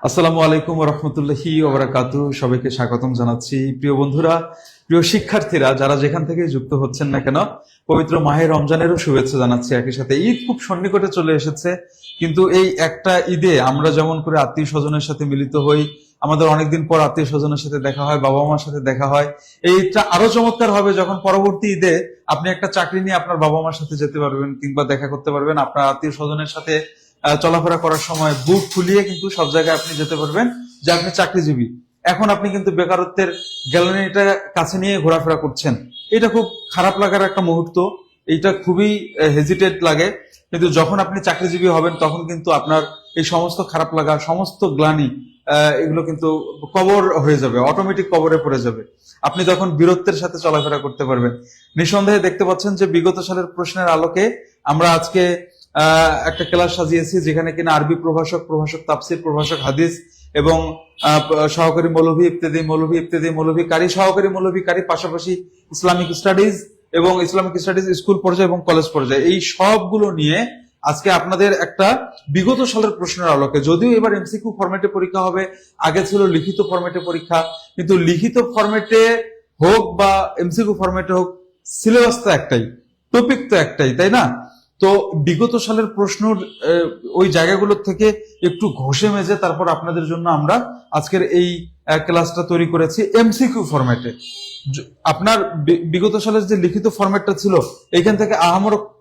আসসালামু আলাইকুম ওয়া রাহমাতুল্লাহি ওয়া বারাকাতুহু। সবাইকে স্বাগতম জানাচ্ছি। প্রিয় বন্ধুরা, প্রিয় শিক্ষার্থীরা, যারা যেখান থেকে যুক্ত হচ্ছেন না কেন, পবিত্র মাহে রমজানেরও শুভেচ্ছা জানাচ্ছি। একই সাথে ঈদ খুব সন্নিকটে চলে এসেছে, কিন্তু এই একটা ঈদে আমরা যেমন করে আত্মীয় স্বজনের সাথে মিলিত হই, আমাদের অনেকদিন পর আত্মীয় স্বজনের সাথে দেখা হয়, বাবা মার সাথে দেখা হয়। এই ঈদটা আরো চমৎকার হবে যখন পরবর্তী ঈদে আপনি একটা চাকরি নিয়ে আপনার বাবা মার সাথে যেতে পারবেন কিংবা দেখা করতে পারবেন। আপনার আত্মীয় স্বজনের সাথে চলাফেরা করার সময় বুক ফুলিয়ে কিন্তু সব জায়গায় আপনি যেতে পারবেন যে আপনি চাকরিজীবী। এখন আপনি কিন্তু বেকারত্বের গ্যালারিটা কাছে নিয়ে ঘোরাফেরা করছেন। এটা খুব খারাপ লাগার একটা মুহূর্ত, এইটা খুবই হেজিটেট লাগে। কিন্তু যখন আপনি চাকরিজীবী হবেন তখন কিন্তু আপনার এই সমস্ত খারাপ লাগা, সমস্ত গ্লানি, এগুলো কিন্তু কবর হয়ে যাবে, অটোমেটিক কবরে পড়ে যাবে। আপনি তখন বীরত্বের সাথে চলাফেরা করতে পারবেন। নিঃসন্দেহে দেখতে পাচ্ছেন যে বিগত সালের প্রশ্নের আলোকে আমরা আজকে একটা ক্লাস সাজিয়েছি, যেখানে কিনা আরবি প্রভাষক, প্রভাষক তাফসির, প্রভাষক হাদিস এবং সহকারী মৌলভী, ইবতেদায়ী মৌলভী কারি, সহকারী মৌলভী কারি, পাশাপাশি ইসলামিক স্টাডিজ এবং ইসলামিক স্টাডিজ স্কুল পর্যায়ে এবং কলেজ পর্যায়ে, এই সবগুলো নিয়ে আজকে আপনাদের একটা বিগত সালের প্রশ্নের আলোকে, যদিও এবার এমসিকিউ ফরম্যাটে পরীক্ষা হবে, আগে ছিল লিখিত ফরম্যাটে পরীক্ষা, কিন্তু লিখিত ফরম্যাটে হোক বা এমসিকিউ ফরম্যাটে হোক, সিলেবাস তো একটাই, টপিক তো একটাই, তাই না? তো বিগত সালের প্রশ্ন ওই জায়গাগুলো থেকে একটু ঘষে মেজে তারপর আপনাদের জন্য আমরা আজকের এই ক্লাসটা তৈরি করেছি এমসিকিউ ফরম্যাটে। আপনার বিগত সালের যে লিখিত ফরম্যাটটা ছিল, এখান থেকে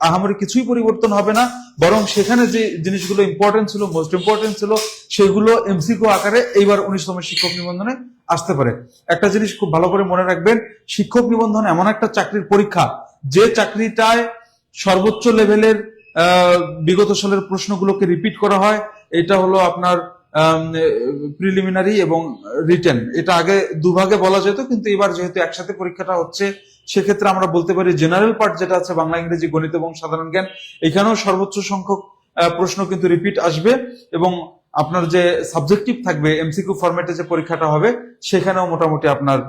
আহামরি কিছুই পরিবর্তন হবে না, বরং সেখানে যে জিনিসগুলো ইম্পর্টেন্ট ছিল, মোস্ট ইম্পর্টেন্ট ছিল, সেগুলো এমসিকিউ আকারে এইবার 19তম শিক্ষক নিবন্ধনে আসতে পারে। একটা জিনিস খুব ভালো করে মনে রাখবেন, শিক্ষক নিবন্ধন এমন একটা চাকরির পরীক্ষা, যে চাকরিটায় সর্বোচ্চ লেভেলের বিগত সালের প্রশ্নগুলোকে রিপিট করা হয়। এটা হলো আপনার প্রিলিমিনারি এবং রিটেন। এটা আগে দুভাগে বলা যেত, কিন্তু এবার যেহেতু একসাথে পরীক্ষাটা হচ্ছে, সেক্ষেত্রে আমরা বলতে পারি জেনারেল পার্ট যেটা আছে, বাংলা, ইংরেজি, গণিত এবং সাধারণ জ্ঞান, এখানেও সর্বোচ্চ সংখ্যক প্রশ্ন কিন্তু রিপিট আসবে। এবং আপনার যে সাবজেক্টিভ থাকবে এমসিকিউ ফরম্যাটে যে পরীক্ষাটা হবে, সেখানেও মোটামুটি আপনার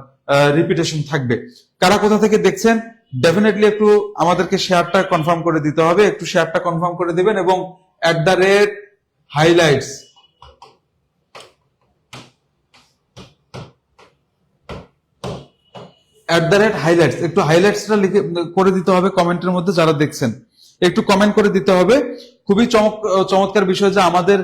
রিপিটেশন থাকবে। কারা কোথা থেকে দেখছেন ডেফিনেটলি একটু আমাদেরকে শেয়ারটা কনফার্ম করে দিতে হবে, একটু শেয়ারটা কনফার্ম করে দিবেন। এবং @highlights @highlights একটু হাইলাইটসটা লিখে করে দিতে হবে কমেন্টের মধ্যে। যারা দেখছেন একটু কমেন্ট করে দিতে হবে। খুবই চমৎকার বিষয় যে আমাদের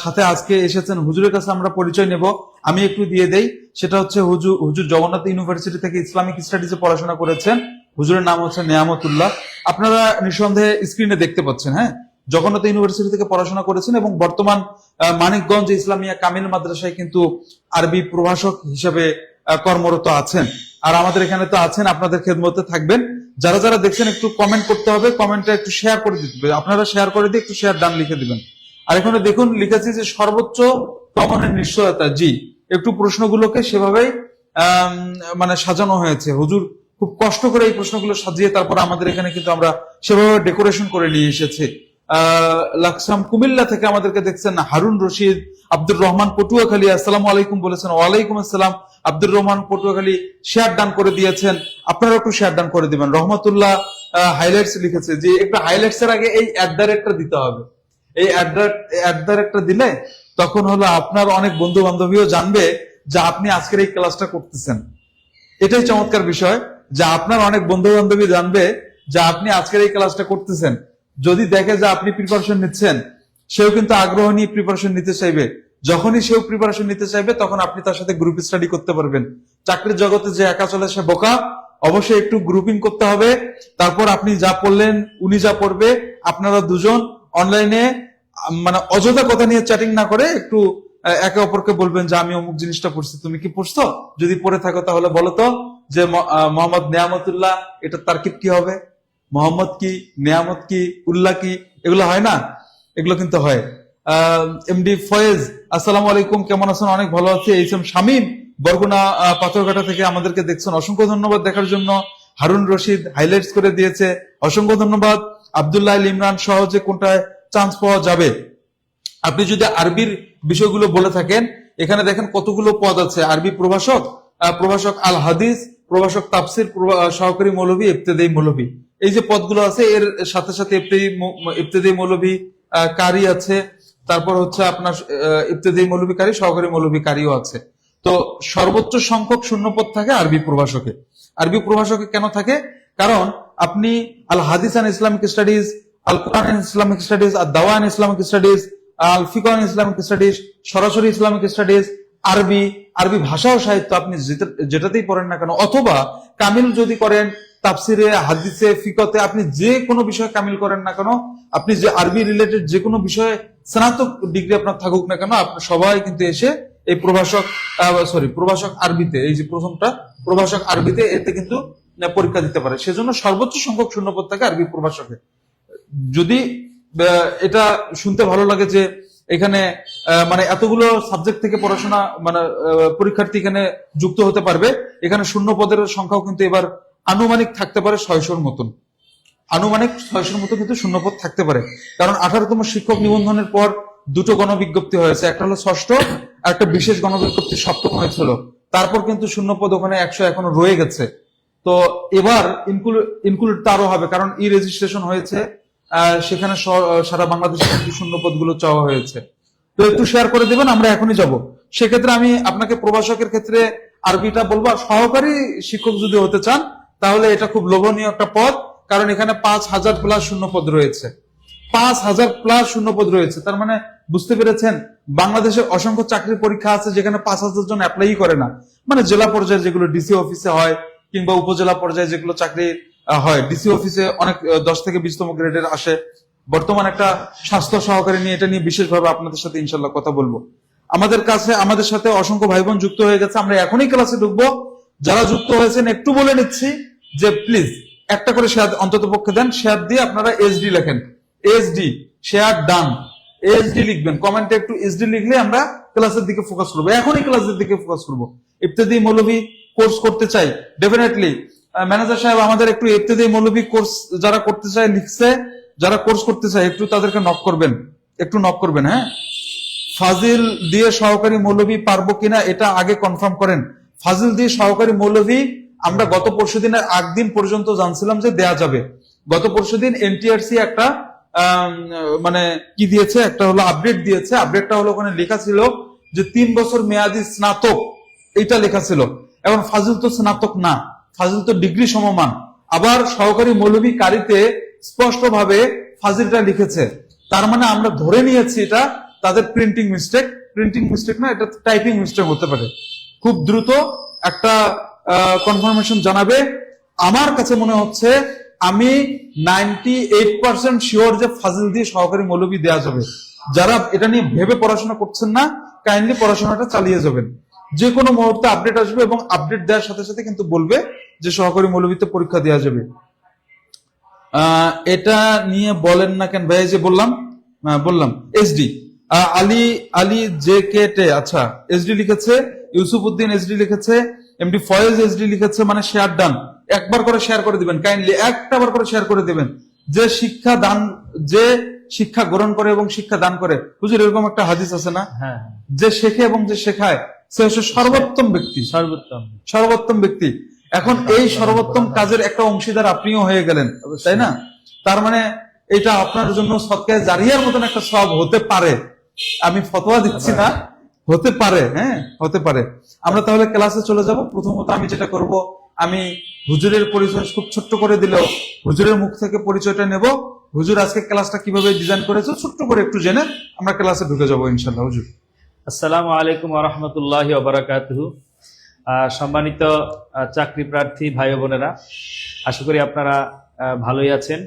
সাথে আজকে এসেছেন হুজুরের কাছে আমরা পরিচয় নেব। আমি একটু দিয়ে দেই, সেটা হচ্ছে হুজুর জগন্নাথ ইউনিভার্সিটি থেকে ইসলামিক স্টাডিজে পড়াশোনা করেছেন। হুজুরের নাম হচ্ছে নেয়ামতুল্লাহ। আপনারা নিঃসন্দেহে স্ক্রিনে দেখতে পাচ্ছেন। হ্যাঁ, জগন্নাথ ইউনিভার্সিটি থেকে পড়াশোনা করেছেন এবং বর্তমান মানিকগঞ্জ ইসলামিয়া কামিল মাদ্রাসায় কিন্তু আরবি প্রভাষক হিসেবে কর্মরত আছেন। আর আমাদের এখানে তো আছেন, আপনাদের খেদমতে থাকবেন। যারা যারা দেখছেন একটু কমেন্ট করতে হবে, কমেন্টটা একটু শেয়ার করে দিতে হবে। আপনারা শেয়ার করে দিয়ে একটু শেয়ার ডান লিখে দিবেন। আর এখানে দেখুন লিখেছি যে সর্বোচ্চ প্রমাণের নিশ্চয়তা। জি, একটু প্রশ্নগুলোকে সেভাবেই মানে সাজানো হয়েছে। হুজুর খুব কষ্ট করে এই প্রশ্নগুলো সাজিয়ে তারপর আমাদের এখানে কিন্তু আমরা সেভাবে ডেকোরেশন করে নিয়ে এসেছি। লাকসাম কুমিল্লা থেকে আমাদেরকে দেখছেন হারুন রশিদ, আব্দুর রহমান পটুয়াখালী আসসালামু আলাইকুম বলেছেন। ওয়ালাইকুম আসসালাম। আব্দুর রহমান পটুয়াখালী শেয়ার ডান করে দিয়েছেন, আপনারা একটু শেয়ার ডান করে দিবেন। রহমতুল্লাহ হাইলাইটস লিখেছে যে একটু হাইলাইটস এর আগে এই @টা দিতে হবে। এই @টা দিলে তখন হলো আপনার অনেক বন্ধু বান্ধবীও জানবে যে আপনি আজকের এই ক্লাসটা করতেছেন। এটাই চমৎকার বিষয় যে আপনার অনেক বন্ধু বান্ধবী জানবে যে আপনি আজকের এই ক্লাসটা করতেছেন। যদি দেখে যে আপনি প্রিপারেশন নিচ্ছেন, সেও কিন্তু আগ্রহ নিয়ে প্রিপারেশন নিতে চাইবে। যখনই সেও প্রিপারেশন নিতে চাইবে, তখন আপনি তার সাথে গ্রুপ স্টাডি করতে পারবেন। চাকরির জগতে যে একা চলে সে বোকা, অবশ্যই একটু গ্রুপিং করতে হবে। তারপর আপনি যা পড়লেন, উনি যা পড়বে, আপনারা দুজন অনলাইনে মানে অযথা কথা নিয়ে চ্যাটিং না করে একটু একে অপরকে বলবেন যে আমি অমুক জিনিসটা পড়ছি, তুমি কি পড়ছো? যদি পড়ে থাকো তাহলে বলো তো যে মোহাম্মদ নেয়ামতুল্লাহ, এটা তারকিব কি হবে? মোহাম্মদ কি, নেয়ামত কি, উল্লাহ কি, এগুলো হয় না? এগুলো কিন্তু হয়। এমডি ফয়েজ আসসালামু আলাইকুম, কেমন আছেন? অনেক ভালো আছি। এইচএম শামীম বরগুনা পাথরঘাটা থেকে আমাদেরকে দেখছেন, অসংখ্য ধন্যবাদ দেখার জন্য। হারুন রশিদ হাইলাইটস করে দিয়েছে, অসংখ্য ধন্যবাদ। আব্দুল্লাহ ইমরান, সহজে কোনটায় চান্স পাওয়া যাবে? আপনি যদি আরবির বিষয়গুলো বলে থাকেন, এখানে দেখেন কতগুলো পদ আছে। আরবি প্রভাষক, প্রভাষক আল হাদিস, প্রভাষক তাফসির, সহকারী মৌলভী, ইবতেদায়ী মৌলভী, এই যে পদগুলো আছে, এর সাথে সাথে ইবতেদায়ী মৌলভী কারি আছে, তারপর হচ্ছে আপনার ইবতেদায়ী মৌলভী কারি, সহকারী মৌলভী কারিও আছে। তো সর্বোচ্চ সংখ্যক শূন্যপদ থাকে আরবি প্রভাষকে। আরবি প্রভাষকে কেন থাকে? কারণ আপনি আল হাদিস অ্যান্ড ইসলামিক স্টাডিজ, আল কোরআন অ্যান্ড ইসলামিক স্টাডিজ, আর দাওয়া অ্যান্ড ইসলামিক স্টাডিজ, আল ফিকহ অ্যান্ড ইসলামিক স্টাডিজ, সরাসরি ইসলামিক স্টাডিজ, আরবি, আরবি ভাষা ও সাহিত্য আপনি যেটাতেই পড়েন না কেন, অথবা কামিল যদি করেন তাফসিরে, হাদিসে, ফিকহতে, আপনি যে কোনো বিষয়ে কামিল করেন না কেন, আপনি যে আরবি রিলেটেড যে কোনো বিষয়ে স্নাতক ডিগ্রি আপনার থাকুক না কেন, আপনার সবাই কিন্তু এসে এই প্রভাষক আরবিতে, এই যে প্রথমটা প্রভাষক আরবিতে, এতে কিন্তু পরীক্ষা দিতে পারে। সেজন্য সর্বোচ্চ সংখ্যক শূন্যপদ থাকে আরবি প্রভাষকে। যদি এটা শুনতে ভালো লাগে যে এখানে মানে এতগুলো সাবজেক্ট থেকে পড়াশোনা মানে পরীক্ষার্থী এখানে যুক্ত হতে পারবে, এখানে শূন্য পদের সংখ্যাও কিন্তু এবার আনুমানিক থাকতে পারে 600-র মতন। আনুমানিক 600-র মতো কিন্তু শূন্যপদ থাকতে পারে। কারণ 18তম শিক্ষক নিবন্ধনের পর দুটো গণবিজ্ঞপ্তি হয়েছে, একটা হলো ষষ্ঠ, আর একটা বিশেষ গণবিজ্ঞপ্তি সপ্তম হয়েছিল। তারপর কিন্তু শূন্যপদ ওখানে 100 এখনো রয়ে গেছে। তো এবার ইনক্লুড তারও হবে, কারণ ই রেজিস্ট্রেশন হয়েছে, সেখানে সারা বাংলাদেশে কিন্তু শূন্যপদ গুলো চাওয়া হয়েছে। তো একটু শেয়ার করে দেবেন, আমরা এখনই যাব। সেক্ষেত্রে আমি আপনাকে প্রভাষকের ক্ষেত্রে আরবিটা বলবো। সহকারী শিক্ষক যদি হতে চান তাহলে এটা খুব লোভনীয় একটা পদ, কারণ এখানে 5000 প্লাস শূন্যপদ রয়েছে। 5000 প্লাস শূন্যপদ রয়েছে, তার মানে বুঝতে পেরেছেন বাংলাদেশে অসংখ্য চাকরির পরীক্ষা আছে যেখানে 5000 জন অ্যাপ্লাই করে না। মানে জেলা পর্যায়ে যেগুলো ডিসি অফিসে হয়, কিংবা উপজেলা পর্যায়ে যেগুলো চাকরি হয়, ডিসি অফিসে অনেক 10 থেকে 20তম গ্রেডের আসে। বর্তমান একটা স্বাস্থ্য সহকারী নিয়ে, এটা নিয়ে বিশেষভাবে আপনাদের সাথে ইনশাল্লাহ কথা বলবো। আমাদের সাথে অসংখ্য ভাই বোন যুক্ত হয়ে গেছে, আমরা এখনই ক্লাসে ঢুকবো। যারা যুক্ত হয়েছেন একটু বলে নিচ্ছি যে প্লিজ একটা করে শেয়ার অন্তত পক্ষে দেন। শেয়ার দিয়ে আপনারা এসডি লেখেন, এসডি শেয়ার ডান, এসডি লিখবেন কমেন্টে, একটু এসডি লিখলে আমরা ক্লাসের দিকে ফোকাস করবো, এখনই ক্লাসের দিকে ফোকাস করবো। ইবতেদায়ী মৌলভী কোর্স করতে চাই, ডেফিনেটলি ম্যানেজার সাহেব আমাদের একটু ইবতেদায়ী মৌলভী কোর্স যারা করতে চায় লিখছে, যারা কোর্স করতে চায় একটু তাদেরকে নক করবেন, একটু নক করবেন। হ্যাঁ, ফাজিল দিয়ে সহকারী মৌলভী পারবো কিনা এটা আগে কনফার্ম করেন। ফাজিল দিয়ে সহকারী মৌলভী আমরা গত পরশুদিনের আগদিন পর্যন্ত জানছিলাম যে দেয়া যাবে। গত পরশুদিন এনটিআরসি একটা মানে কি দিয়েছে, একটা হলো আপডেট দিয়েছে। আপডেটটা হলো ওখানে লেখা ছিল যে 3 বছর মেয়াদি স্নাতক, এইটা লেখা ছিল। এখন ফাজিল তো স্নাতক না, ফাজিল তো ডিগ্রি সমমান। আবার সহকারী মৌলভী কারিতে স্পষ্ট ভাবে ফাজিলটা লিখেছে, তার মানে আমরা ধরে নিয়েছি এটা তাদের প্রিন্টিং মিস্টেক না, এটা টাইপিং মিস্টেক হতে পারে। খুব দ্রুত একটা কনফার্মেশন জানাবে। আমার কাছে মনে হচ্ছে আমি 98% শিওর যে ফাজিল দিয়ে সহকারী মৌলভী দেওয়া যাবে। যারা এটা নিয়ে ভেবে পড়াশোনা করছেন না, কাইন্ডলি পড়াশোনাটা চালিয়ে যাবেন। যে কোনো মুহূর্তে আপডেট আসবে এবং আপডেট দেওয়ার সাথে সাথে কিন্তু বলবে যে সহকারী মৌলভীতে পরীক্ষা দেওয়া যাবে। এটা নিয়ে বলেন না কেন ভাই? যে বললাম এসডি আলী জে কে টে, আচ্ছা এসডি লিখেছে, ইউসুফ উদ্দিন এসডি লিখেছে, এমডি ফয়েজ এসডি লিখেছে, মানে শেয়ার ডান। একবার করে শেয়ার করে দিবেন, কাইন্ডলি একটা বার করে শেয়ার করে দিবেন। যে শিক্ষা গ্রহণ করে এবং শিক্ষা দান করে, হুজুর এরকম একটা হাদিস আছে না, যে শেখে এবং যে শেখায় সে হচ্ছে সর্বোত্তম ব্যক্তি। এখন এই সর্বোত্তম কাজের একটা অংশীদার আপনিও হয়ে গেলেন, তাই না? তার মানে এটা আপনার জন্য সদকায়ে জারিয়ার মতন একটা সওয়াব হতে পারে। আমি ফতোয়া দিচ্ছি না, হতে পারে। হ্যাঁ, হতে পারে। আমরা তাহলে ক্লাসে চলে যাব। প্রথমত আমি যেটা করব, আমি হুজুরের পরিচয় খুব ছোট্ট করে দিলেও হুজুরের মুখ থেকে পরিচয়টা নেব। হুজুর আজকে ক্লাসটা কিভাবে ডিজাইন করেছে ছোট্ট করে একটু জেনে আমরা ক্লাসে ঢুকে যাবো ইনশাআল্লাহ। হুজুর আসসালামু আলাইকুম ওয়া রাহমাতুল্লাহি ওয়া বারাকাতুহু। সম্মানিত চাকরি প্রার্থী ভাই বোনেরা, আশা করি আপনারা ভালোই আছেন।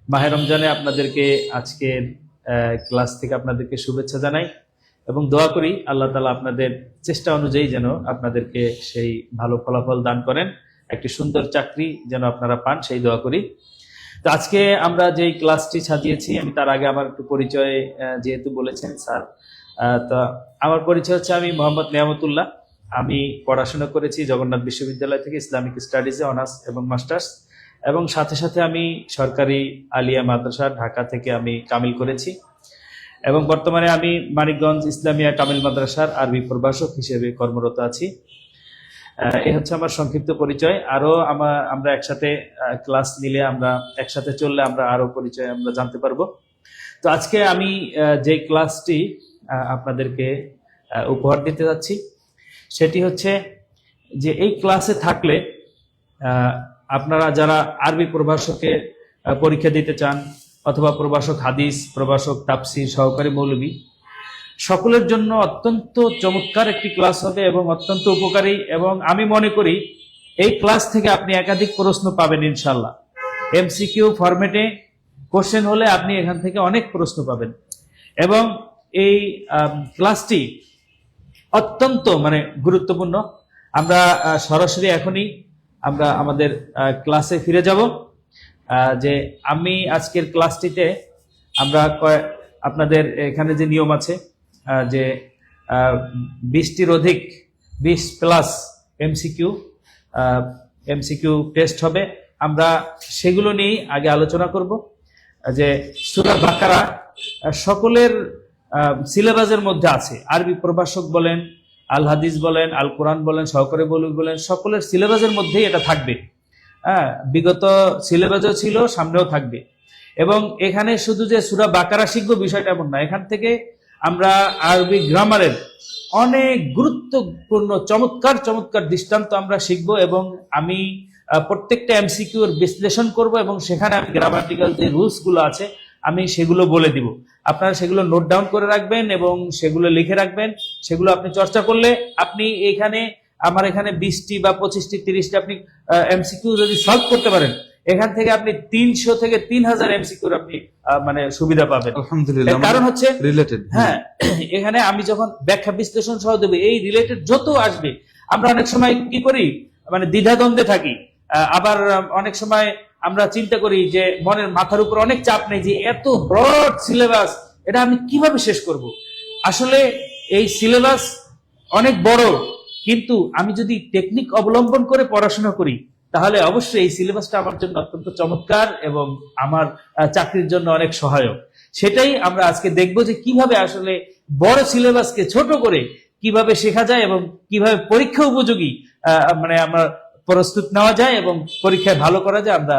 মাহে রমজানে আপনাদেরকে আজকের ক্লাস থেকে আপনাদেরকে শুভেচ্ছা জানাই এবং দোয়া করি আল্লাহ তাআলা আপনাদের চেষ্টা অনুযায়ী যেন আপনাদেরকে সেই ভালো ফলাফল দান করেন, একটি সুন্দর চাকরি যেন আপনারা পান, সেই দোয়া করি। তো আজকে আমরা যেই ক্লাসটি সাজিয়েছি, আমি তার আগে আমার একটু পরিচয় যেহেতু বলেছেন স্যার, তো আমার পরিচয় হচ্ছে, আমি মোহাম্মদ নিয়ামতুল্লাহ। আমি পড়াশোনা করেছি জগন্নাথ বিশ্ববিদ্যালয় থেকে ইসলামিক স্টাডিজে অনার্স এবং মাস্টার্স, এবং সাথে সাথে আমি সরকারি আলিয়া মাদ্রাসা ঢাকা থেকে আমি কামিল করেছি, এবং বর্তমানে আমি মানিকগঞ্জ ইসলামিয়া কামিল মাদ্রাসার আরবি প্রভাষক হিসেবে কর্মরত আছি। এই হচ্ছে আমার সংক্ষিপ্ত পরিচয়। আরো আমরা একসাথে ক্লাস নিলে, আমরা একসাথে চললে আমরা আরো পরিচয় আমরা জানতে পারবো। তো আজকে আমি যে ক্লাসটি আপনাদেরকে উপহার দিতে যাচ্ছি সেটি হচ্ছে যে এই ক্লাসে থাকলে আপনারা যারা আরবি প্রভাষকে পরীক্ষা দিতে চান অথবা প্রভাষক হাদিস, প্রভাষক তাফসীর, সহকারী মৌলবী, সকলের জন্য অত্যন্ত চমৎকার একটি ক্লাস হবে এবং অত্যন্ত উপকারী। এবং আমি মনে করি এই ক্লাস থেকে আপনি একাধিক প্রশ্ন পাবেন ইনশাল্লাহ। এমসিকিউ ফরম্যাটে কোশ্চেন হলে আপনি এখান থেকে অনেক প্রশ্ন পাবেন। এবং এই ক্লাসটি অত্যন্ত গুরুত্বপূর্ণ। আমরা সরাসরি এখনই আমরা আমাদের ক্লাসে ফিরে যাব। যে আমি আজকের ক্লাসটিতে আমরা আপনাদের এখানে যে নিয়ম আছে যে 20টির অধিক 20+ এমসিকিউ টেস্ট হবে। আমরা সেগুলো নিয়ে আগে আলোচনা করব। যে সূরা বাকারা সকলের সিলেবাসের মধ্যে আছে। আরবি প্রভাষক বলেন, আল হাদিস বলেন, আল কোরআন বলেন, সহকারী মৌলবী বলেন, সকলের সিলেবাসের মধ্যেই এটা থাকবে। বিগত সিলেবাসও ছিল, সামনেও থাকবে। এবং এখানে শুধু যে সূরা বাকারা শিখবো বিষয়টা এমন না। এখান থেকে আমরা আরবি গ্রামারের অনেক গুরুত্বপূর্ণ চমৎকার চমৎকার দৃষ্টান্ত আমরা শিখবো। এবং আমি প্রত্যেকটা এমসিকিউর বিশ্লেষণ করব এবং সেখানে আমি গ্রামাটিক্যাল যে রুলস গুলো আছে আমি সেগুলো বলে দিব। আপনারা সেগুলো নোট ডাউন করে রাখবেন এবং সেগুলো লিখে রাখবেন। সেগুলো আপনি চর্চা করলে আপনি আমার এখানে 20টি বা 25টি 30টি আপনি এমসিকিউ যদি সলভ করতে পারেন, এখান থেকে আপনি 300 থেকে 3000 এমসিকিউর আপনি সুবিধা পাবেন। আলহামদুলিল্লাহ। কারণ হচ্ছে রিলেটেড, হ্যাঁ, এখানে আমি যখন ব্যাখ্যা বিশ্লেষণ সহ দেবো, এই রিলেটেড যত আসবে, আমরা অনেক সময় কি করি দ্বিধাদ্বন্দ্বে থাকি। আবার অনেক সময় আমরা চিন্তা করি যে মনের মাথার উপর অনেক চাপ নেই যে এত ব্রড সিলেবাস, এটা আমি কিভাবে শেষ করব। আসলে এই সিলেবাস অনেক বড়, কিন্তু আমি যদি টেকনিক অবলম্বন করে পড়াশোনা করি তাহলে অবশ্যই এই সিলেবাসটা আমার জন্য অত্যন্ত চমৎকার এবং আমার চাকরির জন্য অনেক সহায়ক। সেটাই আমরা আজকে দেখব যে কিভাবে আসলে বড় সিলেবাসকে ছোট করে কিভাবে শেখা যায় এবং কিভাবে পরীক্ষা উপযোগী আমরা প্রস্তুত নেওয়া যায় এবং পরীক্ষায় ভালো করা যায়। আমরা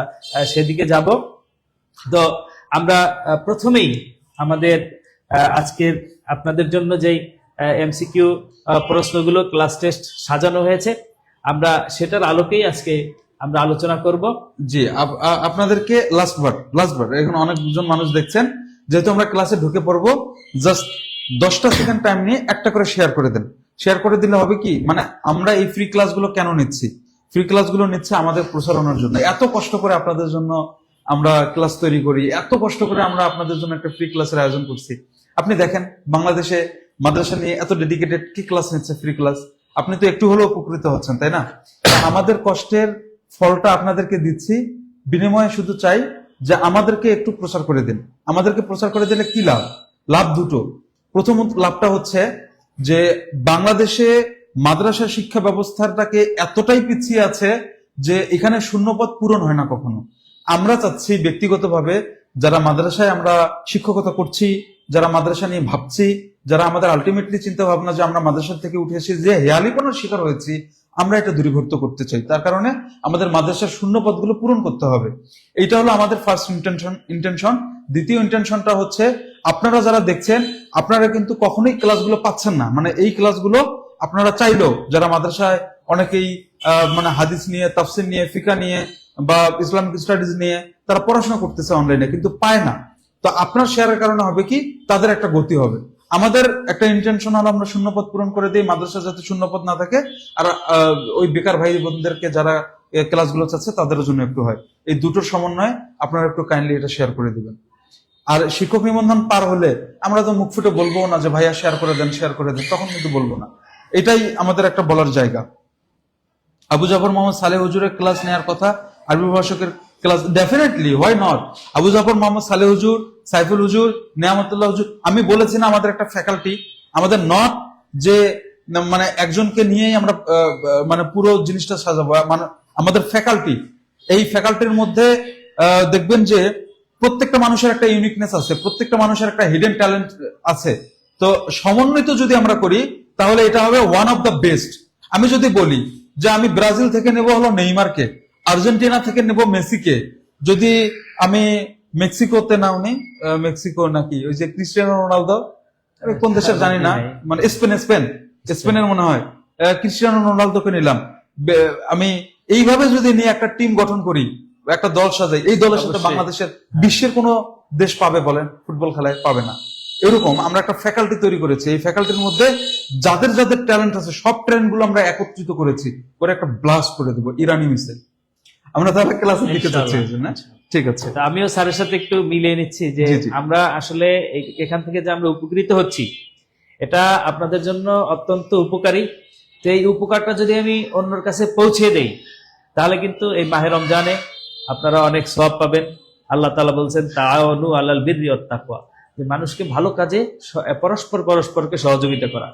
সেদিকে যাব। তো আমরা প্রথমেই আমাদের আজকের আপনাদের জন্য যেই এমসিকিউ প্রশ্নগুলো ক্লাস টেস্ট সাজানো হয়েছে, আমরা সেটার আলোকেই আজকে আমরা আলোচনা করব। জি, আপনাদেরকে লাস্ট বার এখন অনেকজন মানুষ দেখছেন, যেহেতু আমরা ক্লাসে ঢুকে পড়বো, জাস্ট 10টা সেকেন্ড টাইম নিয়ে একটা করে শেয়ার করে দেন। শেয়ার করে দিলে হবে কি, আমরা এই ফ্রি ক্লাসগুলো কেন নিচ্ছি? ফ্রি ক্লাসগুলো নিচ্ছে আমাদের প্রচারণার জন্য। এত কষ্ট করে আপনাদের জন্য আমরা ক্লাস তৈরি করি, এত কষ্ট করে আমরা আপনাদের জন্য একটা ফ্রি ক্লাসের আয়োজন করছি। আপনি দেখেন বাংলাদেশে মাদ্রাসা নিয়ে এত ডেডিকেটেড কি ক্লাস নিচ্ছে, ফ্রি ক্লাস। আপনি তো একটু হলেও উপকৃত হচ্ছেন, তাই না? আমাদের কষ্টের ফলটা আপনাদেরকে দিচ্ছি, বিনিময়ে শুধু চাই যে আমাদেরকে একটু প্রচার করে দিন। আমাদেরকে প্রচার করে দিলে কি লাভ দুটো। প্রথম লাভটা হচ্ছে যে বাংলাদেশে মাদ্রাসা শিক্ষা ব্যবস্থাটাকে এতটাই পিছিয়ে আছে যে এখানে শূন্যপদ পূরণ হয় না কখনো। আমরা চাচ্ছি ব্যক্তিগতভাবে, যারা মাদ্রাসায় আমরা শিক্ষকতা করছি, যারা মাদ্রাসা নিয়ে ভাবছি, যারা আমাদের আলটিমেটলি চিন্তা ভাবনা যে আমরা মাদ্রাসা থেকে উঠে এসে যে হেয়ালিপনার শিকার হয়েছি, আমরা এটা দূরীভূত করতে চাই। তার কারণে আমাদের মাদ্রাসার শূন্য পদগুলো পূরণ করতে হবে। এইটা হলো আমাদের ফার্স্ট ইন্টেনশন। দ্বিতীয় ইন্টেনশনটা হচ্ছে, আপনারা যারা দেখছেন আপনারা কিন্তু কখনোই ক্লাসগুলো পাচ্ছেন না। এই ক্লাসগুলো আপনারা চাইলেও, যারা মাদ্রাসায় অনেকেই হাদিস নিয়ে, তাফসির নিয়ে, ফিকা নিয়ে বা ইসলামিক স্টাডিজ নিয়ে তারা পড়াশোনা করতেছে অনলাইনে, কিন্তু পায় না। তো আপনার শেয়ারের কারণে হবে কি, তাদের একটা গতি হবে। আমাদের একটা ইন্টেনশন হলো আমরা শূন্যপদ পূরণ করে দিই, মাদ্রাসা যাতে শূন্যপদ না থাকে, আর ওই বেকার ভাই বোনদেরকে যারা ক্লাসগুলো চাচ্ছে তাদের জন্য একটু হয়। এই দুটোর সমন্বয়ে আপনারা একটু কাইন্ডলি এটা শেয়ার করে দিবেন। আর শিক্ষক নিবন্ধন পার হলে আমরা তো মুখ ফুটে বলবো না যে ভাইয়া শেয়ার করে দেন, তখন কিন্তু বলবো না। এটাই আমাদের একটা বলার জায়গা। আবু জাফর মোহাম্মদ সালেহ হুজুরের ক্লাস নেওয়ার কথা, আরবি ভাষকের class, definitely, why not. Abu Jafar Mohammad Saleh হুজুর, সাইফুল হুজুর, নিয়ামতুল্লাহ হুজুর, আমি বলেছি না আমাদের একটা ফ্যাকাল্টি, আমাদের নট যে একজনকে নিয়েই আমরা পুরো জিনিসটা সাজাবো। আমাদের ফ্যাকাল্টি, এই ফ্যাকাল্টির মধ্যে দেখবেন যে প্রত্যেকটা মানুষের একটা ইউনিকনেস আছে, প্রত্যেকটা মানুষের একটা হিডেন ট্যালেন্ট আছে। তো সমন্বিত যদি আমরা করি তাহলে এটা হবে ওয়ান অফ দ্য বেস্ট। আমি যদি বলি যে আমি ব্রাজিল থেকে নেব হলো নেইমারকে, আর্জেন্টিনা থেকে নেব মেসিকে, যদি আমি মেক্সিকোতে না উনি মেক্সিকো নাকি ওই যে ক্রিস্টিয়ানো রোনালদো কোন দেশের জানি না, মানে স্পেনের মনে হয় ক্রিস্টিয়ানো রোনালদোকে নিলাম। আমি এইভাবে যদি নিয়ে একটা টিম গঠন করি, একটা দল সাজাই, এই দলের সাথে অবশ্যই। বাংলাদেশের বিশ্বের কোন দেশ পাবে বলেন ফুটবল খেলায়? পাবে না। এরকম আমরা একটা ফ্যাকাল্টি তৈরি করেছি, এই ফ্যাকাল্টির মধ্যে যাদের যাদের ট্যালেন্ট আছে সব ট্যালেন্ট গুলো আমরা একত্রিত করেছি, করে একটা ব্লাস্ট করে দেবো ইরানি মিসাইল। আমরা তাহলে ক্লাসের দিকে যাচ্ছি না? ঠিক আছে। তো আমিও স্যারের সাথে একটু মিলিয়ে নিচ্ছি যে জি, জি। আমরা আসলে এখান থেকে যে আমরা উপকৃত হচ্ছি এটা আপনাদের জন্য অত্যন্ত উপকারী। তো এই উপকারটা যদি আমি অন্যর কাছে পৌঁছে দেই তাহলে কিন্তু এই মাহে রমজানে আপনারা অনেক সওয়াব পাবেন। আল্লাহ তাআলা বলছেন তাআওয়ানু আলাল বিররি ওয়াত তাকওয়া, যে মানুষকে ভালো কাজে পরস্পরকে সহযোগিতা করা।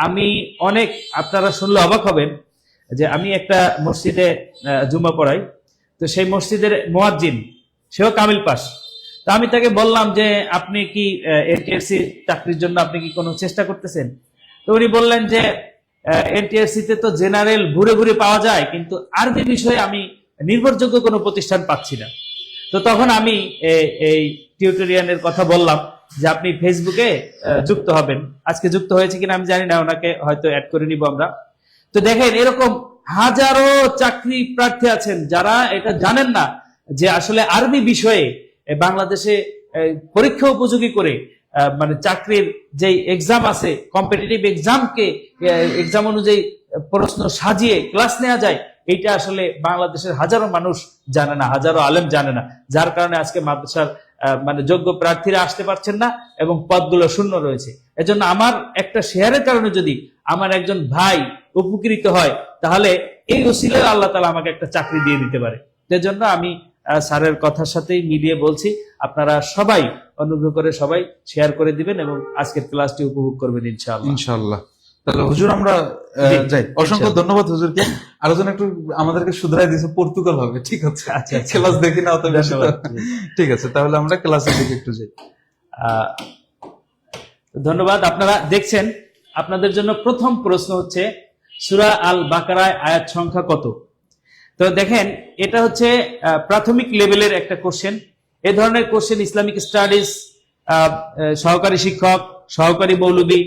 আমি অনেক, আপনারা শুনলে অবাক হবেন যে আমি একটা মসজিদে জুমা পড়াই, তো সেই মসজিদের মুয়াজ্জিন সেও কামিল পাস। তো আমি তাকে বললাম যে আপনি কি এনটিআরসি চাকরির জন্য আপনি কি কোনো চেষ্টা করতেছেন? তো উনি বললেন যে এনটিআরসি তে তো জেনারেল ঘুরে ঘুরে পাওয়া যায়, কিন্তু আরবি বিষয়ে আমি নির্ভরযোগ্য কোনো প্রতিষ্ঠান পাচ্ছি না। তো তখন আমি এই টিউটোরিয়ালের কথা বললাম যে আপনি ফেসবুকে যুক্ত হবেন। আজকে যুক্ত হয়েছে কিনা আমি জানি না, ওনাকে হয়তো অ্যাড করে নিব আমরা। তো দেখেন এরকম হাজারো চাকরি প্রার্থী আছেন যারা এটা জানেন না যে আসলে আরবি বিষয়ে বাংলাদেশে পরীক্ষা উপযোগী করে মানে চাকরির যে এক্সাম আছে, কম্পিটিটিভ এক্সামকে এক্সাম অনুযায়ী প্রশ্ন সাজিয়ে ক্লাস নেওয়া যায়, এইটা আসলে বাংলাদেশের হাজারো মানুষ জানে না, হাজারো আলেম জানে না। যার কারণে আজকে মাদ্রাসার মানে যোগ্য প্রার্থীরা আসতে পারছেন না এবং পদগুলো শূন্য রয়েছে। এজন্য আমার একটা শেয়ারের কারণে যদি আমার একজন ভাই উপকৃত হয় তাহলে এই ওসিলায় আল্লাহ তাআলা আমাকে একটা চাকরি দিয়ে দিতে পারে। এজন্য আমি স্যারের কথার সাথেই মিলিয়ে বলছি, আপনারা সবাই অনুগ্রহ করে সবাই শেয়ার করে দিবেন এবং আজকের ক্লাসটি উপভোগ করবেন ইনশাআল্লাহ। ইনশাআল্লাহ। তাহলে হুজুর আমরা যাই। অসংখ্য ধন্যবাদ হুজুরকে। আলোচনা একটু আমাদেরকে শুধরাই দিয়েছে, পর্তুগাল হবে। ঠিক আছে, আচ্ছা, আচ্ছা। ক্লাস দেখি না অত বেশি। ধন্যবাদ। ঠিক আছে, তাহলে আমরা ক্লাসের দিকে একটু যাই। ধন্যবাদ। আপনারা দেখছেন, আপনাদের জন্য প্রথম প্রশ্ন হচ্ছে সূরা আল বাকারায় আয়াত সংখ্যা কত? তো দেখেন এটা হচ্ছে প্রাথমিক লেভেলের একটা কোশ্চেন। এই ধরনের কোশ্চেন ইসলামিক স্টাডিজ সহকারী শিক্ষক, সহকারী মৌলবী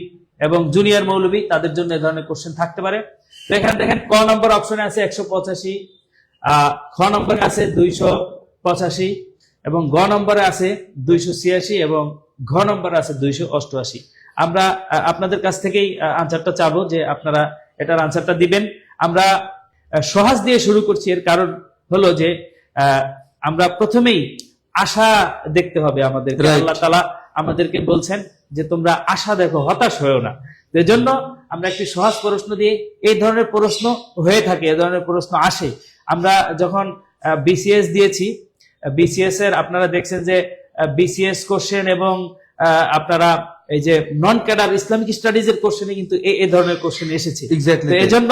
এবং জুনিয়র মৌলবী তাদের জন্য এই ধরনের কোশ্চেন থাকতে পারে। তো এখানে দেখেন ক নম্বর অপশনে আছে 185, খ নম্বরে আছে 285 এবং গ নম্বরে আছে 286 এবং ঘ নম্বরে আছে 288। আমরা আপনাদের কাছ থেকেই আনসারটা চাবো যে আপনারা এটার আনসারটা দিবেন। আমরা সহজ দিয়ে শুরু করছি, এর কারণ হলো যে আমরা প্রথমেই আশা দেখতে হবে আমাদের। আল্লাহ তাআলা আমাদেরকে বলছেন যে তোমরা আশা দেখো, হতাশ হয়েও না। এর জন্য আমরা একটি সহজ প্রশ্ন দিয়ে, এই ধরনের প্রশ্ন হয়ে থাকে, এই ধরনের প্রশ্ন আসে। আমরা যখন বিসিএস দিয়েছি, বিসিএস এর আপনারা দেখছেন যে বিসিএস কোশ্চেন এবং আপনারা এই যে নন ক্যাডার ইসলামিক স্টাডিজ এর কোশ্চেনে কিন্তু এই ধরনের কোশ্চেন এসেছে। তো এই জন্য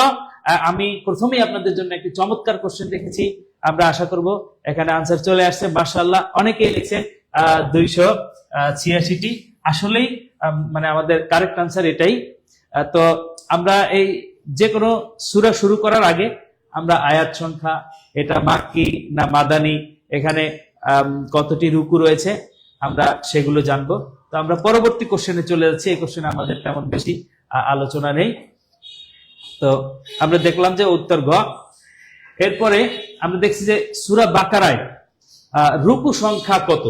আমি প্রথমেই আপনাদের জন্য একটি চমৎকার কোশ্চেন রেখেছি। আমরা আশা করব এখানে আনসার চলে আসছে। মাশাআল্লাহ, অনেকেই লিখছেন 286টি। আসলেই মানে আমাদের কারেক্ট আনসার এটাই। তো আমরা এই যে কোনো সূরা শুরু করার আগে আমরা আয়াত সংখ্যা, এটা মাক্কি না মাদানী, এখানে কতটি রুকু রয়েছে আমরা সেগুলো জানবো। তো আমরা পরবর্তী কোশ্চেনে চলে যাচ্ছি। এই কোশ্চেনে আমাদের তেমন বেশি আলোচনা নেই। তো আমরা দেখলাম যে উত্তর ঘ। এরপরে আমরা দেখছি যে সূরা বাকারায় রুকু সংখ্যা কত?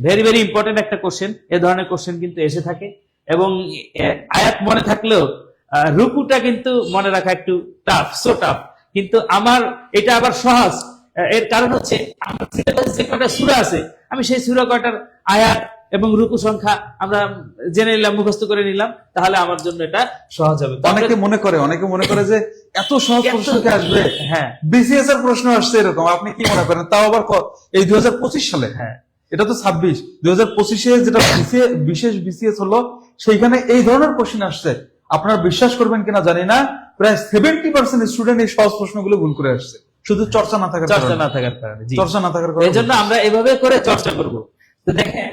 ভেরি ভেরি ইম্পর্টেন্ট একটা কোশ্চেন। এ ধরনের কোশ্চেন কিন্তু এসে থাকে এবং আয়াত মনে থাকলেও রুকুটা কিন্তু মনে রাখা একটু টাফ, সো টাফ। কিন্তু আমার এটা আবার সহজ। এর কারণ হচ্ছে আমার সিলেবাসে যে কয়টা সূরা আছে আমি সেই সূরা কয়টার আয়াত এবং রুকু সংখ্যা আমরা জেনে নিলাম, মুখস্থ করে নিলাম, তাহলে আমার জন্য এটা সহজ হবে। অনেকে মনে করে যে এত সহজ প্রশ্ন কি আসবে? হ্যাঁ, বিসিএস এর প্রশ্ন আসছে এরকম, আপনি কি মনে করেন? তাও আবার এই 2025 সালে। হ্যাঁ, এটা তো 26, 2025-এ যেটা বিশেষ বিসিএস হলো সেইখানে এই ধরনের কোশ্চেন আসছে। আপনারা বিশ্বাস করবেন কিনা জানি না, প্রায় 70% স্টুডেন্ট এই সহজ প্রশ্নগুলো ভুল করে আসছে, শুধু চর্চা না থাকার কারণে। এই জন্য আমরা এভাবে করে চর্চা করব। তো দেখেন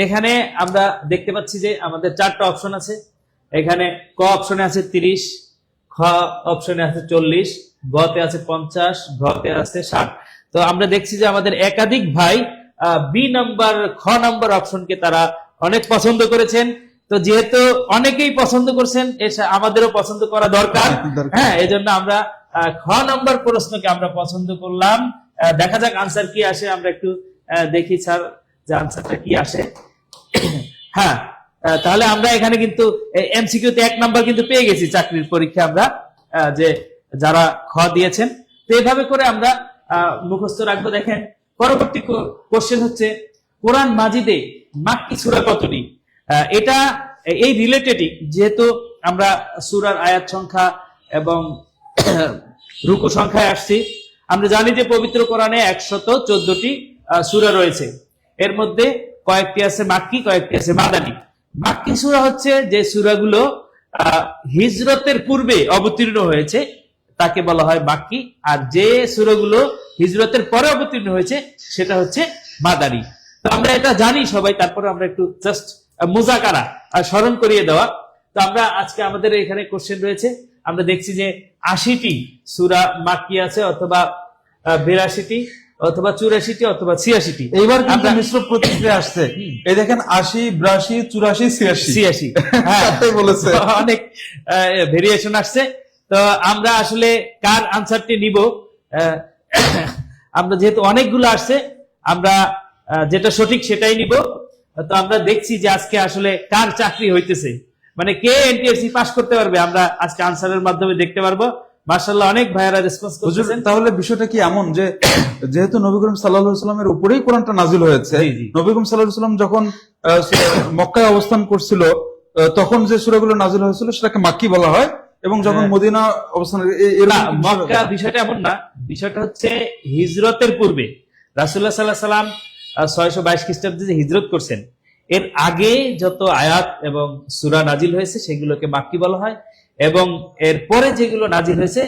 এখানে আমরা দেখতে পাচ্ছি যে আমাদের 4টা অপশন আছে। এখানে ক অপশনে আছে 30, খ অপশনে আছে 40, গ তে আছে 50, ঘ তে আছে 60। তো আমরা দেখছি যে আমাদের একাধিক ভাই বি নাম্বার খ নাম্বার অপশনকে তারা অনেক পছন্দ করেছেন। তো যেহেতু অনেকেই পছন্দ করছেন, আমাদেরও পছন্দ করা দরকার। হ্যাঁ, এই জন্য আমরা খ নাম্বার প্রশ্নকে আমরা পছন্দ করলাম। দেখা যাক আনসার কি আসে, আমরা একটু দেখি স্যার যে আনসারটা কি আসে। হ্যাঁ, তাহলে আমরা এখানে কিন্তু এমসিকিউ তে 1 নাম্বার কিন্তু পেয়ে গেছি চাকরির পরীক্ষা আমরা, যে যারা খ দিয়েছেন। তো এইভাবে করে আমরা মুখস্থ রাখবো। দেখেন পরবর্তী কোশ্চেন হচ্ছে কোরআন মাজিদে মাক্কি সূরা কতটি? এটা এই রিলেটেডই, যেহেতু আমরা সূরার আয়াত সংখ্যা এবং রুকু সংখ্যায় আসছি। আমরা জানি যে পবিত্র কোরআনে 114টি সূরা রয়েছে। এর মধ্যে কয়েকটি আছে মাক্কি, কয়েকটি আছে মাদানী। মাক্কি সূরা হচ্ছে যে সূরাগুলো হিজরতের পূর্বে অবতীর্ণ হয়েছে, তাকে বলা হয় মাক্কি। আর যে সূরাগুলো হিজরতের পরে অবতীর্ণ হয়েছে সেটা হচ্ছে মাদানী। তো আমরা এটা জানি সবাই, তারপরে আমরা একটু জাস্ট মুজাকারা স্মরণ করিয়ে দেওয়া। তো আমরা আজকে আমাদের এখানে কোশ্চেন রয়েছে, আমরা দেখছি যে 80টি সূরা মাক্কি আছে, অথবা 82টি, অথবা 84টি, অথবা 86টি। এইবার কিন্তু মিশ্র প্রতিক্রিয়া আসছে। এই দেখেন 80, 82, 84, 86 হ্যাঁ বলেছে, অনেক ভেরিয়েশন আসছে। তো আমরা আসলে কার আনসারটি নিব? আমরা যেহেতু অনেকগুলো আসছে, আমরা যেটা সঠিক সেটাই নিব। তো আমরা দেখছি যে আজকে আসলে কার চাকরি হইতেছে, মানে কে এনটিএসসি পাস করতে পারবে, আমরা আজকে আনসারের মাধ্যমে দেখতে পারবো। মাশাআল্লাহ, অনেক ভাইয়েরা রেসপন্স করছেন। তাহলে বিষয়টা কি এমন যে যেহেতু নবী করিম সাল্লাল্লাহু আলাইহি ওয়াসাল্লামের উপরেই কোরআনটা নাজিল হয়েছে, নবী করিম সাল্লাল্লাহু আলাইহি ওয়াসাল্লাম যখন মক্কায় অবস্থান করছিল তখন যে সূরাগুলো নাজিল হয়েছিল সেটাকে মাক্কি বলা হয়, এবং যখন মদিনা অবস্থান, মক্কা বিষয়টা এমন না, বিষয়টা হচ্ছে হিজরতের পূর্বে রাসূলুল্লাহ সাল্লাল্লাহু আলাইহি ওয়াসাল্লাম 622 খ্রিস্টাব্দে যে হিজরত করছেন, এর আগে যত আয়াত এবং সূরা নাজিল হয়েছে সেগুলোকে মাক্কি বলা হয়, এবং এর পরে যেগুলো নাজিল হয়েছে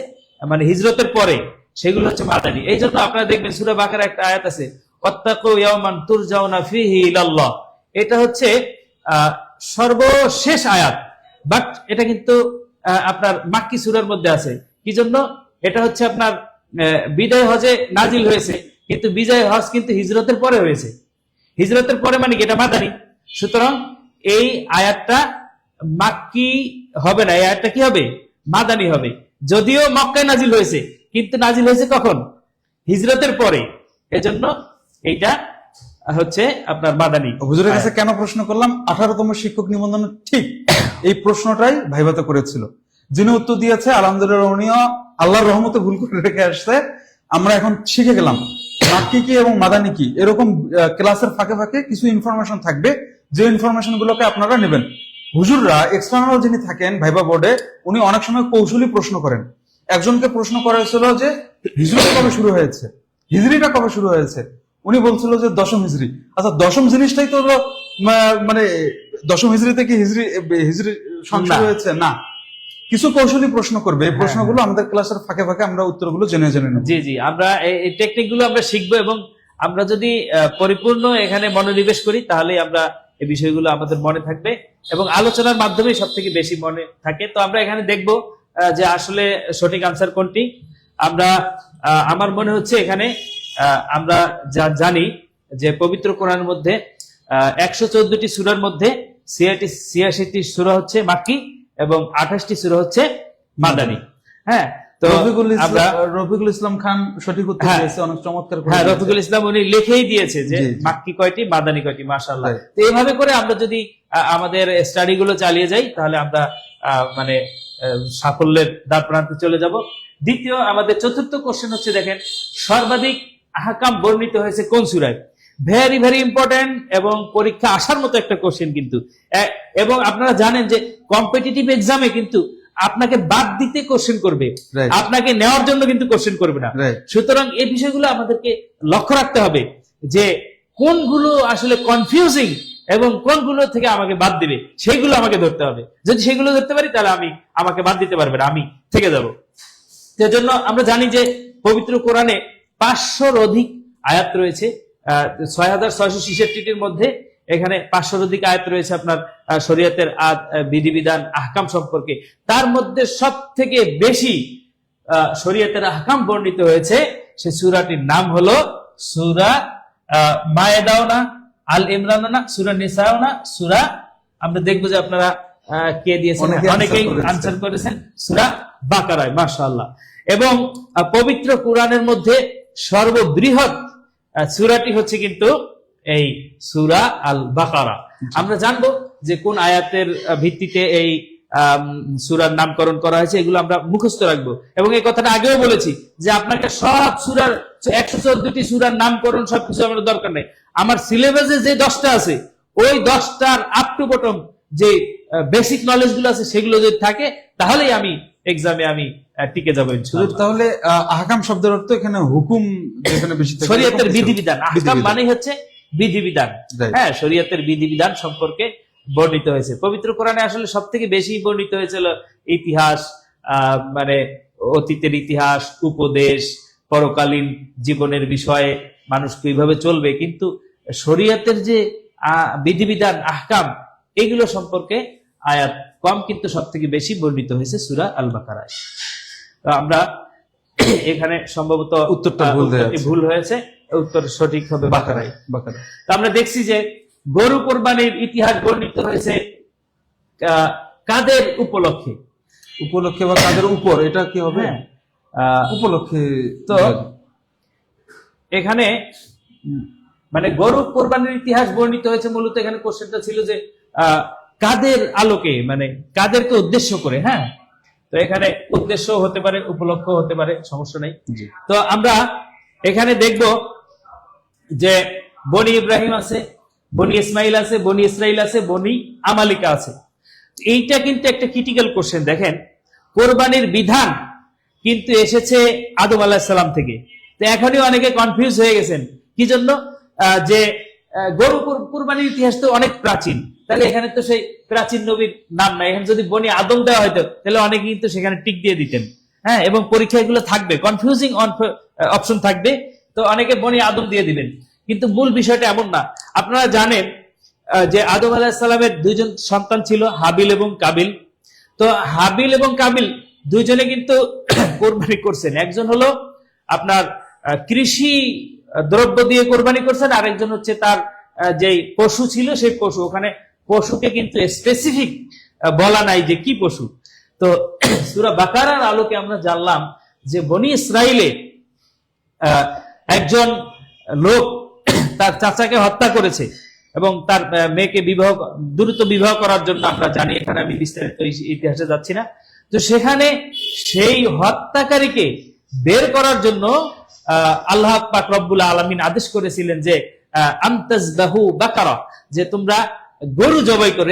মানে হিজরতের পরে সেগুলো হচ্ছে মাদানী। এই জন্য আপনারা দেখবেন সূরা বাকারা একটা আয়াত আছে, ওয়াত্তাকু ইয়াওমান তুরজাউনা ফীহি ইলাল্লাহ। এটা হচ্ছে সর্বশেষ আয়াত, বাট এটা কিন্তু আপনার মাক্কি সূরার মধ্যে আছে। কি জন্য? এটা হচ্ছে আপনার বিদায় হজে নাজিল হয়েছে, কিন্তু বিজয় হজ কিন্তু হিজরতের পরে হয়েছে। হিজরতের পরে মানে কি এটা মাদানী। সুতরাং এই আয়াতটা মাক্কি হবে না, এই আয়াতটা কি হবে? মাদানী হবে। যদিও মক্কায় নাজিল হয়েছে, কিন্তু নাজিল হয়েছে কখন? হিজরতের পরে। এজন্য এইটা হচ্ছে আপনার মাদানী। হুজুরের কাছে কেন প্রশ্ন করলাম? 18তম শিক্ষক নিবন্ধন ঠিক এই প্রশ্নটাই ভাইভাতে করেছিল, যিনি উত্তর দিয়েছে আলহামদুলিল্লাহ উনিও আল্লাহর রহমতে ভুল করে রেখে আসছে। আমরা এখন শিখে গেলাম মাক্কি কি এবং মাদানী কি। এরকম ক্লাসের ফাঁকে ফাঁকে কিছু ইনফরমেশন থাকবে, যে ইনফরমেশন গুলোকে আপনারা নেবেন। হুজুররা এক্সটার্নাল যিনি থাকেন ভাইবা বোর্ডে, উনি অনেক সময় কৌশলী প্রশ্ন করেন। একজনকে প্রশ্ন করা হয়েছিল যে হিজরত কবে শুরু হয়েছে, হিজরিটা কবে শুরু হয়েছে, উনি বলছিল যে 10ম হিজরি। আচ্ছা, 10ম জিনিসটাই তো মানে 10ম হিজরিতে কি হিজরি সংখ্যা হয়েছে না, কিছু কৌশলী প্রশ্ন করবে। এই প্রশ্নগুলো আমাদের ক্লাসের ফাঁকে ফাঁকে আমরা উত্তরগুলো জেনে জেনে নেব। জি জি, আমরা এই টেকনিক গুলো আমরা শিখবো, এবং আমরা যদি পরিপূর্ণ এখানে মনোনিবেশ করি তাহলে আমরা এই বিষয়গুলো আমাদের মনে থাকবে, এবং আলোচনার মাধ্যমে সব থেকে বেশি মনে থাকে। তো আমরা এখানে দেখব যে আসলে সঠিক আনসার কোনটি। আমরা আমার মনে হচ্ছে এখানে আমরা যা জানি যে পবিত্র কোরআনের মধ্যে 114টি সূরার মধ্যে 86টি সূরা হচ্ছে মাক্কি এবং 28টি সূরা হচ্ছে মাদানী। হ্যাঁ, তো রফিকুল ইসলাম খান সঠিক উত্তর দিয়েছে, অনেক চমৎকার। হ্যাঁ, রফিকুল ইসলাম উনি লিখেই দিয়েছে যে মাক্কি কয়টি, মাদানী কয়টি। মাশাআল্লাহ। তো এইভাবে করে আমরা যদি আমাদের স্টাডি গুলো চালিয়ে যাই তাহলে আমরা মানে সাফল্যের দ্বার প্রান্তে চলে যাব। দ্বিতীয় আমাদের চতুর্থ কোশ্চেন হচ্ছে, দেখেন সর্বাধিক আহকাম বর্ণিত হয়েছে কোন সূরায়? ভেরি ভেরি ইম্পর্টেন্ট এবং পরীক্ষা আসার মতো একটা কোশ্চেন কিন্তু। এবং আপনারা জানেন যে কম্পিটিটিভ এক্সামে কিন্তু আপনাকে বাদ দিতে কোশ্চেন করবে, আপনাকে নেওয়ার জন্য কিন্তু কোশ্চেন করবে না। সুতরাং এই বিষয়গুলো আমাদেরকে লক্ষ্য রাখতে হবে যে কোনগুলো আসলে কনফিউজিং এবং কোনগুলো থেকে আমাকে বাদ দিবে, সেইগুলো আমাকে ধরতে হবে। যদি সেগুলো ধরতে পারি তাহলে আমাকে বাদ দিতে পারবে না, আমি থেকে যাব। সেজন্য আমরা জানি যে পবিত্র কোরআনে 500-র অধিক আয়াত রয়েছে। 6666টির মধ্যে এখানে 500-র অধিক আয়াত রয়েছে আপনার শরীয়তের বিধিবিধান আহকাম সম্পর্কে। তার মধ্যে সব থেকে বেশি শরীয়তের আহকাম বর্ণিত হয়েছে সেই সূরাটির নাম হলো সূরা মায়েদাও না, আল ইমরানও না, সূরা নিসাও না, সূরা আমরা দেখবো যে আপনারা কে দিয়েছেন, অনেকেই আনসার করেছেন সূরা বাকারা। মাশাআল্লাহ। এবং পবিত্র কোরআনের মধ্যে সর্ববৃহৎ সূরাটি হচ্ছে কিন্তু এই সূরা আল বাকারা। আমরা জানবো যে কোন আয়াতের ভিত্তিতে এই সূরার নামকরণ করা হয়েছে, এগুলো আমরা মুখস্থ রাখবো। এবং এই কথাটা আগেও বলেছি যে আপনাকে সব সূরার 114টি সূরার নামকরণ সবকিছু আমার দরকার নেই। আমার সিলেবাসে যে 10টা আছে ওই 10টার আপ টু বটম যে বেসিক নলেজ গুলো আছে সেগুলো যদি থাকে তাহলেই আমি এক্সামে আমি টিকে যাবো ইনশাআল্লাহ। তাহলে আহকাম শব্দের অর্থ এখানে হুকুম, যেখানে বেশি থাকে শরীয়তের বিধিবিধান। আহকাম মানে হচ্ছে বিধিবিধান। হ্যাঁ, শরীয়তের বিধিবিধান সম্পর্কে বর্ণিত হয়েছে। পবিত্র কোরআনে আসলে সব থেকে বেশি বর্ণিত হয়েছিল ইতিহাস, মানে অতীতের ইতিহাস, উপদেশ, পরকালীন জীবনের বিষয়ে মানুষ কিভাবে চলবে। কিন্তু শরীয়তের যে বিধিবিধান, আহকাম, এগুলো সম্পর্কে আয়াত কম, কিন্তু সব থেকে বেশি বর্ণিত হয়েছে সূরা আল বাকারায়। তো আমরা এখানে সম্ভবত উত্তরটা ভুল হয়েছে, উত্তর সঠিক হবে বাকারায়। তো আমরা দেখছি যে গরু কোরবানির ইতিহাস বর্ণিত হয়েছে কাদের উপলক্ষে, উপলক্ষে বা কাদের উপর, এটা কি হবে উপলক্ষে। তো এখানে মানে গরু কোরবানির ইতিহাস বর্ণিত হয়েছে মূলত এখানে কোশ্চেনটা ছিল যে কাদের আলোকে, মানে কাদেরকে উদ্দেশ্য করে। হ্যাঁ, তো এখানে উদ্দেশ্য হতে পারে, উপলক্ষ হতে পারে, সমস্যা নেই। তো আমরা এখানে দেখব যে বনি ইব্রাহিম আছে, বনি ইসমাইল আছে, বনি ইসরাইল আছে, বনি আমালিকা আছে। এইটা কিন্তু একটা ক্রিটিক্যাল কোশ্চেন। দেখেন, কোরবানির বিধান কিন্তু এসেছে আদম আলাইহিস সালাম থেকে। তো এখনই অনেকে কনফিউজ হয়ে গেছেন কি জন্য, যে গরু কুরবানির ইতিহাস তো অনেক প্রাচীন, তাহলে এখানে তো সেই প্রাচীন নবীর নাম নাই। এখানে যদি বনি আদম দেওয়া হয়তো তাহলে অনেকে কিন্তু সেখানে টিক দিয়ে দিতেন। হ্যাঁ, এবং পরীক্ষা এগুলো থাকবে, কনফিউজিং অপশন থাকবে, তো অনেকে বনি আদম দিয়ে দিবেন। কিন্তু মূল বিষয়টা এমন না। আপনারা জানেন যে আদম আলাইহিস সালামের দুইজন সন্তান ছিল, হাবিল এবং কাবিল। তো হাবিল এবং কাবিল দুইজনে কিন্তু কোরবানি করছেন। একজন হলো আপনার কৃষি দ্রব্য দিয়ে কোরবানি করছেন, আরেকজন হচ্ছে তার যে পশু ছিল সেই পশু। ওখানে পশুকে কিন্তু স্পেসিফিক বলা নাই যে কি পশু। তো সূরা বাকারার আলোকে আমরা জানলাম যে বনি ইসরাইলে একজন লোক তার চাচাকে হত্যা করেছে এবং তার মেয়েকে দ্রুত বিবাহ করার জন্য, আমরা জানি, এখানে আমি বিস্তারিত ইতিহাসে যাচ্ছি না। তো সেখানে সেই হত্যাকারীকে বের করার জন্য আল্লাহ পাক রব্বুল আলামিন আদেশ করেছিলেন যে আনতাজবাহু বাকারা, যে তোমরা গরু জবাই করে।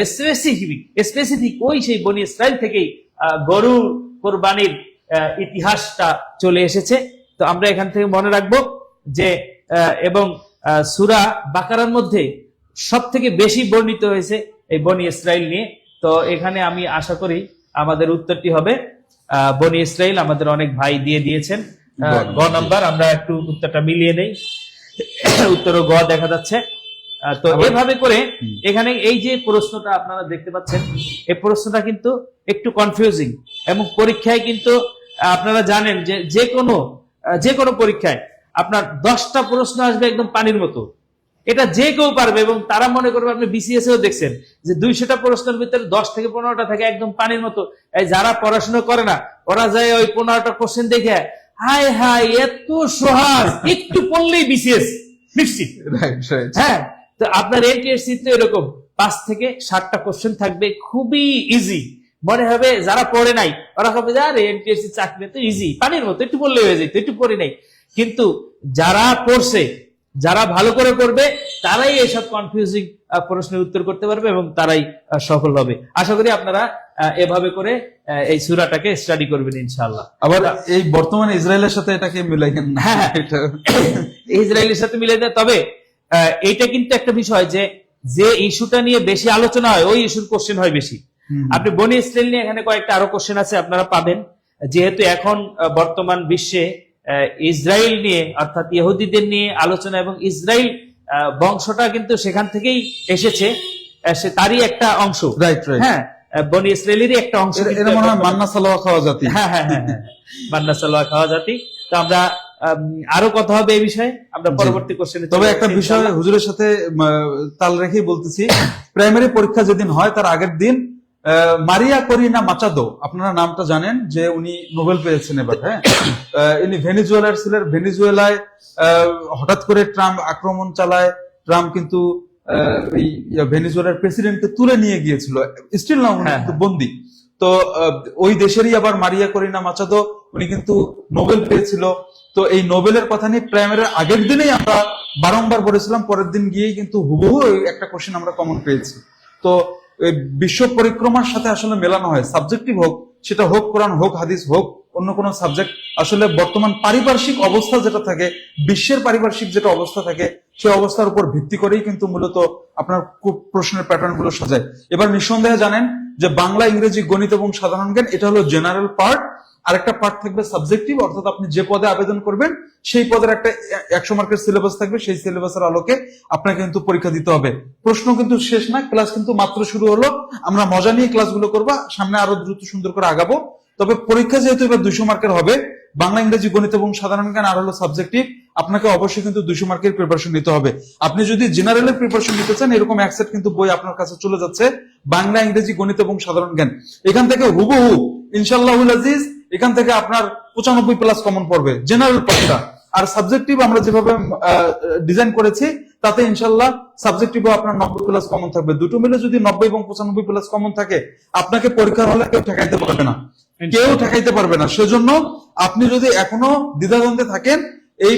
স্পেসিফিক ওই সেই বনি ইসরাইল থেকেই গরু কোরবানির ইতিহাসটা চলে এসেছে। তো আমরা এখান থেকে মনে রাখবো যে এবং সূরা বাকারার মধ্যে সব থেকে বেশি বর্ণিত হয়েছে এই বনি ইসরাইল নিয়ে। তো এখানে আমি আশা করি আমাদের উত্তরটি হবে বনি ইসরাইল। আমাদের অনেক ভাই দিয়ে দিয়েছেন গ নাম্বার, আমরা একটু উত্তরটা মিলিয়ে নেই। উত্তরও গ দেখা যাচ্ছে। তো এভাবে করে এখানে এই যে প্রশ্নটা আপনারা দেখতে পাচ্ছেন, এই প্রশ্নটা কিন্তু একটু কনফিউজিং, এবং পরীক্ষায় কিন্তু আপনারা জানেন যে যে কোনো পরীক্ষায় আপনার 10টা প্রশ্ন আসবে একদম পানির মতো। এটা যে কেউ পারবে, এবং তারা মনে করবে, আপনি বিসিএস এও দেখছেন যে 200টা প্রশ্নের ভিতরে 10 থেকে 15টা থাকে একদম পানির মতো। এই যারা পড়াশোনা করে না ওরা যায় ওই 15টা কোশ্চেন দেখে, হায় হায় এত সহজ, একটু পড়লেই বিসিএস নিশ্চিত। হ্যাঁ, তো আপনার এনটিএসসি তো এরকম 5 থেকে 7টা কোশ্চেন থাকবে, খুবই ইজি। মনে হবে যারা পড়ে নাই ওরা হবে যে আরে এনটিএসসি চাকরি তো ইজি, পানির মতো, একটু পড়লে হয়ে যেত, একটু পড়ে নাই। কিন্তু যারা পড়ছে, যারা ভালো করে পড়বে, তারাই এইসব কনফিউজিং প্রশ্নের উত্তর করতে পারবে এবং তারাই সফল হবে। আশা করি আপনারা এভাবে করে এই সূরাটাকে স্টাডি করবেন ইনশাআল্লাহ। আবার এই বর্তমানে ইসরায়েলের সাথে এটাকে মিলাইয়েন না। হ্যাঁ, ইসরায়েলের সাথে মিলাই দেয়। তবে এইটা কিন্তু একটা বিষয় যে ইস্যুটা নিয়ে বেশি আলোচনা হয় ওই ইস্যুর কোশ্চেন হয় বেশি। আপনি বনি ইসরায়েল নিয়ে এখানে কয়েকটা আরো কোশ্চেন আছে, আপনারা পাবেন। যেহেতু এখন বর্তমান বিশ্বে ইসরায়েল নিয়ে, অর্থাৎ ইহুদিদের নিয়ে আলোচনা, এবং ইসরায়েল বংশটা কিন্তু সেখান থেকেই এসেছে, তারই একটা অংশ। হ্যাঁ, বনি ইসরায়েলেরই একটা অংশ। মান্না সালোয়া খাওয়া জাতি। হ্যাঁ, মান্না সালোয়া খাওয়া জাতি। তো আমরা আরো কথা হবে এই বিষয়ে, আমরা পরবর্তী কোশ্চেনে। তবে একটা বিষয় হুজুরের সাথে তাল রেখেই বলতেছি, প্রাইমারি পরীক্ষা যেদিন হয় তার আগের দিন মারিয়া করিনা মাচাদো, আপনারা নামটা জানেন যে উনি নোবেল পেয়েছেন এবার, হ্যাঁ। ইনি ভেনিজুয়েলার ছিলেন। ভেনিজুয়েলায় হঠাৎ করে ট্রাম্প আক্রমণ চালায়। ট্রাম্প কিন্তু এই ভেনিজুয়েলার প্রেসিডেন্টকে তুলে নিয়ে গিয়েছিল, স্টিল না উনি কিন্তু বন্দী। তো ওই দেশেরই আবার মারিয়া করিনা মাচাদো, উনি কিন্তু নোবেল পেয়েছিল। তো এই নোবেলের কথা নিয়ে প্রাইমারির আগের দিনেই আমরা বারংবার বলেছিলাম, পরের দিন গিয়েই কিন্তু হুবহু একটা কোশ্চেন আমরা কমন পেয়েছি। তো বিশ্ব পরিক্রমার সাথে আসলে মেলানো হয়, সাবজেক্টিভ হোক, সেটা হোক কোরআন, হোক হাদিস, হোক অন্য কোনো সাবজেক্ট। আসলে বর্তমান পারিপার্শ্বিক অবস্থা যেটা থাকে, বিশ্বের পারিপার্শ্বিক যেটা অবস্থা থাকে, সেই অবস্থার উপর ভিত্তি করেই কিন্তু মূলত আপনার প্রশ্নের প্যাটার্ন গুলো সাজায়। এবার নিঃসন্দেহে জানেন যে বাংলা, ইংরেজি, গণিত এবং সাধারণ জ্ঞান এটা হলো জেনারেল পার্ট। আরেকটা পার্ট থাকবে সাবজেক্টিভ, অর্থাৎ আপনি যে পদে আবেদন করবেন সেই পদের একটা 100 মার্কের সিলেবাস থাকবে, সেই সিলেবাসের আলোকে আপনাকে কিন্তু পরীক্ষা দিতে হবে। প্রশ্ন কিন্তু শেষ না, ক্লাস কিন্তু মাত্র শুরু হলো। আমরা মজা নিয়ে ক্লাসগুলো করবো, সামনে আরো দ্রুত সুন্দর করে আগাবো। তবে পরীক্ষা যেহেতু এবার 200 মার্কের হবে, বাংলা, ইংরেজি, গণিত এবং সাধারণ জ্ঞান আর হলো সাবজেক্টিভ, আপনাকে অবশ্যই কিন্তু 200 মার্কের প্রিপারেশন নিতে হবে। আপনি যদি জেনারেলের প্রিপারেশন নিতে চান, এরকম এক সেট কিন্তু বই আপনার কাছে চলে যাচ্ছে, বাংলা, ইংরেজি, গণিত এবং সাধারণ জ্ঞান। এখান থেকে হুবহু ইনশাআল্লাহুল আজিজ এখান থেকে আপনার 95 প্লাস কমন পড়বে জেনারেল পার্টটা। আর সাবজেক্টিভ আমরা যেভাবে ডিজাইন করেছি তাতে ইনশাআল্লাহ সাবজেক্টিভও আপনার 90 প্লাস কমন থাকবে। দুটো মিলে যদি 90 এবং 95 প্লাস কমন থাকে, আপনাকে পরীক্ষার হলে কেউ ঠেকাইতে পারবে না, কেউ ঠেকাইতে পারবে না। সেজন্য আপনি যদি এখনো দ্বিধাদ্বন্দ্বে থাকেন, এই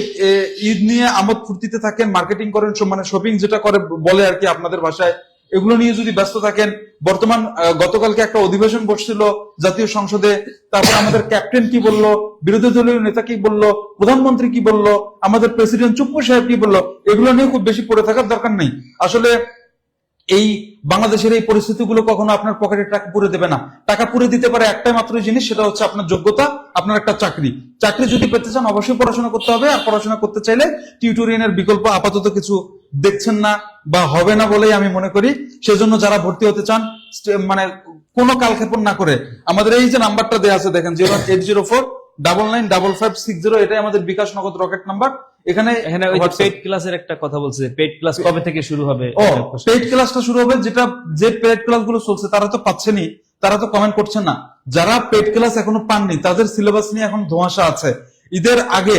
ঈদ নিয়ে আমোদ ফুর্তিতে থাকেন, মার্কেটিং করেন, মানে শপিং যেটা করে বলে আর কি আপনাদের ভাষায়, এগুলো নিয়ে যদি ব্যস্ত থাকেন, বর্তমান গতকালকে একটা অধিবেশন বসছিল জাতীয় সংসদে, তারপর আমাদের ক্যাপ্টেন কি বললো, বিরোধী দলীয় নেতা কি বললো, প্রধানমন্ত্রী কি বললো, আমাদের প্রেসিডেন্ট চুপ্পু সাহেব কি বললো, এগুলো নিয়ে খুব বেশি পড়ে থাকার দরকার নেই। আসলে এই বাংলাদেশের এই পরিস্থিতিগুলো কখনো আপনার পকেটে টাকা পুরে দেবে না। টাকা পুরে দিতে পারে একটাই মাত্র জিনিস, সেটা হচ্ছে আপনার যোগ্যতা, আপনার একটা চাকরি। চাকরি যদি পেতে চান অবশ্যই পড়াশোনা করতে হবে, আর পড়াশোনা করতে চাইলে টিউটোরিয়ালের বিকল্প আপাতত কিছু দেখছেন না বা হবে না বলেই আমি মনে করি। সেজন্য যারা ভর্তি হতে চান, মানে কোনো কালক্ষেপণ না করে আমাদের এই যে নাম্বারটা দেওয়া আছে দেখেন, 01804995560, এটাই আমাদের বিকাশ নগদ রকেট নাম্বার। এখানে পেইড ক্লাসের একটা কথা বলছে, পেইড ক্লাস কবে থেকে শুরু হবে? পেইড ক্লাসটা শুরু হবে, যেটা যে পেইড ক্লাসগুলো চলছে তারা তো পাচ্ছেনই, তারা তো কমেন্ট করছেন না। যারা পেইড ক্লাস এখনো পাননি তাদের সিলেবাস নিয়ে এখন ধোঁয়াশা আছে। ঈদের আগে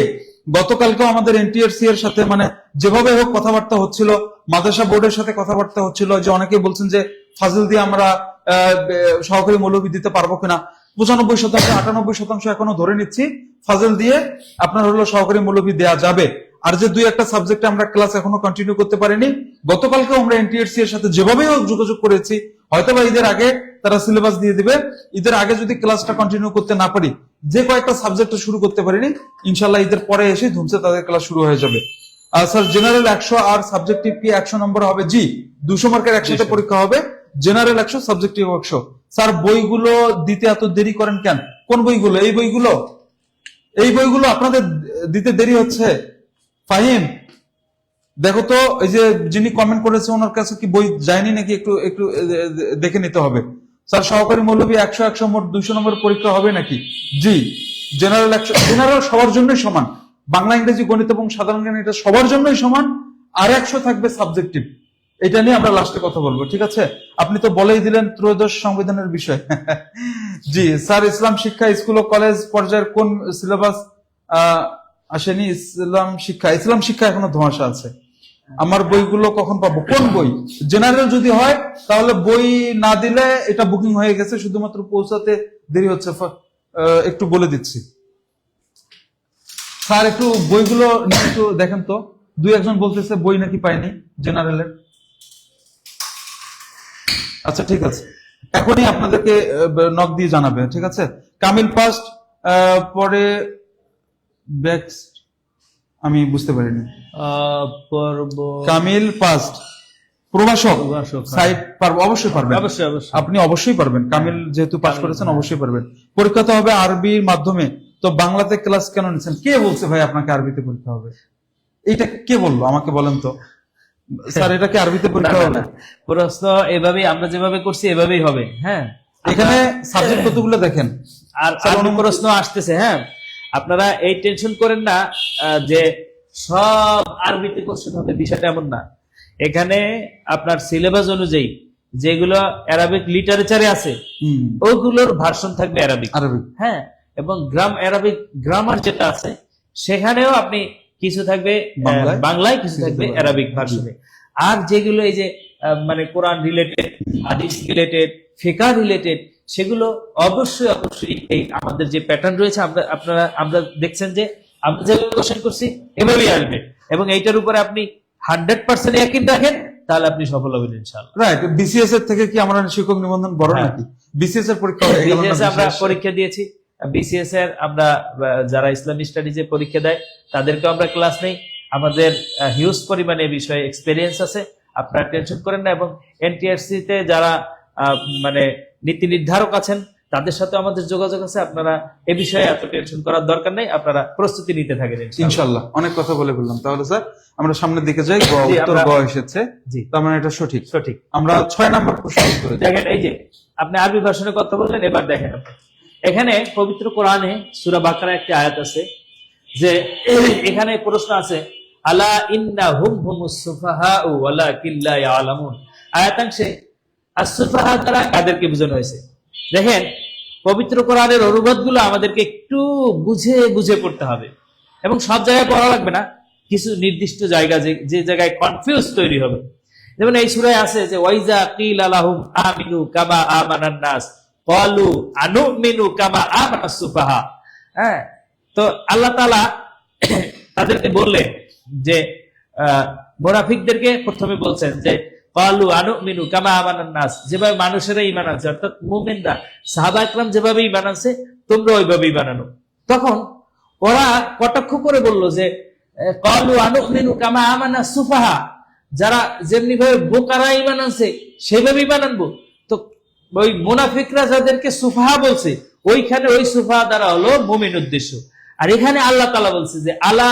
গতকালকেও আমাদের এনটিআরসি এর সাথে মানে যেভাবে হোক কথাবার্তা হচ্ছিল, মাদ্রাসা বোর্ডের সাথে কথাবার্তা হচ্ছিল, যে অনেকে বলছেন যে ফাজিল দিয়ে আমরা সহকারী মৌলবী দিতে পারবো কিনা। 95%, 98% এখনো ধরে নিচ্ছি ফাজিল দিয়ে আপনার হলো সহকারী মৌলবী দেয়া যাবে। আর যে দুই একটা সাবজেক্টে আমরা ক্লাস এখনো কন্টিনিউ করতে পারিনি, গতকালকে আমরা এনটিআরসি এর সাথে যেভাবে হোক যোগাযোগ করেছি, হয়তোবা ঈদের আগে তারা সিলেবাস দিয়ে দিবে। ঈদের আগে যদি ক্লাসটা কন্টিনিউ করতে না পারি, যে কয়েকটা সাবজেক্ট শুরু করতে পারিনি, ইনশাল্লাহ ঈদের পরে এসে ধুমছে তাদের ক্লাস শুরু হয়ে যাবে। স্যার জেনারেল 100 আর সাবজেক্টিভ কি 100 নম্বর হবে? জি, 200 মার্কের একসাথে পরীক্ষা হবে, জেনারেল 100, সাবজেক্টিভ 100। স্যার বইগুলো দিতে এত দেরি করেন কেন? কোন বইগুলো? এই বইগুলো আপনাদের দিতে দেরি হচ্ছে। ফাহিম, দেখো তো এই যে যিনি কমেন্ট করেছে ওনার কাছে কি বই যায়নি নাকি, একটু একটু দেখে নিতে হবে। স্যার সহকারী মৌলবী 100 মোট 200 নম্বর পরীক্ষা হবে নাকি? জি, জেনারেল 100, জেনারেল সবার জন্যই সমান, বাংলা, ইংরেজি, গণিত এবং সাধারণ জ্ঞান এটা সবার জন্যই সমান। আর 100 থাকবে সাবজেক্টিভ, এটা নিয়ে আমরা লাস্টে কথা বলবো, ঠিক আছে? আপনি তো বলেই দিলেন ত্রয়োদশ সংবিধানের বিষয়। জি স্যার, ইসলাম শিক্ষা স্কুল ও কলেজ পর্যায়ের কোন সিলেবাস আসেনি? ইসলাম শিক্ষা এখনো ধোঁয়াশা আছে। আমার বইগুলো কখন পাবো? কোন বই? জেনারেল যদি হয় তাহলে বই না দিলে এটা বুকিং হয়ে গেছে, শুধুমাত্র পৌঁছাতে দেরি হচ্ছে। একটু বলে দিচ্ছি স্যার, একটু বইগুলো একটু দেখেন তো। দুই একজন বলতেছে বই নাকি পায়নি জেনারেলের। আচ্ছা ঠিক আছে, এখনই আপনাদেরকে নক দিয়ে জানাবে, ঠিক আছে? কামিল ফার্স্ট, পরে আমি বুঝতে পারিনি। কামিল ফার্স্ট, প্রভাষক সাইড পারবো? অবশ্যই পারবেন, আপনি অবশ্যই পারবেন। কামিল যেহেতু পাস করেছেন অবশ্যই পারবেন। পরীক্ষা তো হবে আরবির মাধ্যমে, তো বাংলাতে ক্লাস কেন নিচ্ছেন? কে বলছে ভাই আপনাকে আরবিতে পরীক্ষা হবে? এইটা কে বললো আমাকে বলেন তো স্যার, এটা কি আরবিতে পরীক্ষা হবে? প্রশ্ন এভাবেই আমরা যেভাবে করছি এভাবেই হবে। হ্যাঁ, এখানে সাবজেক্ট কতগুলো দেখেন, আর প্রশ্ন আসতেছে। হ্যাঁ, আপনারা এই টেনশন করেন না যে সব আরবিতে কোশ্চেন হবে, বিষয়টা এমন না। এখানে আপনার সিলেবাস অনুযায়ী যেগুলো অ্যারাবিক লিটারেচারে আছে ওগুলোর ভার্সন থাকবে অ্যারাবিক, হ্যাঁ, এবং অ্যারাবিক গ্রামার যেটা আছে সেখানেও আপনি কিছু থাকবে বাংলায়, কিছু থাকবে অ্যারাবিক ভার্সনে। আর যেগুলো এই যে মানে কোরআন রিলেটেড, হাদিস রিলেটেড, ফিকহ রিলেটেড, সেগুলো অবশ্যই অবশ্যই এই আমাদের যে প্যাটার্ন রয়েছে আমরা দেখছেন যে আমরা যেভাবে কোশ্চেন করছি এভাবেই আসবে, এবং এইটার উপরে আপনি 100% ইয়াকিন রাখেন, তাহলে আপনি সফল হবেন ইনশাআল্লাহ। রাইট। বিসিএস এর থেকে কি আমরা শিক্ষক নিবন্ধন বড় নাকি? বিসিএস এর পরীক্ষা বিসিএস আমরা পরীক্ষা দিয়েছি। বিসিএস এর আমরা যারা ইসলামিক স্টাডিজে পরীক্ষা দেয় তাদেরকে আমরা ক্লাস নেই, আমাদের হিউজ পরিমাণে বিষয়ে এক্সপেরিয়েন্স আছে, আপনারা টেনশন করেন না। এবং এনটিআরসি তে যারা মানে নীতি নির্ধারক আছেন তাদের সাথে আমাদের যোগাযোগ আছে, আপনারা এ বিষয়ে এত টেনশন করার দরকার নেই, আপনারা প্রস্তুতি নিতে থাকেন ইনশাআল্লাহ। অনেক কথা বলে বললাম, তাহলে স্যার আমরা সামনের দিকে যাই। উত্তর গ এসেছে, জি, তার মানে এটা সঠিক। আমরা 6 নম্বর প্রশ্ন করে দেখেন, এই যে আপনি আরবি ভাষণে কথা বললেন, এবার দেখেন এখানে পবিত্র কোরআনে সূরা বাকারা একটি আয়াত আছে, যে এখানে প্রশ্ন আছে আলা ইন্নাহুম হুমুস সুফাহাউ ওয়ালাকিন লা ইয়ালামুন। আয়াতাংশে আস-সুফাহা দ্বারা কাদেরকে বোঝানো হয়েছে? দেখেন, পবিত্র কোরআনের অনুবাদগুলো আমাদেরকে একটু বুঝে বুঝে পড়তে হবে, এবং সব জায়গায় পড়া লাগবে না, কিছু নির্দিষ্ট জায়গা যে জায়গায় কনফিউজ তৈরি হবে। যেমন এই সূরায় আছে যে ওয়াইজা কিলা লাহুম আমিনু কামা আমানান নাস ক্বালু আনুমিনু কামা আমানাস সুফাহা। হ্যাঁ, তো আল্লাহ তাআলা তাদেরকে বললেন যে মুনাফিকদেরকে প্রথমে বলছেন যে ক্বালু আনুমিনু কামা আমানান নাস, যেভাবে মানুষেরা ঈমান আনছে, অর্থাৎ মুমিনরা সাহাবা একরাম যেভাবে ঈমান আনছে তোমরা ওইভাবে ঈমান আনো। তখন ওরা কটাক্ষ করে বলল যে ক্বালু আনুমিনু কামা আমানাস সুফাহা, যারা যেমনি ভাবে বোকারা ঈমান আনছে সেভাবে ঈমান আনবো। তো ওই মুনাফিকরা যাদেরকে সুফাহা বলছে, ওইখানে ওই সুফাহা দ্বারা হলো মুমিন উদ্দেশ্য। আর এখানে আল্লাহ তাআলা বলছে যে আলা,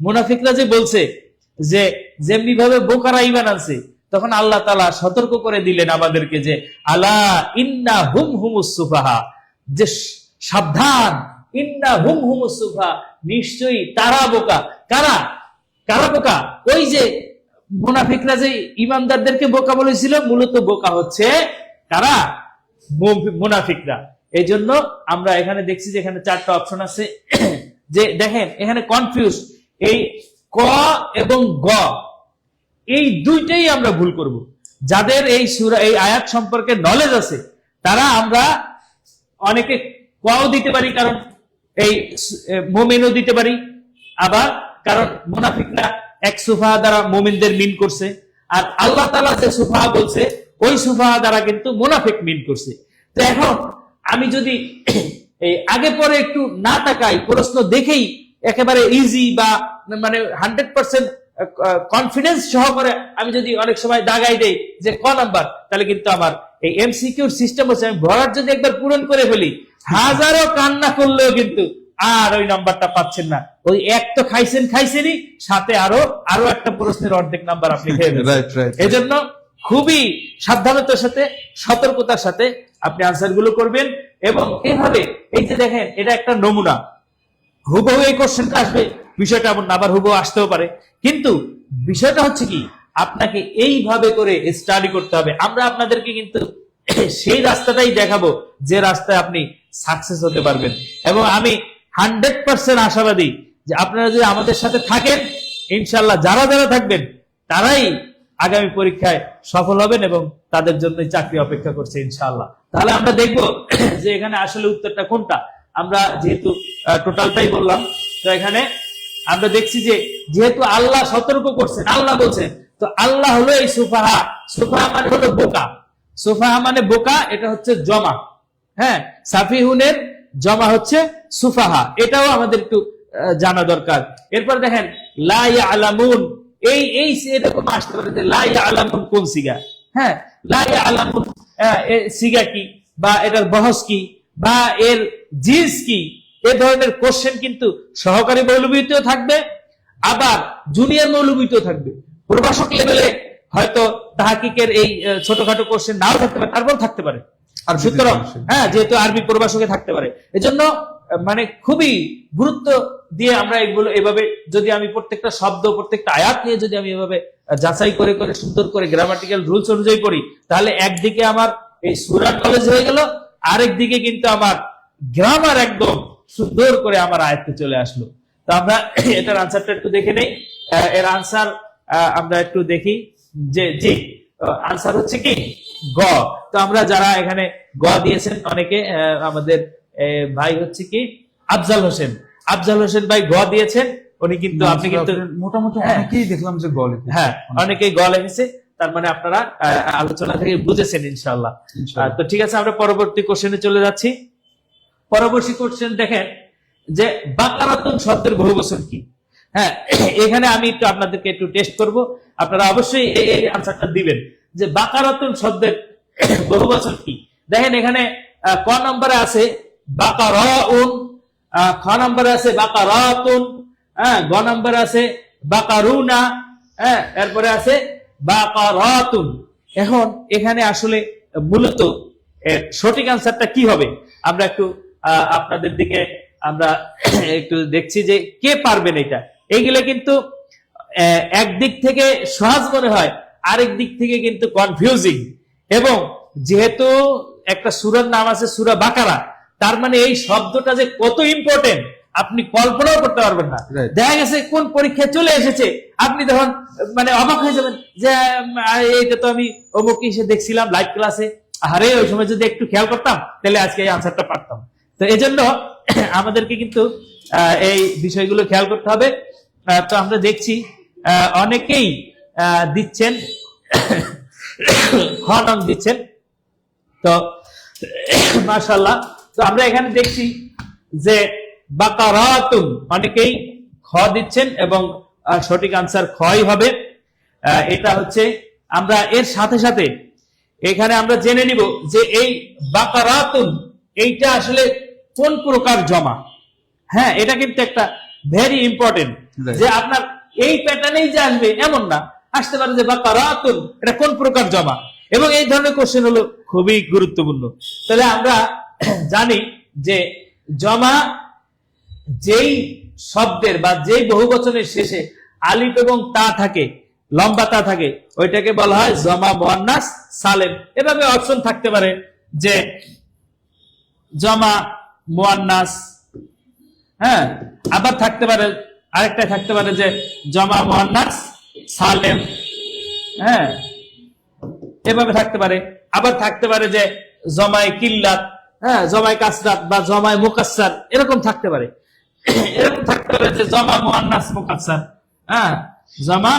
মুনাফিকরা যে বলছে যে যেমনি ভাবে বোকারা ঈমান আনছে, তখন আল্লাহ তাআলা সতর্ক করে দিলেন আমাদেরকে যে আলা ইন্নাহুম হুমুস সুফাহা, যে সাবধান, ইন্নাহুম হুমুস সুফাহা, নিশ্চয়ই তারা বোকা। কারা কারা বোকা? ওই যে মুনাফিকরা যে ঈমানদারদেরকে বোকা বলেছিল, মূলত বোকা হচ্ছে কারা? মুনাফিকরা। এই জন্য আমরা এখানে দেখছি যে এখানে 4টা অপশন আছে, যে দেখেন এখানে কনফিউজ, এই ক এবং গ এই দুইটাই আমরা ভুল করব। যাদের এই সূরা এই আয়াত সম্পর্কে নলেজ আছে তারা আমরা অনেকে কও দিতে পারি, কারণ এই মুমিনও দিতে পারি, আবার কারণ মুনাফিকরা এক সুফাহা দ্বারা মুমিনদের মিন করছে, আর আল্লাহ তাআলা যে সুফাহা বলছে ওই সুফাহা দ্বারা কিন্তু মুনাফিক মিন করছে। তো এখন আমি যদি এই আগে পরে একটু না তাকাই, প্রশ্ন দেখেই একেবারে ইজি বা মানে 100% কনফিডেন্স সহকারে আমি যদি অনেক সময় দাগাই দেই যে ক নাম্বার, তাহলে কিন্তু আমার এই এমসিকিউর সিস্টেম হচ্ছে আমি ভরার যদি একবার পূরণ করে ফেলি, হাজারো কান্না করলেও কিন্তু আর ওই নাম্বারটা পাচ্ছেন না। ওই এক তো খাইছেনই, সাথে আরো একটা প্রশ্নের অর্ধেক নাম্বার আপনি খেয়ে ফেলছেন। এজন্য খুবই সাবধানতার সাথে, সতর্কতার সাথে আপনি আনসার গুলো করবেন। এবং এভাবে এই যে দেখেন, এটা একটা নমুনা, হুবহু এই কোশ্চেনটা আসবে বিষয়টা এমন না, আবার হুবহু আসতেও পারে, কিন্তু বিষয়টা হচ্ছে কি আপনাকে এইভাবে করে স্টাডি করতে হবে। আমরা আপনাদেরকে কিন্তু সেই রাস্তাটাই দেখাবো যে রাস্তায় আপনি সাকসেস হতে পারবেন। এবং আমি 100% আশাবাদী যে আপনারা যদি আমাদের সাথে থাকেন, ইনশাআল্লাহ যারা যারা থাকবেন তারাই আগামী পরীক্ষায় সফল হবেন, এবং তাদের জন্যই চাকরি অপেক্ষা করছে ইনশাআল্লাহ। তাহলে আমরা দেখব যে এখানে আসলে উত্তরটা কোনটা। আমরা যেহেতু টোটালটাই বললাম, তো এখানে আমরা দেখছি যে যেহেতু আল্লাহ সতর্ক করছেন, আল্লাহ বলছেন, তো আল্লাহ হলো এই সুফাহা। সুফাহা মানে হলো বোকা, সুফাহা মানে বোকা, এটা হচ্ছে জমা। হ্যাঁ, সাফিহুনের জমা হচ্ছে সুফাহা, এটাও আমাদের একটু জানা দরকার। এরপর দেখেন লা ইয়ালামুন, এই এরকম আসতে পারে যে লা ইয়ালামুন কোন সিগা? হ্যাঁ, লা ইয়ালামুন সিগা কি, বা এটার বহস কি, বা এর জিন্স কি, এ ধরনের কোশ্চেন কিন্তু সহকারী মৌলবীতেও থাকবে, আবার জুনিয়র মৌলবীতেও থাকবে। প্রভাষক লেভেলে হয়তো তাহকিকের এই ছোটখাটো কোশ্চেন নাও থাকতে পারে, তারপর থাকতে পারে। সুতরাং হ্যাঁ, যেহেতু আরবি প্রভাষকে থাকতে পারে, এজন্য মানে খুবই গুরুত্ব দিয়ে আমরা এগুলো এভাবে, যদি আমি প্রত্যেকটা শব্দ প্রত্যেকটা আয়াত নিয়ে যদি আমি এভাবে যাচাই করে করে সুন্দর করে গ্রামাটিক্যাল রুলস অনুযায়ী পড়ি, তাহলে একদিকে আমার এই সূরার নলেজ হয়ে গেল, আরেক দিকে কিন্তু আমার গ্রামার একদম সুন্দর করে আমার আয়ত্তে চলে আসলো। তো আমরা এটার আনসারটা একটু দেখে নেই। এর আনসার আমরা একটু দেখি যে জি আনসার হচ্ছে কি গ। তো আমরা যারা এখানে গ দিয়েছেন অনেকে, আমাদের ভাই হচ্ছে কি আফজাল হোসেন, আফজাল হোসেন ভাই গ দিয়েছেন। উনি কিন্তু আপনি কিন্তু মোটামুটি অনেকেই দেখলাম যে গলে, হ্যাঁ অনেকেই গ লিখেছে, তার মানে আপনারা আলোচনা থেকে বুঝেছেন ইনশাআল্লাহ। তো ঠিক আছে, আমরা পরবর্তী কোশ্চেনে চলে যাচ্ছি। পরবর্তী কোশ্চেন দেখেন যে বাকারাতুন শব্দের বহুবচন কি। হ্যাঁ, এখানে আমি একটু আপনাদেরকে একটু টেস্ট করব, আপনারা অবশ্যই এই আনসারটা দিবেন যে বাকারাতুন শব্দের বহুবচন কি। দেখেন এখানে ক নম্বরে আছে বাকারাউন, খ নম্বরে আছে বাকারাতুন, হ্যাঁ, গ নম্বরে আছে বাকারুনা, হ্যাঁ, এরপরে আছে বাকারাতুন। এখন এখানে আসলে মূলত সঠিক আনসারটা কি হবে, আমরা একটু আপনাদের দিকে আমরা একটু দেখছি যে কে পারবেন এটা। এইগুলো কিন্তু একদিক থেকে সহজ মনে হয়, আরেক দিক থেকে কিন্তু কনফিউজিং। এবং যেহেতু একটা সূরার নাম আছে সূরা বাকারা, তার মানে এই শব্দটা যে কত ইম্পর্টেন্ট আপনি কল্পনাও করতে পারবেন না। দেখা গেছে কোন পরীক্ষা চলে এসেছে, আপনি তখন মানে অবাক হয়ে যাবেন যে এইটা তো আমি অমুক এসে দেখছিলাম লাইভ ক্লাসে, আরে ওই সময় যদি একটু খেয়াল করতাম তাহলে আজকে এই আনসারটা পারতাম। তো এই জন্য আমাদেরকে কিন্তু এই বিষয়গুলো খেয়াল করতে হবে। তো আমরা দেখছি অনেকেই দিচ্ছেন খ নাম দিচ্ছেন, তো মাশাআল্লাহ। তো আমরা এখানে দেখছি যে বাকারাতুন অনেকেই খ দিচ্ছেন এবং সঠিক আনসার খই হবে। এটা হচ্ছে, আমরা এর সাথে সাথে এখানে আমরা জেনে নিব যে এই বাকারাতুন এইটা আসলে কোন প্রকার জমা। হ্যাঁ, এটা কিন্তু একটা ভেরি ইম্পর্টেন্ট, যে আপনার এই প্যাটার্নেই যে আসবে এমন না, আসতে পারে যে বাকারাতুন এটা কোন প্রকার জমা। এবং এই ধরনের কোশ্চেন হলো খুবই গুরুত্বপূর্ণ। তাহলে আমরা জানি যে জমা যেই শব্দের বা যেই বহুবচনের শেষে আলিফ এবং তা থাকে, লম্বা তা থাকে, ওইটাকে বলা হয় জমা মুয়ান্নাস সালেম। এভাবে অপশন থাকতে পারে যে জমা মুয়ান্নাস, হ্যাঁ, আবার থাকতে পারে আরেকটা থাকতে পারে যে জমা মুয়ান্নাস সালেম, হ্যাঁ, এভাবে থাকতে পারে। আবার থাকতে পারে যে জমায়ে কিল্লাত, হ্যাঁ, জমায়ে কাসরাত বা জমায়ে মুকাসসার, এরকম থাকতে পারে। এরকম থাকতে পারে যে জমা মুয়ান্নাস মুকাসসার, হ্যাঁ, জমা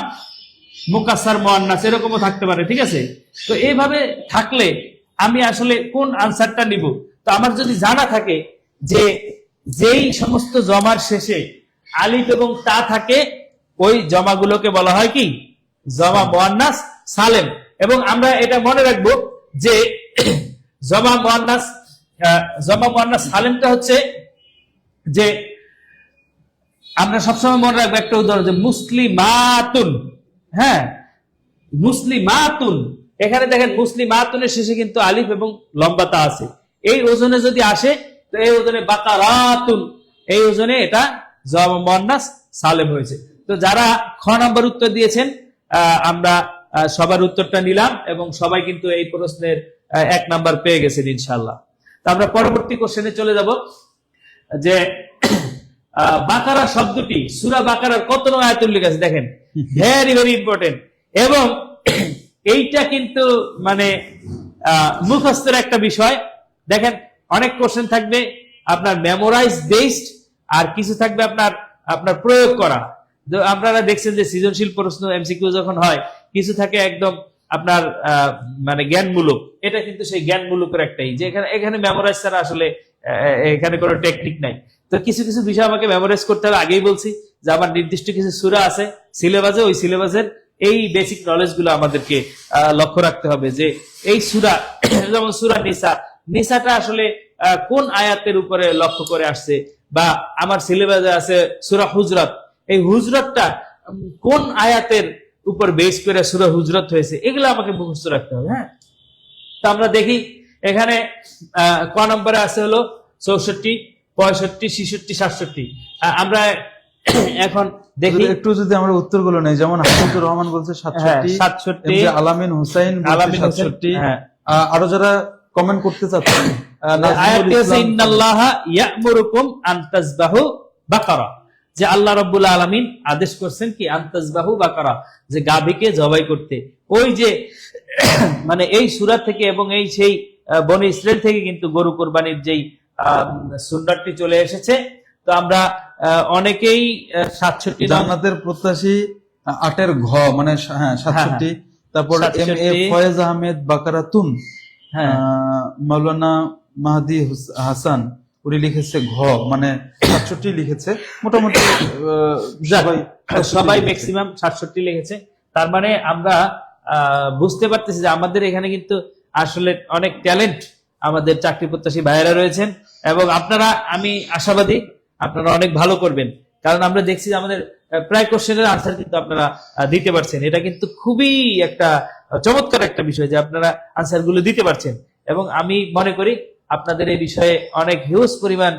মুকাসসার মুয়ান্নাস, এরকমও থাকতে পারে। ঠিক আছে, তো এইভাবে থাকলে আমি আসলে কোন আনসারটা নিব। তো আমার যদি জানা থাকে যে যেই সমস্ত জমার শেষে আলিফ এবং তা থাকে, ওই জমাগুলোকে বলা হয় কি জমা মুয়ান্নাস সালেম। এবং আমরা এটা মনে রাখবো যে জমা মুয়ান্নাস সালেমটা হচ্ছে যে আমরা সবসময় মনে রাখবো একটা উদাহরণ, যে মুসলিমাতুন, হ্যাঁ, মুসলিমাতুন। এখানে দেখেন মুসলিমাতুনের শেষে কিন্তু আলিফ এবং লম্বা তা আছে। এই ওজনে যদি আসে, তো এই ওজনে বাকারাতুন, এই ওজনে এটা জমা মুয়ান্নাস সালেম হয়েছে। তো যারা খ নাম্বার উত্তর দিয়েছেন, আমরা সবার উত্তরটা নিলাম এবং সবাই কিন্তু এই প্রশ্নের 1 নাম্বার পেয়ে গেছেন ইনশাআল্লাহ। তো আমরা পরবর্তী কোশ্চেনে চলে যাব যে বাকারা শব্দটি সূরা বাকারার কত নং আয়াতে উল্লেখ আছে। দেখেন, ভেরি ভেরি ইম্পর্টেন্ট। এবং এইটা কিন্তু মানে মুখস্থের একটা বিষয়। দেখেন, অনেক কোশ্চেন থাকবে আপনার মেমোরাইজ বেসড, আর কিছু থাকবে আপনার প্রয়োগ করা। আপনারা দেখছেন যে সৃজনশীল প্রশ্ন এমসিকিউ যখন হয়, কিছু থাকে একদম আপনার মানে জ্ঞানমূলক। এটা কিন্তু সেই জ্ঞানমূলকের একটাই, যে এখানে মেমোরাইজ ছাড়া আসলে এখানে কোনো টেকনিক নাই। তো কিছু কিছু বিষয় আমাকে মেমোরাইজ করতে হবে। আগেই বলছি যে আমার নির্দিষ্ট কিছু সূরা আছে সিলেবাসে, ওই সিলেবাসের এই বেসিক নলেজ গুলো আমাদেরকে লক্ষ্য রাখতে হবে। যে এই সূরা, যেমন সূরা নিসাটা আসলে কোন আয়াতের উপরে লক্ষ্য করে আসছে, বা আমার সিলেবাসে আছে সূরা হুজরাত, এই হুজরাতটা কোন আয়াতের উপর বেস করে সূরা হুজরাত হয়েছে, এগুলো আমাকে মুখস্থ রাখতে হবে। হ্যাঁ, তো আমরা দেখি এখানে ক নম্বরে আছে হলো 64, 65, 66, 67। আমরা এখন দেখি একটু যদি আমরা উত্তরগুলো নেই, যেমন হাফিজুর রহমান বলছে 67, 67, এমজে আলামিন হুসাইন বলছে আলামিন হোসেন, 67। হ্যাঁ। আরো যারা কমেন্ট করতে চাচ্ছেন, নাজমুল আয়াতটি হচ্ছে ইসলাম ইন্নাল্লাহা ইয়া'মুরুকুম আন তাযবাহু বাকারা, যে আল্লাহ রাব্বুল আলামিন আদেশ করছেন কি আন তাযবাহু বাকারা, যে গাভীকে জবাই করতে। ওই যে মানে এই সূরা থেকে এবং এই সেই বনি ইসরাইল থেকে কিন্তু গরু কুরবানির যেই সুন্নাতটি চলে এসেছে। তো আমরা অনেকেই 67 জান্নাতের প্রত্যাশী 8 ঘ মানে হ্যাঁ 67। তারপর এম এ 67 ফয়েজ আহমেদ বাকারাতুন, হ্যাঁ মাওলানা মাহদি হাসান উনি লিখেছে ঘ মানে 67 লিখেছে। মোটামুটি সবাই ম্যাক্সিমাম 67 লিখেছে। তার মানে আমরা বুঝতে পারতেছি যে আমাদের এখানে কিন্তু আসলে অনেক ট্যালেন্ট আমাদের চাকরি প্রত্যাশী ভাইয়েরা রয়েছেন, এবং আপনারা, আমি আশাবাদী আপনারা অনেক ভালো করবেন, কারণ আমরা দেখছি যে আমাদের প্রায় কোশ্চেনের আনসার কিন্তু আপনারা দিতে পারছেন। এটা কিন্তু খুবই একটা চমৎকার একটা বিষয় যে আপনারা আনসার গুলো দিতে পারছেন, এবং আমি মনে করি আপনাদের এই বিষয়ে অনেক হিউজ পরিমাণ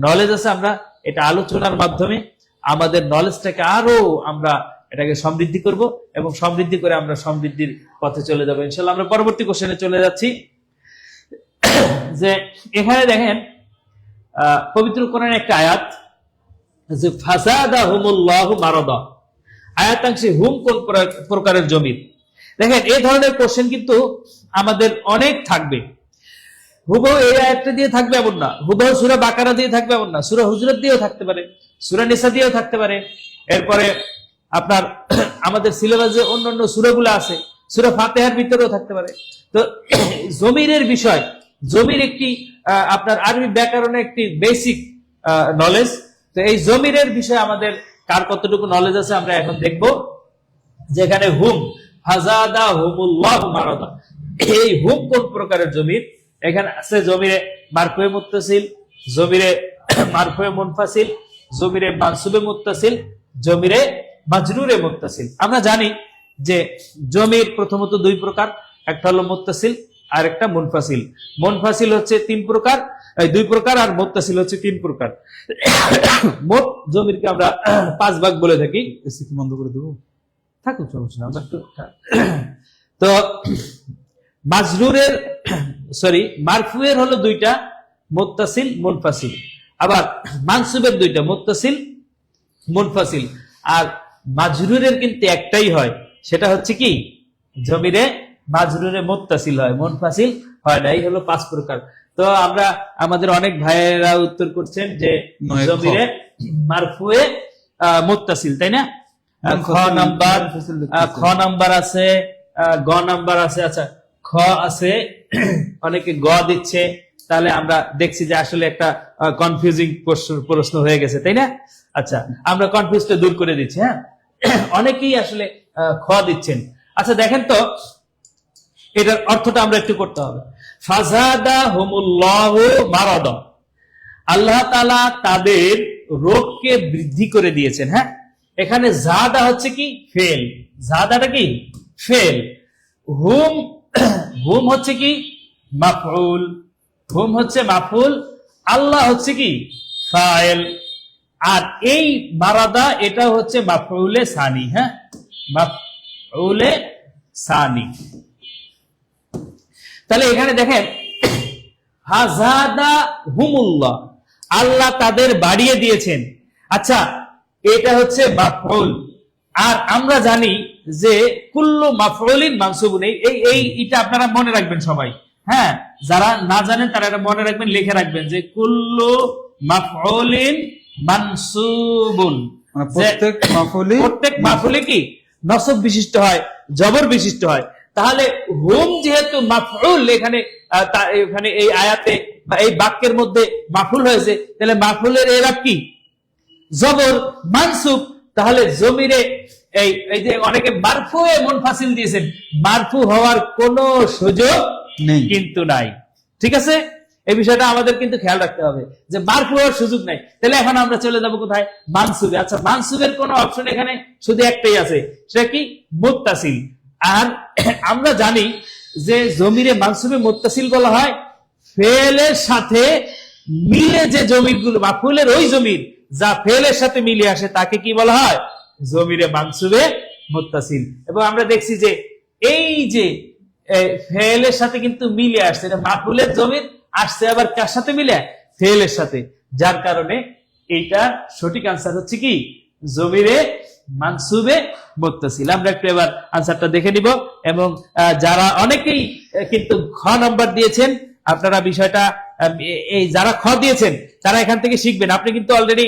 নলেজ আছে। আমরা এটা আলোচনার মাধ্যমে আমাদের নলেজটাকে আরো আমরা এটাকে সমৃদ্ধি করব, এবং সমৃদ্ধি করে আমরা সমৃদ্ধির পথে চলে যাবো ইনশাল্লাহ। আমরা পরবর্তী কোশ্চেনে চলে যাচ্ছি, যে এখানে দেখেন পবিত্র কোরআনের একটা আয়াত, যে ফাসাদাহুমুল্লাহু মারাদা, আয়াতাংশে হুম কোন প্রকারের জমি। দেখেন এই ধরনের কোশ্চেন কিন্তু আমাদের অনেক থাকবে। হুবহু এই আয়াতটা দিয়ে থাকবে এমন না, হুবহু সূরা বাকারা দিয়ে থাকবে এমন না, সূরা হুজুরাত দিয়েও থাকতে পারে, সূরা নিসা দিয়েও থাকতে পারে। এরপরে আপনার আমাদের সিলেবাসে অন্যান্য সূরাগুলো আছে, সূরা ফাতিহার ভিতরেও থাকতে পারে। তো জমিরের বিষয়, জমির একটি আপনার আরবি ব্যাকরণে একটি বেসিক নলেজ। তো এই জমিরের বিষয়ে আমাদের কার কতটুকু নলেজ আছে আমরা এখন দেখব। যেখানে হুম ফাযাদাহুমুল্লাহু মারাদা, এই হুম কোন প্রকারের জমির? এখানে আছে জমিরে মারফুয়ে মুত্তাসিল, জমিরে মারফুয়ে মুনফাসিল, জমিরে মানসুবে মুত্তাসিল, জমিরে মাজরুরে মুত্তাসিল। আমরা জানি যে জমির প্রথমত দুই প্রকার, একটা হলো মুত্তাসিল আর একটা মুনফাসিল। মুনফাসিল হচ্ছে 3 প্রকার, 2 প্রকার, আর মুত্তাসিল হচ্ছে 3 প্রকার। মোট জমিরকে আমরা 5 ভাগ বলে থাকি। এসি কি বন্ধ করে দেবো? থাকুক, সমস্যা না। তো মাজরুরের মারফুয়ের হলো 2টা, মুত্তাসিল মুনফাসিল। আবার মানসুবের 2টা, মুত্তাসিল মুনফাসিল। আর মাজরুরের কিন্তু একটাই হয়, সেটা হচ্ছে কি জমিরে মাজরুরে মুত্তাসিল হয়, মুনফাসিল হয় না। এই হলো 5 প্রকার। তো আমরা আমাদের অনেক ভাইয়েরা উত্তর করছেন যে জমিরে মারফুয়ে মুত্তাসিল, তাই না? খ নাম্বার আছে, গ নাম্বার আছে, আচ্ছা খ আছে, অনেকে গ দিচ্ছে। তাহলে আমরা দেখছি যে আসলে একটা কনফিউজিং প্রশ্ন হয়ে গেছে, তাই না? আচ্ছা, আমরা কনফিউজটা দূর করে দিচ্ছি। হ্যাঁ, অনেকেই আসলে খ দিচ্ছেন। আচ্ছা দেখেন তো, এটার অর্থটা আমরা একটু করতে হবে। ফাযাদাহুমুল্লাহু মারাদা, আল্লাহ তাআলা তাদের রোগকে বৃদ্ধি করে দিয়েছেন। হ্যাঁ, এখানে জাদা হচ্ছে কি ফেল, জাদাটা কি ফেল। হুম হুম হচ্ছে কি মাফউল, হুম হচ্ছে মাফউল, আল্লাহ হচ্ছে কি ফাইল। আর এই মারাদা এটা হচ্ছে মাফউলে সানি। হ্যাঁ, মাফউলে সানি। তাহলে এখানে দেখেন ফাযাদাহুমুল্লাহ, আল্লাহ তাদের বাড়িয়ে দিয়েছেন। আচ্ছা, এটা হচ্ছে মাফউল। আর আমরা জানি যে কুল্লু মাফউলিন মানসুবুন, এইটা আপনারা মনে রাখবেন সবাই। হ্যাঁ, যারা না জানেন তারা এটা মনে রাখবেন, লিখে রাখবেন যে কুল্লু মাফউলিন মানসুবুন, প্রত্যেক মাফউলি কি নসব বিশিষ্ট হয়, জবর বিশিষ্ট হয়। তাহলে হুম যেহেতু মাফউল, এখানে এই আয়াতে বা এই বাক্যের মধ্যে মাফউল হয়েছে, তাহলে মাফউলের এরাব কি জবর, মানসুব। তাহলে জমিরে এই যে অনেকে মারফুয়ে মুনফাসিল দিয়েছেন, মারফু হওয়ার কোনো সুযোগ কিন্তু নাই। ঠিক আছে, এই বিষয়টা আমাদের কিন্তু খেয়াল রাখতে হবে যে মারফু হওয়ার সুযোগ নাই। তাহলে এখন আমরা চলে যাবো কোথায়? মানসুবে। আচ্ছা, মানসুবের কোন অপশন এখানে শুধু একটাই আছে, সেটা কি মুত্তাসিল। আর আমরা জানি যে জমিরে মানসুবে মুত্তাসিল বলা হয় ফেলের সাথে মিলে যে জমিরগুলো মাফুলের ওই জমির যা ফেলের সাথে মিলে আসে তাকে কি বলা হয়? জমিরে মানসুবে মুত্তাসিল। এবং আমরা দেখছি যে এই যে ফেলের সাথে কিন্তু মিলে আসছে, এটা মাফুলের জমির আসছে আবার কার সাথে মিলে? ফেলের সাথে, যার কারণে এইটা সঠিক আনসার হচ্ছে কি জমিরে মানসুবে মুত্তাসিল। আমরা একটু এবার আনসারটা দেখে নিব। এবং যারা অনেকেই কিন্তু খ নাম্বার দিয়েছেন, আপনারা বিষয়টা এই যারা খ দিয়েছেন তারা এখান থেকে শিখবেন। আপনি কিন্তু অলরেডি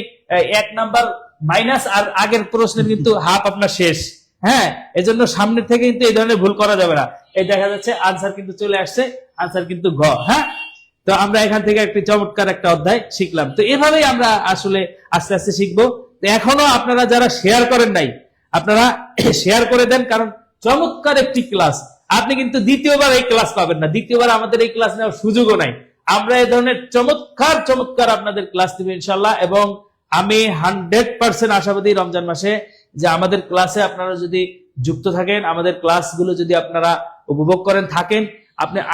1 নাম্বার মাইনাস আর আগের প্রশ্নের কিন্তু হাফ আপনার শেষ। হ্যাঁ, এজন্য সামনের থেকে কিন্তু এই ধরনের ভুল করা যাবে না। এই দেখা যাচ্ছে আনসার কিন্তু চলে আসছে, আনসার কিন্তু ঘ। হ্যাঁ, তো আমরা এখান থেকে একটি চমৎকার একটা অধ্যায় শিখলাম। তো এভাবেই আমরা আসলে আস্তে আস্তে শিখবো। তো এখনো আপনারা যারা শেয়ার করেন নাই, আপনারা শেয়ার করে দেন, কারণ চমৎকার একটি ক্লাস। আপনি কিন্তু দ্বিতীয়বার এই ক্লাস পাবেন না, দ্বিতীয়বার আমাদের এই ক্লাস নেওয়ার সুযোগও নাই। আমরা এই ধরনের চমৎকার চমৎকার আপনাদের ক্লাস দেব ইনশাল্লাহ। এবং আমি 100% আশাবাদী রমজান মাসে যে আমাদের ক্লাসে আপনারা যদি যুক্ত থাকেন, আমাদের ক্লাসগুলো যদি আপনারা উপভোগ করেন থাকেন,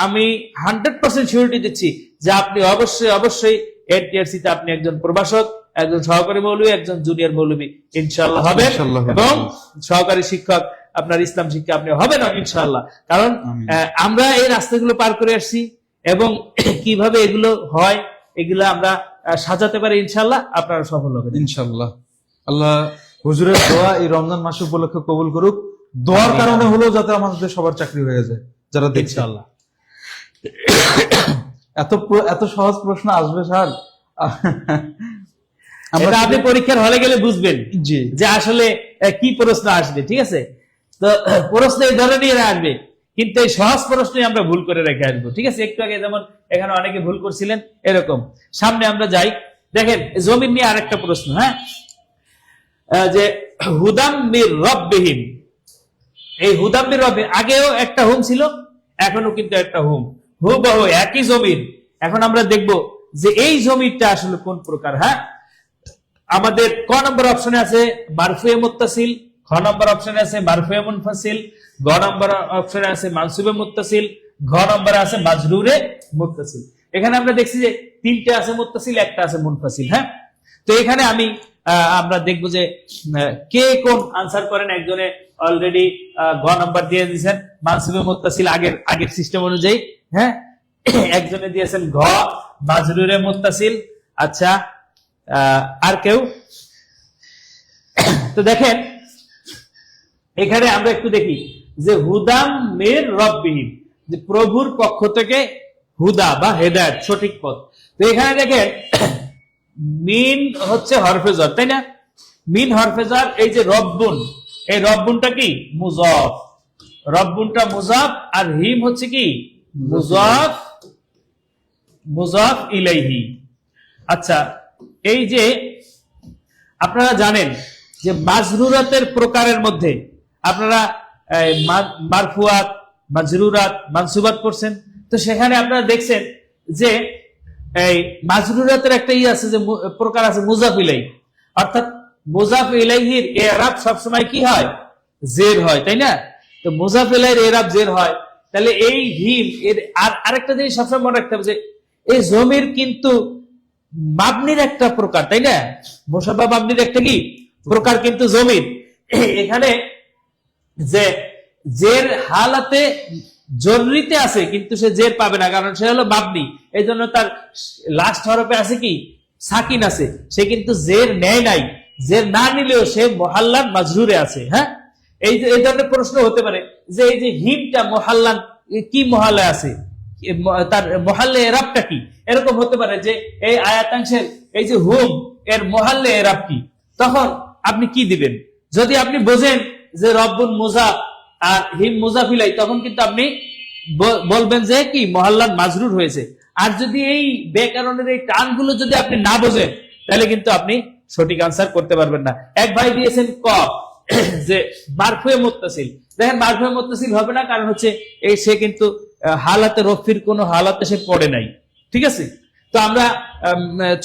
আমি 100% সিউরিটি দিচ্ছি যে আপনি অবশ্যই অবশ্যই এটিআরসি তে আপনি একজন প্রভাষক, একজন সহকারী মৌলবী, একজন জুনিয়র মৌলবী ইনশাআল্লাহ হবেন। এবং সহকারী শিক্ষক, আপনার ইসলাম শিক্ষা আপনি হবেন ইনশাআল্লাহ। কারণ আমরা এই রাস্তাগুলো পার করে আসছি এবং কিভাবে এগুলো হয় এগুলো আমরা সাজাতে পারি ইনশাআল্লাহ, আপনারা সফল হবেন ইনশাআল্লাহ। আল্লাহ হুজুরের দোয়া এই রমজান মাস উপলক্ষে কবুল করুক। দোয়ার কারণে হলো যাতে আমাদের সবার চাকরি হয়ে যায় যারা দেখছে। ইনশাআল্লাহ। এত সহজ প্রশ্ন আসবে স্যার? এটা আপনি পরীক্ষার হলে গেলে বুঝবেন জি যে আসলে কি প্রশ্ন আসবে। ঠিক আছে, তো প্রশ্ন এই ধরনের আসবে, কিন্তু এই সহজ প্রশ্নই আমরা ভুল করে রেখে আসবো। ঠিক আছে, একটু আগে যেমন এখানে অনেকে ভুল করছিলেন, এরকম সামনে আমরা যাই। দেখেন জমিন নিয়ে আরেকটা প্রশ্ন। হ্যাঁ, যে হুদাম মির রব্বিহিম, এই হুদাম মির রব্বিহিম আগেও একটা হুম ছিল, এখনো কিন্তু একটা হুম, হুবহু একই জমির। এখন আমরা দেখব যে এই জমিরটা আসলে কোন প্রকার। হ্যাঁ, আমাদের ক নম্বর অপশনে আছে মারফুয়ে মুত্তাসিল, খ নম্বর অপশনে আছে মারফুয়ে মুনফাসিল, গ নম্বর অপশনে আছে মানসুবে মুত্তাসিল, ঘ নম্বরে আছে মাজরুরে মুত্তাসিল। এখানে আমরা দেখছি যে 3টে আছে মুত্তাসিল, একটা আছে মুনফাসিল। হ্যাঁ, তো এখানে আমরা দেখবো যে কে কোন আনসার করেন। একজনে অলরেডি ঘ নাম্বার দিয়ে দিয়েছেন মানসুবে মুত্তাসিল আগের সিস্টেম অনুযায়ী। হ্যাঁ, একজনে দিয়েছেন ঘ মাজরুরে মুত্তাসিল। আচ্ছা, আর কেউ? তো দেখেন এখানে আমরা একটু দেখি যে হুদাম মির রব্বিহিম, যে প্রভুর পক্ষ থেকে হুদা বা হেদায়েত, সঠিক পথ। তো এখানে দেখেন মিন হচ্ছে হরফেজর, তাই না? মিন হরফেজর। এই যে রব্বুন, এই রব্বুনটা কি মুজাফ, রব্বুনটা মুজাফ, আর হিম হচ্ছে কি মুজাফ, মুজাফ ইলাইহি। আচ্ছা, এই যে আপনারা জানেন যে মাজরুরাতের প্রকারের মধ্যে আপনারা মারফুয়াত, মাজরুরাত, মানসুবাত করছেন। তো সেখানে আপনারা দেখছেন যে এই মাজরুরাতের একটা আছে যে প্রকার আছে মুজাফ ইলাইহি, অর্থাৎ মুজাফ ইলাইহির ইরাব সবসময় কি হয়? জের হয়, তাই না? তো মুজাফ ইলাইহির ইরাব জের হয়। তাহলে এই হিম এর আরেকটা জিনিস সবসময় মনে রাখতে হবে যে এই জমির কিন্তু মাবনির একটা প্রকার, তাই না? মুসাব্বা মাবনির একটা কি প্রকার কিন্তু জমির। এখানে যে জের হালাতে জরুরিতে আছে কিন্তু সে জের পাবে না, কারণ সে হলো মাবনি। এই জন্য তার লাস্ট হরফে আছে কি সাকিন আছে, সে কিন্তু জের নেয় নাই। জের না নিলেও সে মুহাল্লান মাজরুরে আছে। হ্যাঁ, এই ধরনের প্রশ্ন হতে পারে যে এই যে হিমটা মুহাল্লান কি মহল্লায় আছে, তার মহল্লে এরাবটা কি? এরকম হতে পারে যে এই আয়াতাংশের এই যে হুম এর মহল্লে এরাব কি, তখন আপনি কি দিবেন? যদি আপনি বোঝেন যে রব্বুন মুজাফ আর হিম মুজাফিলাই, তখন কিন্তু আপনি বলবেন যে কি মহল্লান মাজরুর হয়েছে। আর যদি এই ব্যাকরণের এই টানগুলো যদি আপনি না বোঝেন, তাহলে কিন্তু আপনি সঠিক আনসার করতে পারবেন না। এক ভাই দিয়েছেন ক, যে মারফুয়ে মুত্তাসিল। দেখেন মারফুয়ে মুত্তাসিল হবে না, কারণ হচ্ছে এই সে কিন্তু হালাতে রফির কোন হালাতে সে পড়ে নাই। ঠিক আছে, তো আমরা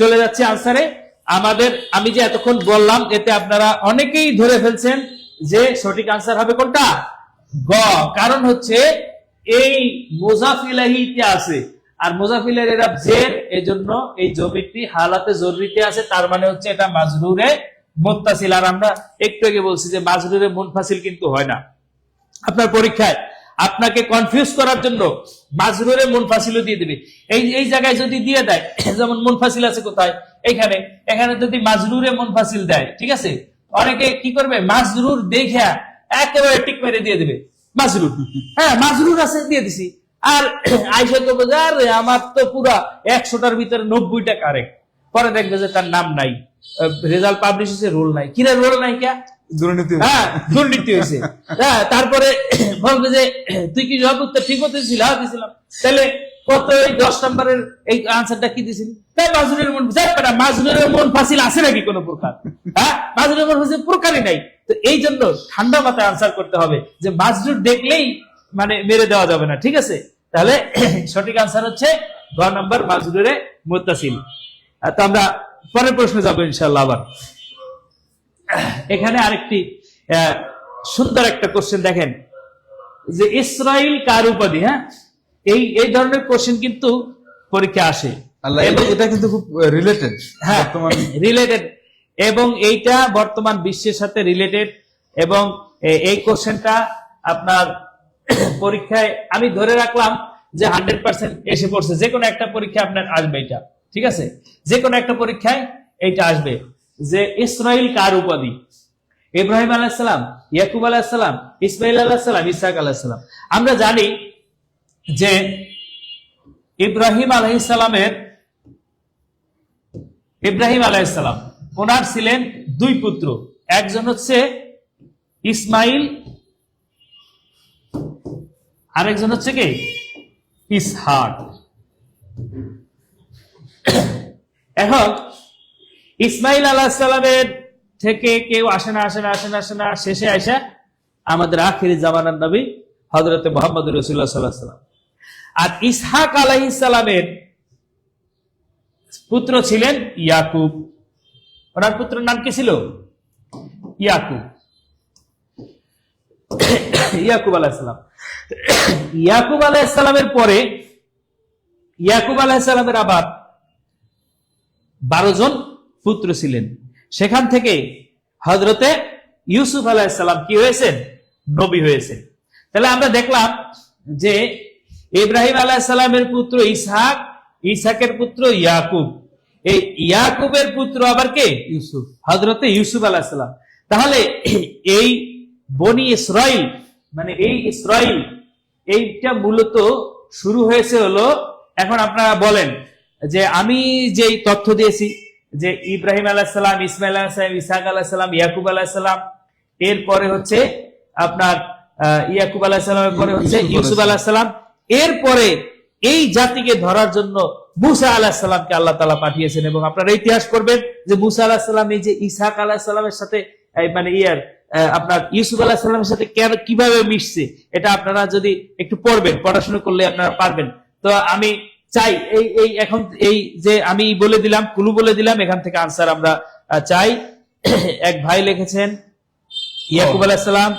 চলে যাচ্ছি আনসারে। আমি যে এতক্ষণ বললাম এতে আপনারা অনেকেই ধরে ফেলছেন যে সঠিক আনসার হবে কোনটা? গ। কারণ হচ্ছে এই মুজাফ ইলাইহিতে আছে, আর মুজাফিলের এরা জের, এই জন্য এই জমিটি হালাতে জরুরিতে আছে, তার মানে হচ্ছে এটা মাজরুরে মুত্তাসিল। আর আমরা একটু আগে বলছি যে মাজরুরে মুনফাসিল কিন্তু হয় না। আপনার পরীক্ষায় আপনাকে কনফিউজ করার জন্য মাজরুরে মুনফাসিলও দিয়ে দিবে। এই জায়গায় যদি দিয়ে দেয়, যেমন মুনফাসিল আছে কোথায়, এখানে যদি মাজরুরে মুনফাসিল দেয়, ঠিক আছে, অনেকে কি করবে, মাজরুর দেখে একেবারে টিক মেরে দিয়ে দিবে মাজরুর, হ্যাঁ মাজরুর আছে দিয়ে দিছি, আর আইসা তো বোঝা আমার তো পুরা 100টার ভিতরে 90টা কারেক্ট, পরে দেখবে যে তার নাম নাই, রেজাল্ট পাবলিশ হয়েছে, রোল নাই। কিরা রোল নাই কে? দুর্নীতি। হ্যাঁ দুর্নীতি হয়েছে। হ্যাঁ তারপরে বলবে যে তুই কি জবাব উত্তর ঠিক মতো দিয়েছিল? হ্যাঁ দিয়েছিলাম। তাহলে কত এই 10 নম্বরের এই আনসারটা কি দিয়েছিল? মাজরুরের মন ফাসিল আছে নাকি কোন প্রকার? হ্যাঁ মাজরুরের মন ফাসিল প্রকারই নাই। তো এই জন্য ঠান্ডা মাথায় আনসার করতে হবে যে মাজরুর দেখলেই মানে মেরে দেওয়া যাবে না, ঠিক আছে? তাহলে সঠিক আনসার হচ্ছে গ নম্বর, মাজরুরে মুত্তাসিল। তো আমরা পরের প্রশ্নে যাবো ইনশাআল্লাহ। আবার এখানে আরেকটি সুন্দর একটা কোশ্চেন দেখেন যে ইসরাইল কার উপাধি? হ্যাঁ এই ধরনের কোশ্চেন কিন্তু পরীক্ষা আসে। আল্লাহ, এটা কিন্তু খুব রিলেটেড। হ্যাঁ রিলেটেড, এবং এইটা বর্তমান বিশ্বের সাথে রিলেটেড, এবং এই কোশ্চেনটা আপনার পরীক্ষায় আমি ধরে রাখলাম যে 100% এসে পড়ছে। যে কোনো একটা পরীক্ষা আপনার আসবে এটা, ঠিক আছে? যে কোনো একটা পরীক্ষায় এইটা আসবে যে ইসরাইল কার উপাধি? ইব্রাহিম আলাইহিস সালাম, ইয়াকুব আলাইহিস সালাম, ইসমাইল আলাইহিস সালাম, ইসহাক আলাইহিস সালাম। আমরা জানি যে ইব্রাহিম আলাইহিস সালাম ওনার ছিলেন 2 পুত্র, একজন হচ্ছে ইসমাইল, আরেকজন হচ্ছে কি ইসহাক। এখন ইসমাইল আলাইহিস সালামের থেকে কেউ আসে না, শেষে আইসা আমাদের আখিরি জামানার নবী হযরত মুহাম্মদ রাসূলুল্লাহ সাল্লাল্লাহু আলাইহি ওয়াসাল্লাম। আর ইসহাক আলাইহিস সালামের পুত্র ছিলেন ইয়াকুব। ওনার পুত্রের নাম কি ছিল? ইয়াকুব আলাইহিস সালাম। ইয়াকুব আলাইহিস সালামের পরে ইয়াকুব আলাইহিস সালামের আবার 12 জন পুত্র ছিলেন। সেখান থেকে হযরতে ইউসুফ আলাইহিস সালাম কি হয়েছেন? নবী হয়েছেন। তাহলে আমরা দেখলাম যে ইব্রাহিম আলাইহিস সালামের পুত্র ইসহাক, ইসহাকের পুত্র ইয়াকুব, এই ইয়াকুবের পুত্র আবার কে? ইউসুফ, হযরতে ইউসুফ আলাইহিস সালাম। তাহলে এই বনি ইসরাইল, মানে এই ইসরাইল, এইটা মূলত শুরু হয়েছে হলো, এখন আপনারা বলেন যে আমি যেই তথ্য দিয়েছি যে ইব্রাহিম আলাইহিস সালাম, ইসমাইল আলাইহিস সালাম, ইসহাক আলাইহিস সালাম, ইয়াকুব আলাইহিস সালাম, এরপরে হচ্ছে আপনার ইয়াকুব আলাইহিস সালামের পরে হচ্ছে ইউসুফ আলাইহিস সালাম, এরপরে এই জাতিকে ধরার জন্য মুসা আলাইহিস সালামকে আল্লাহ তাআলা পাঠিয়েছেন। এবং আপনারা ইতিহাস করবেন যে মুসা আলাইহিস সালাম এই যে ইসহাক আলাইহিস সালামের সাথে মানে আপনার ইউসুফ আলাইহিস সালামের সাথে কিভাবে মিশছে, এটা আপনারা যদি একটু পড়বেন, পড়াশোনা করলে আপনারা পারবেন। তো আমি চাই এই এখন এই যে আমি বলে দিলাম, কুলু বলে দিলাম, এখান থেকে আনসার আমরা চাই। এক ভাই লিখেছেন ইয়াকুব আলাইহিস সালাম,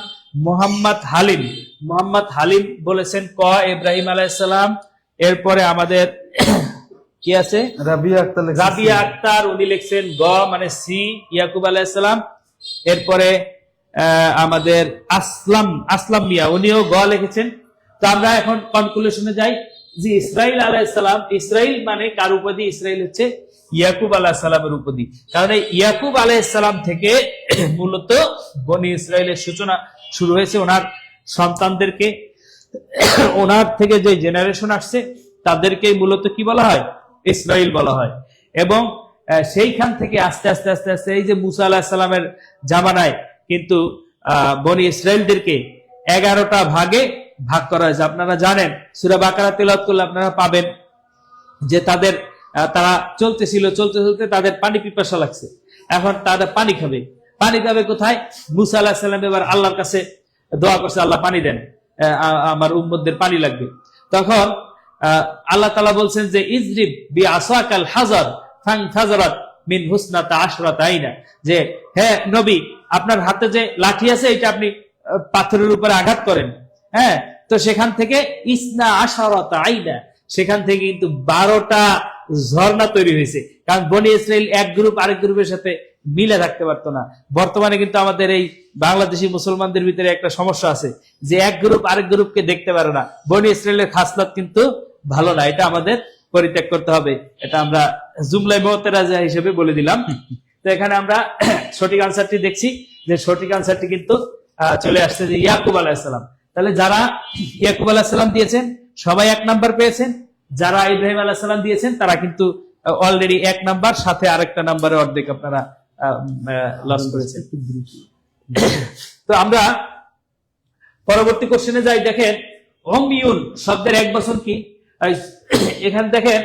মোহাম্মদ হালিম বলেছেন ক ইব্রাহিম আলাইহিস সালাম। এরপরে আমাদের কি আছে? রাবিয়া আক্তার, উনি লিখছেন গ মানে সি, ইয়াকুব আলাইহিস সালাম। এরপরে আমাদের আসলাম মিয়া, উনিও গ লিখেছেন। তো আমরা এখন কনক্লুশনে যাই যে ইসরাইল আলাইহিস সালাম, ইসরাইল মানে কার উপাধি? ইসরাইল হচ্ছে ইয়াকুব আলাইহিস সালামের উপাধি। কারণ এই ইয়াকুব আলাইহিস সালাম থেকে মূলত বনি ইসরাইলের সূচনা শুরু হয়েছে। ওনার সন্তানদেরকে, ওনার থেকে যে জেনারেশন আসছে তাদেরকে মূলত কি বলা হয়? ইসরাইল বলা হয়। এবং সেইখান থেকে আস্তে আস্তে আস্তে আস্তে এই যে মুসা আলাইহিস সালামের জামানায় কিন্তু বনি ইসরাইলদেরকে 11টা ভাগে ভাগ করা হয়েছে। আপনারা জানেন, সূরা বাকারা তেলাওয়াত করলে আপনারা পাবেন যে তারা চলতে তাদের পানি পিপাসা লাগছে। এখন তাদের পানি খাবে কোথায়? মুসা আলাইহিস সালাম এবার আল্লাহর কাছে দোয়া করছে, আল্লাহ পানি দেন, আমার উম্মতদের পানি লাগবে। তখন আল্লাহ তাআলা বলছেন যে ইজরিব বিআসাকাল হাজার ফানফাজারাত মিন হুসনাতা আশরাতা আইনা, যে হে নবী, আপনার হাতে যে লাঠি আছে এটা আপনি পাথরের উপরে আঘাত করেন। হ্যাঁ, তো সেখান থেকে ইসনা আশরাতা আইনা, সেখান থেকে কিন্তু 12টা ঝর্ণা তৈরি হয়েছে। কারণ বনি ইসরাইল এক গ্রুপ আরেক গ্রুপের সাথে মিলে থাকতে পারতো না। বর্তমানে কিন্তু আমাদের এই বাংলাদেশি মুসলমানদের ভিতরে একটা সমস্যা আছে যে এক গ্রুপ আরেক গ্রুপকে দেখতে পারে না। বনি ইসরাইলের খাসলাত কিন্তু ভালো না, এটা আমাদের পরিত্যাগ করতে হবে। এটা আমরা জুমলাই মুতারাজিয়া হিসেবে বলে দিলাম। তো এখানে আমরা সঠিক আনসারটি দেখছি যে সঠিক আনসারটি কিন্তু চলে আসছে যে ইয়াকুব আলাইহিস সালাম। তাহলে যারা ইয়াকুব আলাইহিস সালাম দিয়েছেন সবাই 1 নাম্বার পেয়েছেন, যারা ইব্রাহিম আলাইহিস সালাম দিয়েছেন তারা কিন্তু অলরেডি 1 নাম্বার, সাথে আরেকটা নাম্বারে অর্ধেক আপনারা লস করেছেন। তো আমরা পরবর্তী কোশ্চেনে যাই। দেখেন অমিউন শব্দের এক বচন কি? এখানে দেখেন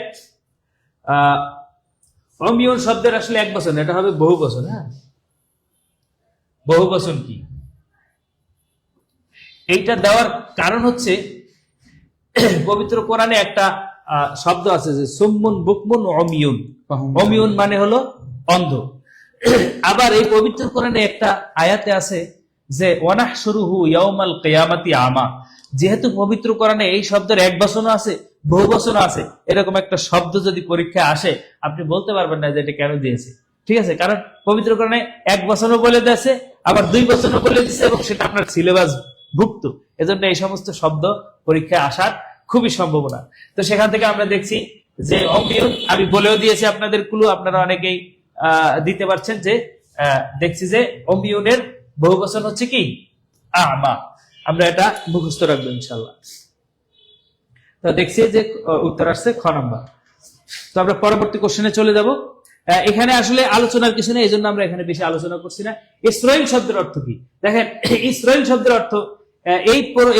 অমিউন শব্দের আসলে এক বচন, এটা হবে বহু বচন। হ্যাঁ, বহু বচন কি? এইটা দেওয়ার কারণ হচ্ছে পবিত্র কোরআনে একটা শব্দ আছে যে সুম্মুন বুকমুন অমিউন। অমিউন মানে হলো অন্ধ। আবার এই পবিত্র কোরআনে একটা আয়াতে আছে যে ওয়ানাহশুরুহু ইয়াউমাল কিয়ামাতি আমা। যেহেতু পবিত্র কোরআনে এই শব্দের এক বচন আছে, বহু বচন আছে, এরকম একটা শব্দ যদি পরীক্ষায় আসে আপনি বলতে পারবেন না যে এটা কেন দিয়েছে। ঠিক আছে, কারণ পবিত্র কোরআনে এক বচনও বলে দিয়েছে, আবার 2 বচনও বলে দিয়েছে, এবং সেটা আপনার সিলেবাস ভুক্ত। এজন্য এই সমস্ত শব্দ পরীক্ষায় আসার খুবই সম্ভাবনা। তো সেখান থেকে আমরা দেখছি যে অমিউন, আমি বলেও দিয়েছি আপনাদের ক্লু, আপনারা অনেকেই দিতে পারছেন যে দেখছি যে অমিউনের বহু বচন হচ্ছে কি? আমা। আমরা এটা মুখস্থ রাখবো ইনশাআল্লাহ। তো দেখছি যে উত্তর আসছে খ নাম্বার। তো আমরা পরবর্তী কোশ্চেনে চলে যাব। এখানে আসলে আলোচনার কিছু নেই, এই জন্য আমরা এখানে বেশি আলোচনা করছি না। ইসরাইল শব্দের অর্থ কি? দেখেন ইসরাইল শব্দের অর্থ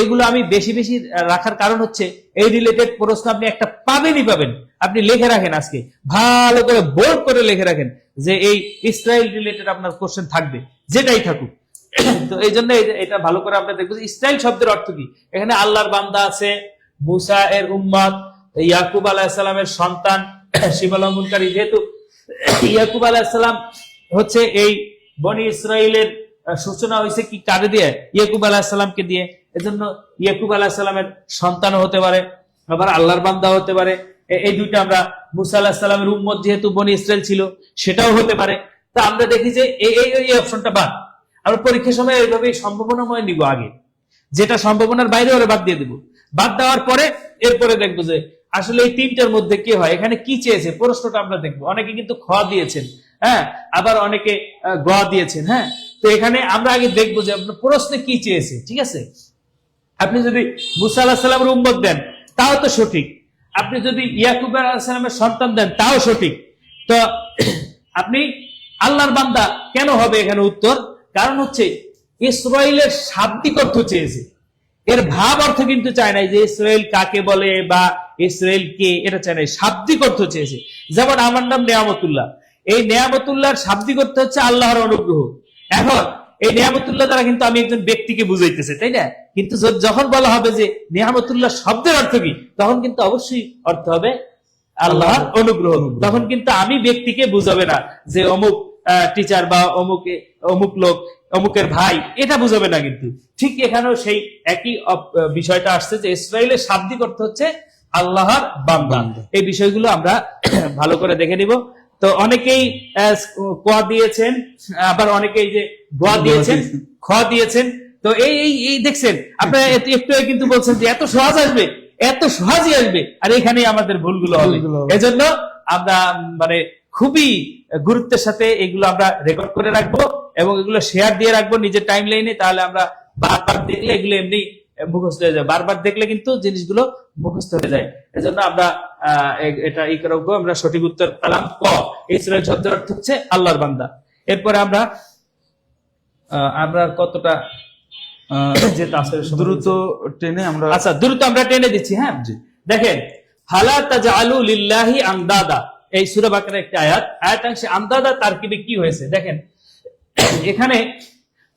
এইগুলো আমি বেশি বেশি রাখার কারণ হচ্ছে এই রিলেটেড প্রশ্ন আপনি একটা পাবেনই পাবেন। আপনি লিখে রাখেন, আজকে ভালো করে বোল্ড করে লিখে রাখেন যে এই ইসরাইল রিলেটেড আপনার কোশ্চেন থাকবে, যেটাই থাকুক। তো এই জন্য এটা ভালো করে আপনার দেখবেন ইসরাইল শব্দের অর্থ কি। এখানে আল্লাহর বান্দা আছে, মুসা এর উম্মত, ইয়াকুব আলাইহিস সালামের সন্তান, শিবলঙ্ঘনকারী। যেহেতু ইয়াকুব আলাইহিস সালাম হচ্ছে এই বনি ইসরাইলের সূচনা হয়েছে কি কারে দিয়ে? ইয়াকুব আলাইহিস সালামকে দিয়ে। এজন্য ইয়াকুব আলাইহিস সালামের সন্তান হতে পারে, আবার আল্লাহর বান্দা হতে পারে। এই দুইটা আমরা মুসা আলাইহিস সালামের উম্মত যেহেতু বনি ইসরাইল ছিল সেটাও হতে পারে। তা আমরা দেখি যে এই অপশনটা বাদ। আমরা পরীক্ষার সময় এইভাবে সম্ভাবনাময় নিব, আগে যেটা সম্ভাবনার বাইরে ওরা বাদ দিয়ে দিব। বাদ দেওয়ার পরে এরপরে দেখবো যে আসলে এই 3টার মধ্যে কি হয়, এখানে কি চেয়েছে প্রশ্নটা আমরা দেখবো। অনেকে কিন্তু খ দিয়েছেন, হ্যাঁ, আবার অনেকে গ দিয়েছেন। হ্যাঁ, তো এখানে আমরা আগে দেখবো যে আপনার প্রশ্নে কি চেয়েছে। ঠিক আছে, আপনি যদি মুসা আলাইহিস সালামের উম্মত দেন তাও তো সঠিক, আপনি যদি ইয়াকুব আলাইহিস সালামের সন্তান দেন তাও সঠিক। তো আপনি আল্লাহর বান্দা কেন হবে এখানে উত্তর? কারণ হচ্ছে ইসরাইলের শাব্দিক অর্থ চেয়েছে, এর ভাব অর্থ কিন্তু চায় নাই যে ইসরাইল কাকে বলে বা ইসরাইল কে, এটা চায় নাই, শাব্দিক অর্থ চেয়েছে। যেমন আমার নাম নেয়ামতুল্লাহ, এই নেয়ামতুল্লাহর শাব্দিক অর্থ হচ্ছে আল্লাহর অনুগ্রহ। এখন এই নেয়ামতুল্লাহ দ্বারা কিন্তু আমি একজন ব্যক্তিকে বুঝাইতেছে, তাই না? কিন্তু যখন বলা হবে যে নেয়ামতুল্লাহ শব্দের অর্থ কি, তখন কিন্তু অবশ্যই অর্থ হবে আল্লাহর অনুগ্রহ। তখন কিন্তু আমি ব্যক্তিকে বুঝাবে না যে অমুক টিচার বা অমুক লোক, অমুকের ভাই, এটা বুঝাবে না। কিন্তু ঠিক এখানেও সেই একই বিষয়টা আসছে যে ইসরাইলের শাব্দিক অর্থ হচ্ছে আল্লাহর বান্দা। এই বিষয়গুলো আমরা ভালো করে দেখে নিব। তো অনেকেই ক দিয়েছেন, আবার অনেকেই যে গ দিয়েছেন, খ দিয়েছেন। তো এই দেখছেন আপনারা একটু কিন্তু বলছেন যে এত সহজ আসবে, এত সহজই আসবে, আর এখানেই আমাদের ভুলগুলো হবে। এজন্য আমরা মানে খুবই গুরুত্বের সাথে এগুলো আমরা রেকর্ড করে রাখবো এবং এগুলো শেয়ার দিয়ে রাখবো নিজের টাইম লাইনে। তাহলে আমরা বারবার দেখলে এগুলো এমনি মুখস্থ হয়ে যায়, বারবার দেখলে কিন্তু জিনিসগুলো মুখস্থ হয়ে যায়। এজন্য আমরা এটা ই করবো। আমরা সঠিক উত্তর পেলাম ক, ইসরাইল শব্দের অর্থ হচ্ছে আল্লাহর বান্দা। এরপরে আমরা কতটা দ্রুত টেনে আমরা, আচ্ছা দ্রুত আমরা টেনে দিচ্ছি। হ্যাঁ, দেখেন ফালা তাজআলু লিল্লাহি আমদাদা, এই সূরা বাকারার একটা আয়াতাংশে আমদাদা তারকিবে কি হয়েছে দেখেন। এখানে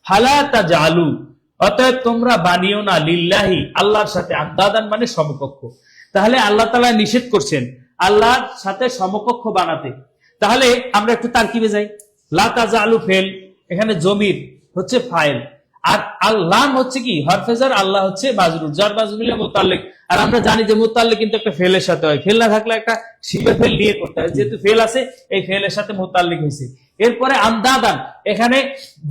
ফালা তাজআলু, অতএব তোমরা বানিও না, লিল্লাহি আল্লাহর সাথে, আমদাদান মানে সমকক্ষ। তাহলে আল্লাহ তাআলা নিষেধ করছেন আল্লাহর সাথে সমকক্ষ বানাতে। তাহলে আমরা একটু তারকিবে যাই। লা তাজআলু ফেল, এখানে জমির হচ্ছে ফাইল, আর আল্লাহ হচ্ছে কি হরফেজার, আল্লাহ হচ্ছে মাজরুর, যার মাজরুর মিলে মুতাল্লিক। আর আমরা জানি যে মুতাল্লিক কিন্তু একটা ফেলের সাথে হয়, ফেল না থাকলে একটা শিবে ফেল নিয়ে করতে হয়, যেহেতু ফেল আছে এই ফেলের সাথে মুতাল্লিক হয়েছে। এরপরে আমদাদান, এখানে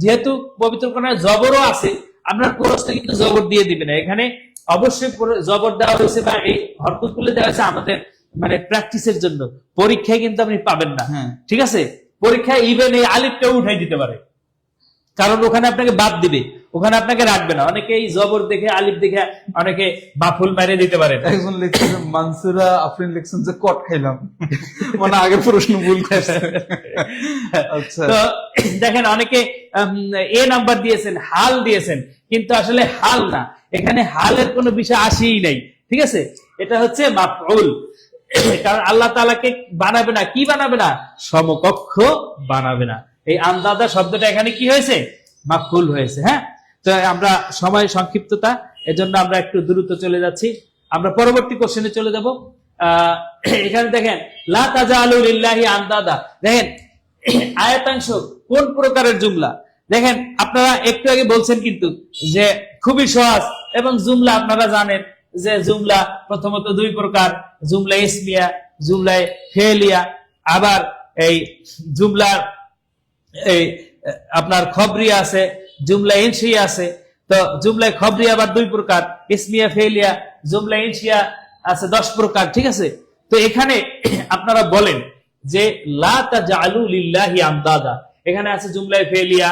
যেহেতু পবিত্র কোরআনে জবরও আছে, আপনার প্রশ্নে কিন্তু জবর দিয়ে দিবে না, এখানে অবশ্যই জবর দেওয়া হয়েছে বা এই হরকত গুলো দেওয়া হয়েছে আমাদের মানে প্র্যাকটিসের জন্য, পরীক্ষায় কিন্তু আপনি পাবেন না। হ্যাঁ। ঠিক আছে, পরীক্ষায় ইভেন এই আলিফটাও উঠাই দিতে পারে, কারণ ওখানে আপনাকে বাদ দিবে, ওখানে আপনাকে রাখবে না। অনেকে এই জবর দেখে আলিফ দেখে অনেকে বাফুল মেরে দিতে পারে। একজন লিখছেন যে মানসুরা আফরিন লিখছেন যে কট খাইলাম, মানে আগের প্রশ্ন ভুল করছে। আচ্ছা, তো দেখেন অনেকে এ নাম্বার দিয়েছেন, হাল দিয়েছেন, কিন্তু আসলে হাল না, এখানে হালের কোনো বিষয় আসেই নাই। ঠিক আছে, এটা হচ্ছে মাফউল, কারণ আল্লাহ তাআলাকে বানাবে না, কি বানাবে না, সমকক্ষ বানাবে না। এই আন্দাদা শব্দটা এখানে কি হয়েছে, মাফউল হয়েছে। হ্যাঁ, তো আমরা সময় সংক্ষিপ্ততা, এজন্য আমরা একটু দ্রুত চলে যাচ্ছি। আমরা পরবর্তী কোশ্চেনে চলে যাব। এখানে দেখেন লা তাজালু লিল্লাহি আন্দাদা, দেখেন আয়াতাংশ কোন প্রকারের জুমলা। দেখেন আপনারা একটু আগে বলছেন কিন্তু যে খুবই সহজ, এবং জুমলা আপনারা জানেন যে জুমলা প্রথমত দুই প্রকার, জুমলা ইসমিয়া, জুমলা ফেলিয়া, আবার এই জুমলা এই আপনার খবরিয়া আছে, জুমলা ইনশিয়া আছে। তো জুমলা খবরিয়া আবার দুই প্রকার, ইসমিয়া ফেলিয়া, জুমলা ইনশিয়া আছে 10 প্রকার। ঠিক আছে, তো এখানে আপনারা বলেন যে লা তাজালু লিল্লাহি আন্দাদা, এখানে আছে জুমলায় ফেলিয়া,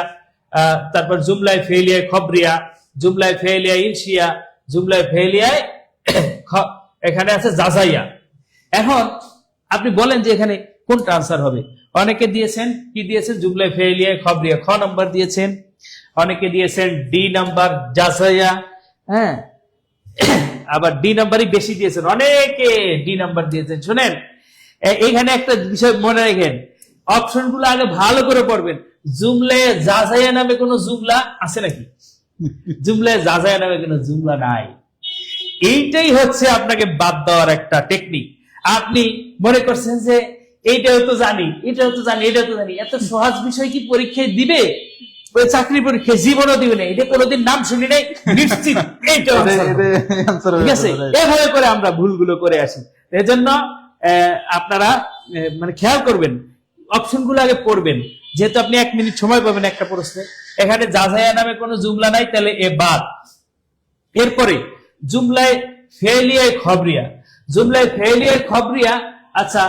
তারপর জুমলায় ফেলিয়া খবরিয়া, জুমলায় ফেলিয়া ইনশিয়া, জুমলায় ফেলিয়ায় এখানে আছে জাজাইয়া। এখন আপনি বলেন যে এখানে কোনটা আনসার হবে। অনেকে দিয়েছেন কি দিয়েছেন, জুমলায় ফেলিয়া খবরিয়া খ নাম্বার দিয়েছেন, অনেকে দিয়েছেন ডি নাম্বার জাজাইয়া, হ্যাঁ, আবার ডি নাম্বারই বেশি দিয়েছেন, অনেকে ডি নাম্বার দিয়েছেন। শুনেন, এখানে একটা বিষয় মনে রাখেন, অপশন গুলো আগে ভালো করে পড়বেন। জুমলে জাজাইয়া নামে কোনো জুমলা আছে নাকি? জুমলে জাজাইয়া নামে কোনো জুমলা নাই। এইটাই হচ্ছে আপনাকে বাদ দেওয়ার একটা টেকনিক। আপনি মনে করছেন যে এইটাও তো জানি, এটাও তো জানি, এটাও তো জানি, এত সহজ বিষয় কি পরীক্ষায় দিবে? চাকরি পরীক্ষায় জীবনও দিবে না, এটা কোনোদিন নাম শুনি নাই, নিশ্চিত এইটাও ঠিক আছে। এভাবে করে আমরা ভুলগুলো করে আসি। এজন্য আপনারা মানে খেয়াল করবেন, অপশন গুলো আগে পড়বেন, যেহেতু আপনি 1 মিনিট সময় পাবেন একটা প্রশ্নে। এখানে জাজাইয়া নামে কোনো জুমলা নাই, তাহলে এ বাদ। এরপরে জুমলায় ফেলিয়ায় খবরিয়া, জুমলায় ফেলিয়ায় খবরিয়া, আচ্ছা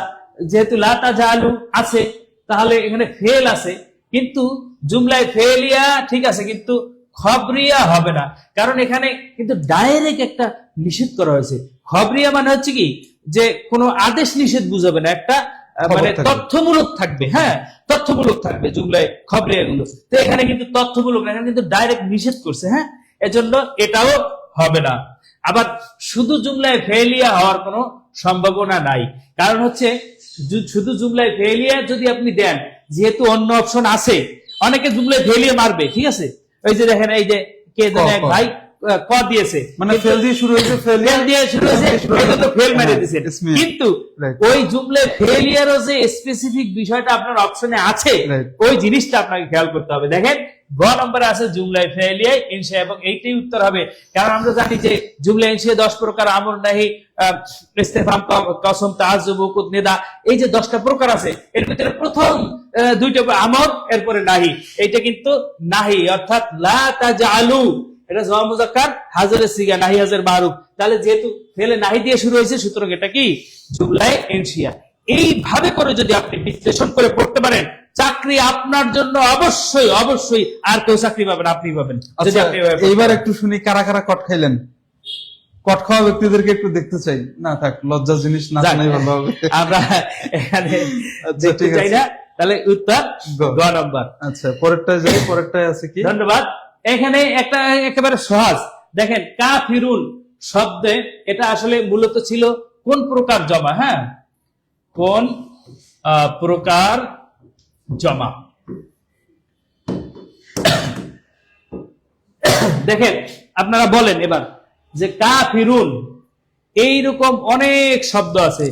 যেহেতু লা তাজালু আছে তাহলে এখানে ফেল আছে, কিন্তু জুমলায় ফেলিয়া ঠিক আছে, কিন্তু খবরিয়া হবে না, কারণ এখানে কিন্তু ডাইরেক্ট একটা নিষেধ করা হয়েছে। খবরিয়া মানে হচ্ছে কি, যে কোনো আদেশ নিষেধ বুঝাবে না, একটা মানে তথ্যমূলক থাকবে। হ্যাঁ, তথ্যমূলক থাকবে জুমলায় খবরিয়া গুলো। তো এখানে কিন্তু তথ্যমূলক না, এখানে কিন্তু ডাইরেক্ট নিষেধ করছে। হ্যাঁ, এজন্য এটাও হবে না। আবার শুধু জুমলায় ফেলিয়া হওয়ার কোনো সম্ভাবনা নাই, কারণ হচ্ছে শুধু জুমলায় ফেলিয়া যদি আপনি দেন, যেহেতু অন্য অপশন আছে, অনেকে জুমলায় ফেলিয়া মারবে। ঠিক আছে, ওই যে দেখেন এই যে কে জানে এক ভাই ক দিয়েছে, মানে ফেল দিয়ে শুরু হয়েছে, ফেল দিয়ে শুরু হয়েছে, ফেল মেরে দিয়েছে। কিন্তু ওই জুমলায় ফেলিয়ারও যে স্পেসিফিক বিষয়টা আপনার অপশনে আছে, ওই জিনিসটা আপনাকে খেয়াল করতে হবে। দেখেন গ নম্বরে আছে জুমলায় ফেলিয়া ইনশা, এবং এইটাই উত্তর হবে, কারণ আমরা জানি যে জুমলা ইনশা 10 প্রকার, আমর নাহি, ইস্তেফহাম, কসম, তাআজ্জুব, উকুদ, নিদা, এই যে 10টা প্রকার আছে, এর ভিতরে প্রথম 2টা আমর, এরপরে নাহি, এইটা কিন্তু নাহি, অর্থাৎ লা তাজালু, এটা জমা মুযাক্কার হাজরের সিগা, নাহি হাজর মারুফ। তাহলে যেহেতু ফেলে নাহি দিয়ে শুরু হয়েছে, সুতরাং এটা কি জুমলায় ইনশিয়া। এইভাবে করে যদি আপনি বিশ্লেষণ করে পড়তে পারেন, চাকরি আপনার জন্য অবশ্যই অবশ্যই, আর কেউ চাকরি পাবেন, আপনি পাবেন। এইবার একটু শুনি কারা কারা কট খাইলেন। কট খাওয়া ব্যক্তিদেরকে একটু দেখতে চাই। না থাক, লজ্জার জিনিস না জানাই ভালো হবে। আমরা এখানে দেখতে চাই না, তাহলে উত্তর গ নাম্বার। আচ্ছা, পরেরটায় যাই। পরেরটায় আছে কি? ধন্যবাদ। এখানে একটা একেবারে সহজ, দেখেন কাফিরুন শব্দে এটা আসলে মূলত ছিল কোন প্রকার জমা। হ্যাঁ, কোন প্রকার জমা। দেখেন আপনারা বলেন এবার যে কাফিরুন, এইরকম অনেক শব্দ আছে,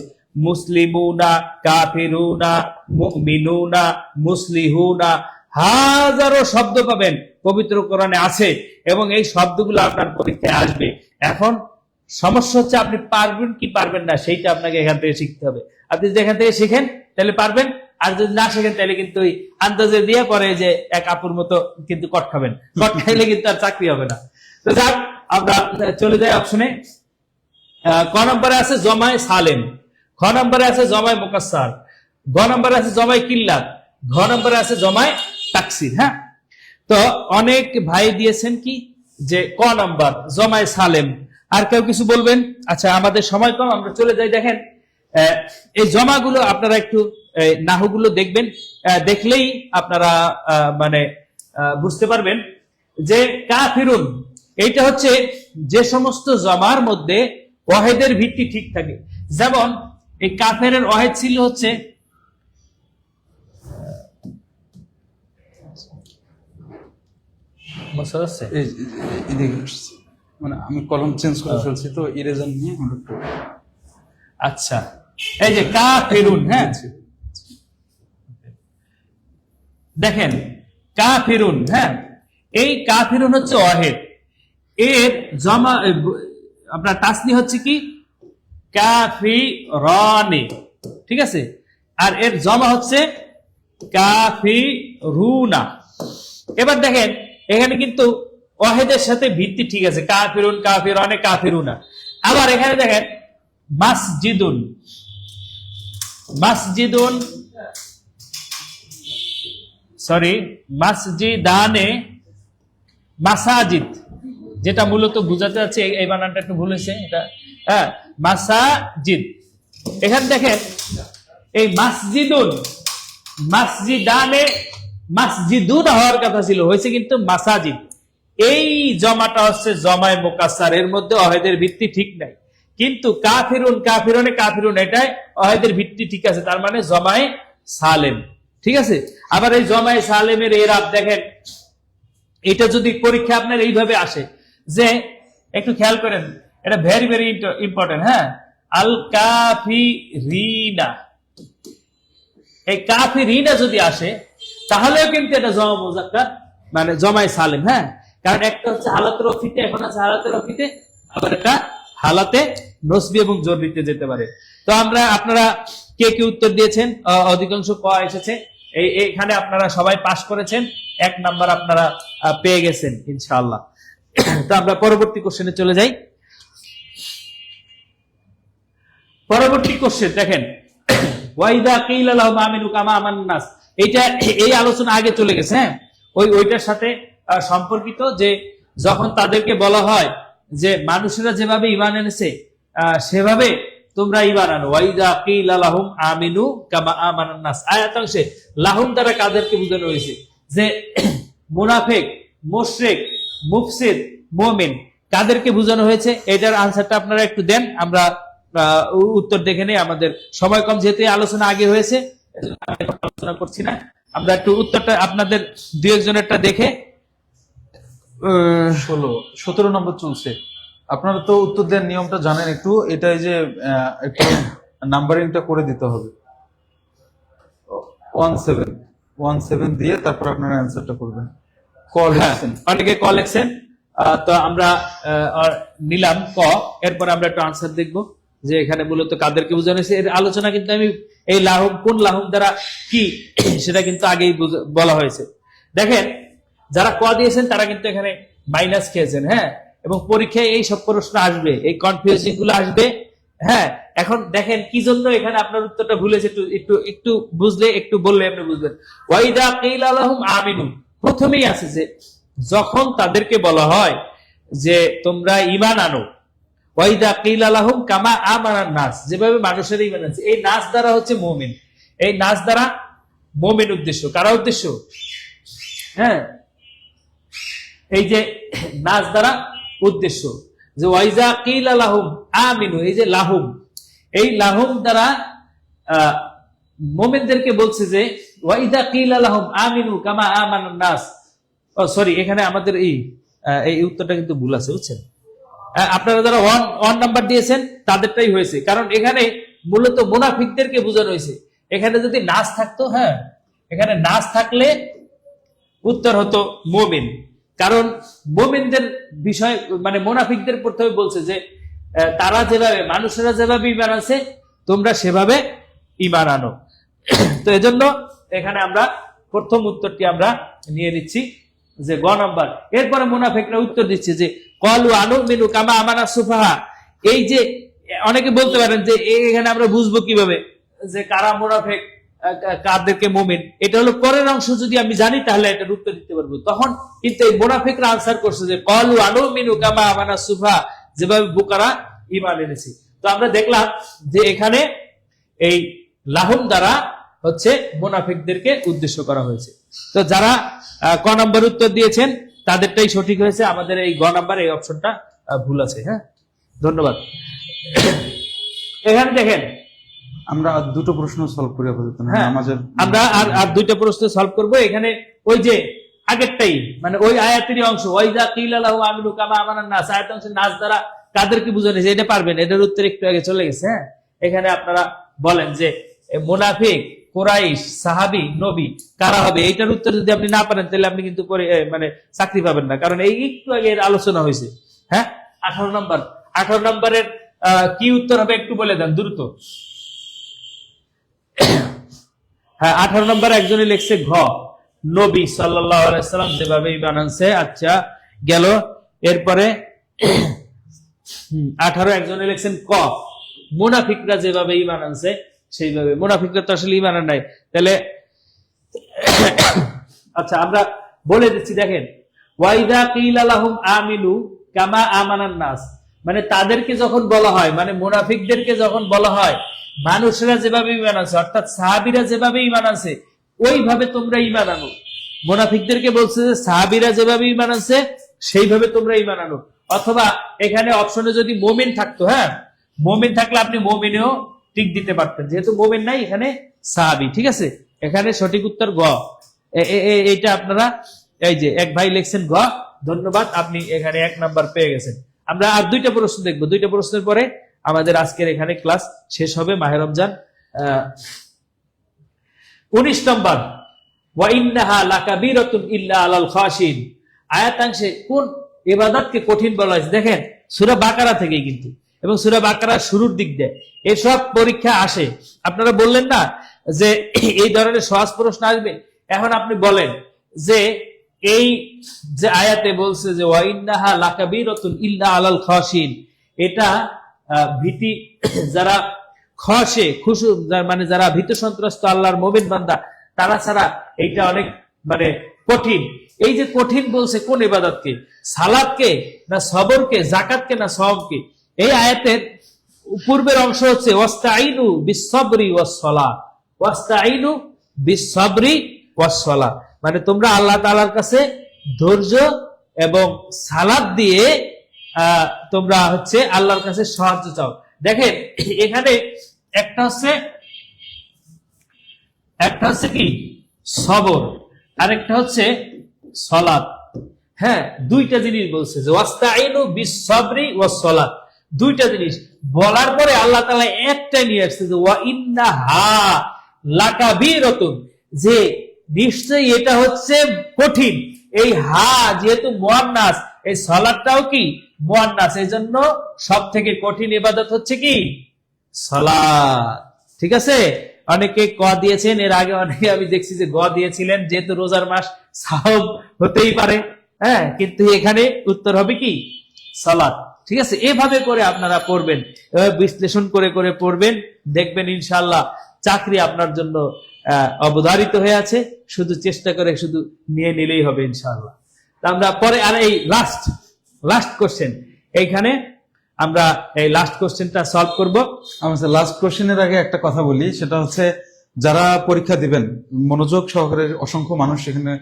মুসলিমুনা, কাফিরুনা, মুমিনুনা, মুসলিহুনা, হাজারো শব্দ পাবেন পবিত্র কোরআনে আছে, এবং এই শব্দগুলো আপনার পরীক্ষায় আসবে। এখন সমস্যা হচ্ছে আপনি পারবেন কি পারবেন না, সেইটা আপনাকে এখান থেকে শিখতে হবে। আপনি যদি এখান থেকে শিখেন তাহলে পারবেন, আর যদি না শিখেন তাহলে কিন্তু ওই আন্দাজে দিয়ে পরে যে এক আপুর মতো কিন্তু কট খাবেন, কট খাইলে কিন্তু আর চাকরি হবে না। তো যাক, আমরা চলে যাই অপশনে। ক নম্বরে আছে জমায় সালেম, খ নম্বরে আছে জমায় মুকাসসার, গ নম্বরে আছে জমায় কিল্লাত, ঘ নম্বরে আছে জমায় তাকসির। হ্যাঁ, তো অনেক ভাই দিয়েছেন কি যে ক নম্বর জমায় সালেম। আর কেউ কিছু বলবেন? আচ্ছা, আমাদের সময় কম, আমরা চলে যাই। দেখেন, এই জমাগুলো আপনারা একটু নাহুগুলো দেখবেন, দেখলেই আপনারা মানে বুঝতে পারবেন যে কাফিরুন এইটা হচ্ছে যে সমস্ত জমার মধ্যে ওয়াহেদের ভিত্তি ঠিক থাকে। যেমন এই কাফেরের ওয়াহেদ ছিল হচ্ছে বুঝতে পারছে? এদিকে আসছে। মানে আমি কলম চেঞ্জ করে ফেলছি তো ইরেজার নিয়ে আমরা একটু আচ্ছা, এই যে কাফিরুন, হ্যাঁ দেখেন কাফিরুন, হ্যাঁ এই কাফিরুন হচ্ছে ওয়াহেদ, এর জমা আপনার তাসনি হচ্ছে কি কাফিরানি, ঠিক আছে, আর এর জমা হচ্ছে কাফিরুনা। এবার দেখেন এখানে কিন্তু ওয়াহেদের সাথে ভিত্তি ঠিক আছে, কাফিরুন, কাফিরানে, কাফিরুনা। আবার এখানে দেখেন মাসজিদুন, মাসজিদুন সরি মাসজিদানে, মাসাজিদ, যেটা মূলত বুঝাতে যাচ্ছে এই বানানটা একটু ভুল হয়েছে, এটা হ্যাঁ মাসাজিদ। এখানে দেখেন এই মাসজিদুন, মাসজিদানে, মাসজিদুন হওয়ার কথা ছিল, হয়েছে কিন্তু মাসাজিদ। এই জমাটা হচ্ছে জমায় মুকাসসার, এর মধ্যে ওয়াহেদের ভিত্তি ঠিক নাই। কিন্তু কাফিরুন, কাফিরনে, কাফিরুন এটাই ওয়াহেদের ভিত্তি ঠিক আছে, তার মানে জমায় সালেম, ঠিক আছে। আবার এই জমায় সালেমের এরাব দেখেন, এটা যদি পরীক্ষা আপনার এইভাবে আসে যে, একটু খেয়াল করেন, এটা ভেরি ভেরি ইম্পর্টেন্ট, হ্যাঁ আল কাফিরিনা, এই কাফিরিনা যদি আসে তাহলেও কিন্তু এটা জমা মুজাক্কার, মানে জমায় সালেম, হ্যাঁ কারণ একটা হচ্ছে হালাতে রফিতে, এখন আছে হালাতে রফিতে, আবার একটা হালাতে নসবি এবং জররিতে যেতে পারে। তো আপনারা কে কে উত্তর দিয়েছেন? অধিকাংশ ক এসেছে, এইখানে আপনারা সবাই পাস করেছেন, 1 নাম্বার আপনারা পেয়ে গেছেন ইনশাআল্লাহ। তো আমরা পরবর্তী কোশ্চেনে চলে যাই। পরবর্তী কোশ্চেন দেখেন, ওয়াইদা কিলা লাহুম আমিনু কামা আমানান নাস, এইটা এই আলোচনা আগে চলে গেছে, হ্যাঁ ওইটার সাথে সম্পর্কিত, যে যখন তাদেরকে বলা হয় যে মানুষেরা যেভাবে ঈমান এনেছে সেভাবে তোমরা ঈমান আনো, ওয়াইদা কিলা লাহুম আমিনু কামা আমানান নাস, আয়াতাংশে লাহুম দ্বারা কাদেরকে বোঝানো হয়েছে? যে মুনাফিক, মুশরিক, মুফসিদ, মুমিন, কাদেরকে বোঝানো হয়েছে? এটার আনসারটা আপনারা একটু দেন, আমরা উত্তর দেখে নেই। আমাদের সময় কম, যেহেতু আলোচনা আগে হয়েছে আলোচনা করছি না, আমরা একটু উত্তরটা আপনাদের 2-1 জনেরটা দেখে 17 নম্বর চলছে। আপনারা তো উত্তর দেওয়ার নিয়মটা জানেন একটু, এটাই যে একটু নাম্বারিংটা করে দিতে হবে, 17 দিয়ে তারপর আপনারা অ্যান্সারটা করবেন। কল লিখছেন, অনেকে কল লিখছেন, তো আমরা নিলাম ক, এরপর আমরা একটু আনসার দেখব যে এখানে মূলত কাদেরকে বোঝানো হয়েছে। এর আলোচনা কিন্তু আমি এই লাহুম, কোন লাহুম দ্বারা কি, সেটা কিন্তু আগেই বলা হয়েছে। দেখেন যারা ক দিয়েছেন তারা কিন্তু এখানে মাইনাস খেয়েছেন, হ্যাঁ এবং পরীক্ষায় এই সব প্রশ্ন আসবে, এই কনফিউজিং গুলো আসবে, হ্যাঁ। এখন দেখেন কি জন্য এখানে আপনার উত্তরটা ভুলেছে, একটু একটু বুঝলে, একটু বললে আপনি বুঝবেন। ওয়াইদা কিলা লাহুম আমিনু, প্রথমেই আছে যে যখন তাদেরকে বলা হয় যে তোমরা ঈমান আনো, ওয়াইদা কিলা লাহুম কামা আমানান নাস, যেভাবে মানুষের ঈমান আছে, এই নাস দ্বারা হচ্ছে মুমিন, এই নাস দ্বারা মুমিন উদ্দেশ্য, কারা উদ্দেশ্য? হ্যাঁ এই যে নাস দ্বারা উদ্দেশ্য, যে ওয়াইদা কিলা লাহুম আমিনু, এই যে লাহুম, এই লাহুম দ্বারা মুমিনদেরকে বলছে যে ওয়াইদা কিলা লাহুম আমিনু কামা আমানান নাস। সরি, এখানে আমাদের এই উত্তরটা কিন্তু ভুল আছে, বুঝছেন? আপনারা যারা 1 নাম্বার দিয়েছেন তাদেরটাই হয়েছে, কারণ এখানে মূলত মুনাফিকদেরকে বোঝানো হয়েছে। এখানে যদি নাস থাকতো, হ্যাঁ এখানে নাস থাকলে উত্তর হতো মুমিন। কারণ মুমিনদের বিষয় মানে মুনাফিকদের প্রথমে বলছে যে তারা যেভাবে মানুষেরা যেভাবে ঈমান আনছে তোমরা সেভাবে ঈমান আনো। তো এজন্য এখানে আমরা প্রথম উত্তরটি আমরা নিয়ে নিচ্ছি যে গ নাম্বার। এরপরে মুনাফিকরা উত্তর দিচ্ছে যে ক্বালু আনুমিনু কামা আমানা সুফাহা। এই যে অনেকে বলতে পারেন যে এখানে আমরা বুঝবো কিভাবে যে কারা মুনাফিক কাদেরকে মুমিন? এটা হলো পরের অংশ, যদি আমি জানি তাহলে এটার উত্তর দিতে পারবো। তখন কিন্তু এই মুনাফিকরা আনসার করছে যে ক্বালু আনুমিনু কামা আমানা সুফাহা, যেভাবে বোকারা ঈমান এনেছে। তো আমরা দেখলাম যে এখানে এই লাহুম দ্বারা হচ্ছে মুনাফিকদেরকে উদ্দেশ্য করা হয়েছে। তো যারা ক নাম্বার উত্তর দিয়েছেন তাদেরটাই সঠিক হয়েছে, আমাদের এই গ নাম্বার এই অপশনটা ভুল আছে। হ্যাঁ, ধন্যবাদ। এখানে দেখেন আমরা আর দুটো প্রশ্ন সলভ করে আপাতত হ্যাঁ, নামাজের আমরা আর দুইটা প্রশ্ন সলভ করব। এখানে ওই যে আগেরটাই মানে ওই আয়াতেরই অংশ, ওয়াইজা কিলা লাহু আমিনু কামা আমানান নাস, আয়াতের অংশ নাস দ্বারা কাদেরকে বোঝানো হয়েছে এটা পারবেন, এটার উত্তর একটু আগে চলে গেছে। হ্যাঁ, এখানে আপনারা বলেন যে মুনাফিক, কুরাইশ, সাহাবী, নবী কারা হবে? এইটার উত্তর যদি আপনি না পারেন তাহলে আপনি কিন্তু মানে চাকরি পাবেন না, কারণ এই একটু আগে এর আলোচনা হয়েছে। হ্যাঁ, 18 নম্বর। 18 নম্বরের কি উত্তর হবে একটু বলে দেন দ্রুত। হ্যাঁ, 18 নম্বর একজনই লিখছে ঘ, নবী সাল্লাল্লাহু আলাইহি সাল্লাম যেভাবে ঈমান আনছে। আচ্ছা গেল। এরপরে 18 একজনে লিখছেন ক, মুনাফিকরা যেভাবে ঈমান আনছে সেইভাবে। মুনাফিকরা তো আসলে ঈমান নাই, তাহলে আচ্ছা আমরা বলে দিচ্ছি। দেখেন, ওয়াইদা কিলা লাহুম আমিনু কামা আমানান নাস, মানে তাদেরকে যখন বলা হয়, মানে মুনাফিকদেরকে যখন বলা হয় মানুষরা যেভাবে ঈমান আনছে, অর্থাৎ সাহাবীরা যেভাবে ঈমান আনছে ওইভাবে তোমরা ঈমান আনো। মুনাফিকদেরকে বলছে যে সাহাবীরা যেভাবে ঈমান আনছে সেইভাবে তোমরা ঈমান আনো। অথবা এখানে অপশনে যদি মুমিন থাকতো, হ্যাঁ মুমিন থাকলে আপনি মুমিনেও টিক দিতে পারতেন, যেহেতু মুমিন নাই এখানে সাহাবী। ঠিক আছে, এখানে সঠিক উত্তর গ। এইটা আপনারা এই যে এক ভাই লিখছেন গ, ধন্যবাদ, আপনি এখানে 1 নাম্বার পেয়ে গেছেন। আমরা আর দুইটা প্রশ্ন দেখবো, দুইটা প্রশ্নের পরে আমাদের আজকের এখানে ক্লাস শেষ হবে। মাহে রমজান 19 নম্বর, ওয়া ইন্নাহা লাকাবীরাতুন ইল্লা আলাল খাশিন। আয়াতাংশে কোন ইবাদতকে কঠিন বলা হয়েছে? দেখেন সূরা বাকারা থেকে কিন্তু, এবং সূরা বাকারার শুরুর দিক দিয়ে এসব পরীক্ষা আসে। আপনারা বললেন না যে এই ধরনের সহজ প্রশ্ন আসবে, এখন আপনি বলেন যে এই যে আয়াতে বলছে যে ওয়া ইন্নাহা লাকাবীরাতুন ইল্লা আলাল খাশিন, এটা ভীতি যারা খসে খুশু, মানে যারা ভীত সন্ত্রস্ত আল্লাহর মুমিন বান্দা তারা ছাড়া এইটা অনেক মানে কঠিন। এই যে কঠিন বলছে কোন ইবাদতকে? সালাতকে না সবরকে, যাকাতকে না সওমকে? এই আয়াতের পূর্বের অংশ হচ্ছে ওয়াস্তাইনু বিসসবরি ওয়াসসালাহ, ওয়াস্তাইনু বিসসবরি ওয়াসসালাহ, মানে তোমরা আল্লাহ তাআলার কাছে ধৈর্য এবং সালাত দিয়ে তোমরা হচ্ছে আল্লাহর কাছে সাহায্য চাও। দেখেন এখানে একটা হচ্ছে কি সবর, আরেকটা হচ্ছে সালাত। হ্যাঁ, দুইটা জিনিস বলছে যে ওয়াস্তাইনু বিসসবরি ওয়াসসালাত, দুইটা জিনিস বলার পরে আল্লাহ তাআলা একটা নিয়ে আসছে যে ওয়া ইন্নাহা লাকাবীরাতুন, যে নিশ্চয়ই এটা হচ্ছে কঠিন। এই হা যেহেতু মুয়ান্নাস, এই সালাতটাও কি মুয়ান্নাস, এজন্য সব থেকে কঠিন ইবাদত হচ্ছে কি সালাত। ঠিক আছে, অনেকে ক দিয়েছেন, এর আগে অনেকে আমি দেখছি যে গ দিয়েছিলেন, যেহেতু রোজার মাস সাওম হতেই পারে। হ্যাঁ, কিন্তু এখানে উত্তর হবে কি সালাত। ঠিক আছে, এভাবে করে আপনারা পড়বেন, এভাবে বিশ্লেষণ করে করে পড়বেন, দেখবেন ইনশাআল্লাহ চাকরি আপনার জন্য অবধারিত হয়ে আছে। শুধু চেষ্টা করে শুধু নিয়ে নিলেই হবে ইনশাআল্লাহ। আমরা পরে আর এই লাস্ট কোশ্চেন, এইখানে আমরা এই লাস্ট কোশ্চেনটা সলভ করব। আমরা লাস্ট কোশ্চেনের আগে একটা কথা বলি, সেটা হচ্ছে যারা পরীক্ষা দিবেন মনোযোগ সহকারে, অসংখ্য মানুষ সেখানে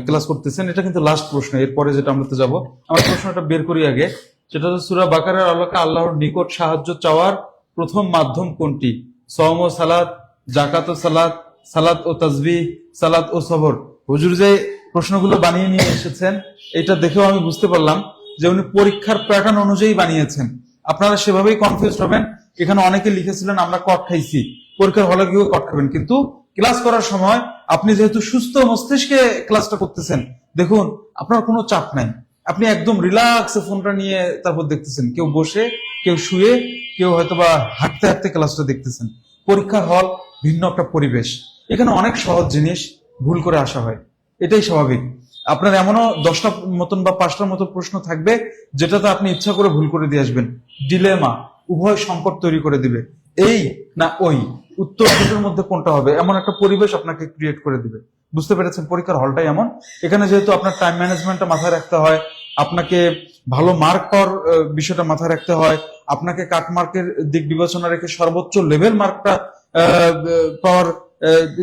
ক্লাস করতেছেন, এটা কিন্তু লাস্ট প্রশ্ন। এরপরে যেটা আমরা তো যাবো, আমার প্রশ্নটা বের করি আগে, সেটা হচ্ছে সূরা বাকারার আল্লাহর নিকট সাহায্য চাওয়ার প্রথম মাধ্যম কোনটি? সওম ও সালাত, যাকাত ও সালাত, সালাত ও তাসবিহ, সালাত ও সবর। হুজুর যে প্রশ্নগুলো বানিয়ে নিয়ে এসেছেন, এটা দেখেও আমি বুঝতে পারলাম যে উনি পরীক্ষার প্যাটার্ন অনুযায়ী বানিয়েছেন। আপনারা সেভাবেই কনফিউজ হবেন, এখানে অনেকে লিখেছিলেন আমরা কট খাইছি, পরীক্ষার হলে গিয়ে কট খাবেন, কিন্তু ক্লাস করার সময় আপনি যেহেতু সুস্থ মস্তিষ্কে ক্লাসটা করতেছেন, দেখুন আপনার কোনো চাপ নাই, আপনি একদম রিল্যাক্সে ফোনটা নিয়ে তারপর দেখতেছেন, কেউ বসে, কেউ শুয়ে, কেউ হয়তোবা হাঁটতে হাঁটতে ক্লাসটা দেখতেছেন। পরীক্ষার হল ভিন্ন একটা পরিবেশ, এখানে অনেক সহজ জিনিস ভুল করে আসা হয়, এটাই স্বাভাবিক। আপনার এমনও 10টা মতন বা 5টার মতো প্রশ্ন থাকবে যেটাতে আপনি ইচ্ছা করে ভুল করে দিয়ে আসবেন, ডিলেমা, উভয় সংকট তৈরি করে দিবে, এই না ওই, উত্তর দুটোর মধ্যে কোনটা হবে, এমন একটা পরিবেশ আপনাকে ক্রিয়েট করে দিবে। বুঝতে পেরেছেন? পরীক্ষার হলটাই এমন। এখানে যেহেতু আপনার টাইম ম্যানেজমেন্টটা মাথায় রাখতে হয়, আপনাকে ভালো মার্ক পাওয়ার বিষয়টা মাথায় রাখতে হয়, আপনাকে কাট মার্কের দিক বিবেচনা রেখে সর্বোচ্চ লেভেল মার্কটা পাওয়ার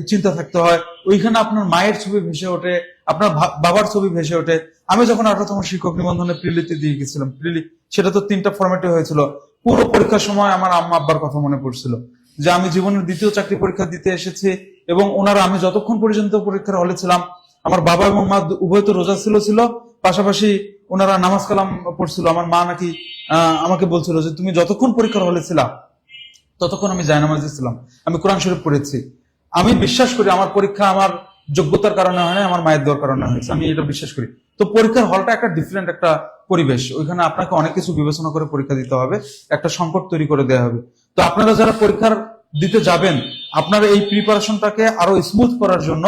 চিন্তা থাকতে হয়। ওইখানে আপনার মায়ের ছবি ভেসে ওঠে, আপনার বাবার ছবি ভেসে ওঠে। আমি যখন 18তম শিক্ষক নিবন্ধনে প্রিলিতে দিয়ে গেছিলাম, প্রিলি সেটা তো 3টা ফরম্যাটে হয়েছিল, পুরো পরীক্ষার সময় আমার আম্মা আব্বার কথা মনে পড়ছিল, যে আমি জীবনের দ্বিতীয় চাকরি পরীক্ষা দিতে এসেছি, এবং ওনারা, আমি যতক্ষণ পর্যন্ত পরীক্ষার হলে ছিলাম, আমার বাবা এবং মা উভয় তো রোজা ছিল, পাশাপাশি ওনারা নামাজ কালাম পড়ছিল। আমার মা নাকি আমাকে বলছিল যে তুমি যতক্ষণ পরীক্ষার হলে ছিলা ততক্ষণ আমি জায়নামাজে ছিলাম, আমি কোরআন শরীফ পড়েছি। আমি বিশ্বাস করি আমার পরীক্ষা আমার যোগ্যতার কারণে হয় না, আমার মায়ের দেওয়ার কারণে হয়েছে, আমি এটা বিশ্বাস করি। তো পরীক্ষার হলটা একটা ডিফারেন্ট একটা পরিবেশ, ওইখানে আপনাকে অনেক কিছু বিবেচনা করে পরীক্ষা দিতে হবে, একটা সংকট তৈরি করে দেওয়া হবে। তো আপনারা যারা পরীক্ষার দিতে যাবেন, আপনারা এই প্রিপারেশনটাকে আরো স্মুথ করার জন্য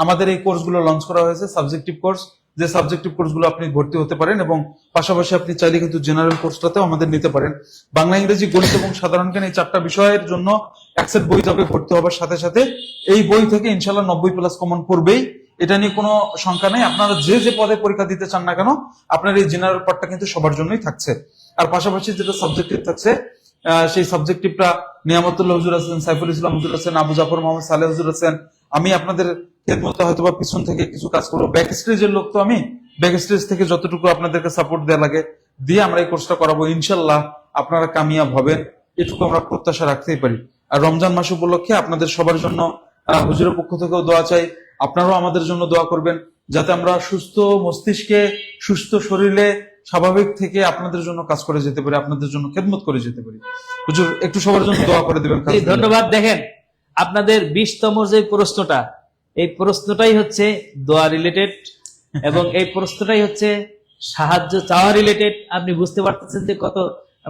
আমাদের এই কোর্সগুলো লঞ্চ করা হয়েছে, সাবজেক্টিভ কোর্স, যে সাবজেক্টিভ কোর্সগুলো আপনি ভর্তি হতে পারেন, এবং পাশাপাশি আপনি চাইলে কিন্তু জেনারেল কোর্সটাতেও আমাদের নিতে পারেন। বাংলা, ইংরেজি, গণিত এবং সাধারণ জ্ঞান, এই 4টা বিষয়ের জন্য এক সেট বই যাবে ভর্তি হবার সাথে সাথে। এই বই থেকে ইনশাল্লাহ 90+ কমন পড়বেই, এটা নিয়ে কোনো শঙ্কা নেই। আপনারা যে যে পদে পরীক্ষা দিতে চান না কেন, আপনার এই জেনারেল পার্টটা কিন্তু সবার জন্যই থাকছে। আর পাশাপাশি যেটা সাবজেক্টিভ থাকছে, সেই সাবজেক্টিভটা নিয়ামতুল্লাহ হুজুর আছেন, সাইফুল ইসলাম হুজুর আছেন, আবু জাফর মোহাম্মদ সালেহ হুজুর আছেন, আমি আপনাদের খেদমতে হয়তো বা পিছন থেকে কিছু কাজ করবো, ব্যাক স্টেজের লোক তো আমি, ব্যাক স্টেজ থেকে যতটুকু আপনাদেরকে সাপোর্ট দেওয়া লাগে দিয়ে আমরা এই কোর্সটা করাবো। ইনশাল্লাহ আপনারা কামিয়াব হবেন, এটুকু আমরা প্রত্যাশা রাখতেই পারি। আর রমজান মাস উপলক্ষে আপনাদের সবার জন্য হুজুরের পক্ষ থেকেও দোয়া চাই, আপনারাও আমাদের জন্য দোয়া করবেন, যাতে আমরা সুস্থ মস্তিষ্কে, সুস্থ শরীরে, স্বাভাবিক থেকে আপনাদের জন্য কাজ করে যেতে পারি, আপনাদের জন্য খেদমত করে যেতে পারি। হুজুর একটু সবার জন্য দোয়া করে দেবেন। ধন্যবাদ। দেখেন, আপনাদের 20তম যে প্রশ্নটা, এই প্রশ্নটাই হচ্ছে দোয়া রিলেটেড, এবং এই প্রশ্নটাই হচ্ছে সাহায্য চাওয়া রিলেটেড। আপনি বুঝতে পারতেছেন যে কত,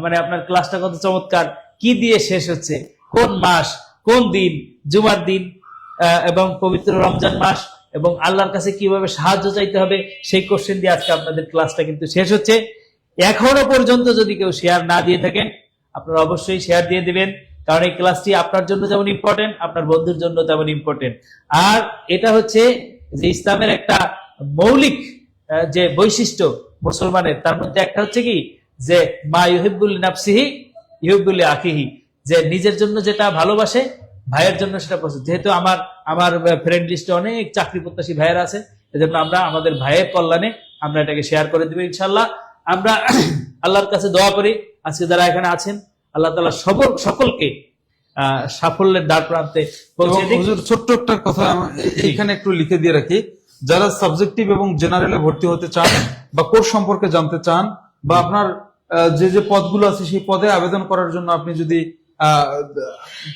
মানে আপনার ক্লাসটা কত চমৎকার, কি দিয়ে শেষ হচ্ছে, কোন মাস, কোন দিন, জুমার দিন, এবং পবিত্র রমজান মাস, এবং আল্লাহর কাছে কিভাবে সাহায্য চাইতে হবে, সেই কোশ্চেন দিয়ে আজকে আপনাদের ক্লাসটা কিন্তু শেষ হচ্ছে। এখনো পর্যন্ত যদি কেউ শেয়ার না দিয়ে থাকেন, আপনারা অবশ্যই শেয়ার দিয়ে দিবেন, কারণ এই ক্লাসটি আপনার জন্য যেমন ইম্পর্টেন্ট, আপনার বন্ধুর জন্য তেমন ইম্পর্টেন্ট। আর এটা হচ্ছে যে ইসলামের একটা মৌলিক যে বৈশিষ্ট্য মুসলমানের, তার মধ্যে একটা হচ্ছে কি, যে মা ইউহিব্বুল নাফসিহি ইউহিব্বুল আখিহি, যে নিজের জন্য যেটা ভালোবাসে ভাইয়ের জন্য সেটা পছন্দ। যেহেতু আমার ফ্রেন্ড লিস্টে অনেক চাকরি প্রত্যাশী ভাইয়েরা আছে, এজন্য আমরা আমাদের ভাইয়ের কল্যাণে আমরা এটাকে শেয়ার করে দিব ইনশাআল্লাহ। আমরা আল্লাহর কাছে দোয়া করি, আজকে যারা এখানে আছেন, আল্লাহ তাআলা সকলকে সাফল্যের দ্বার প্রান্তে পৌঁছে দিক। হুজুর ছোট্ট একটা কথা এখানে একটু লিখে দিয়ে রাখি, যারা সাবজেক্টিভ এবং জেনারেলে ভর্তি হতে চান বা কোর্স সম্পর্কে জানতে চান, বা আপনার যে যে পদগুলো আছে সেই পদে আবেদন করার জন্য আপনি যদি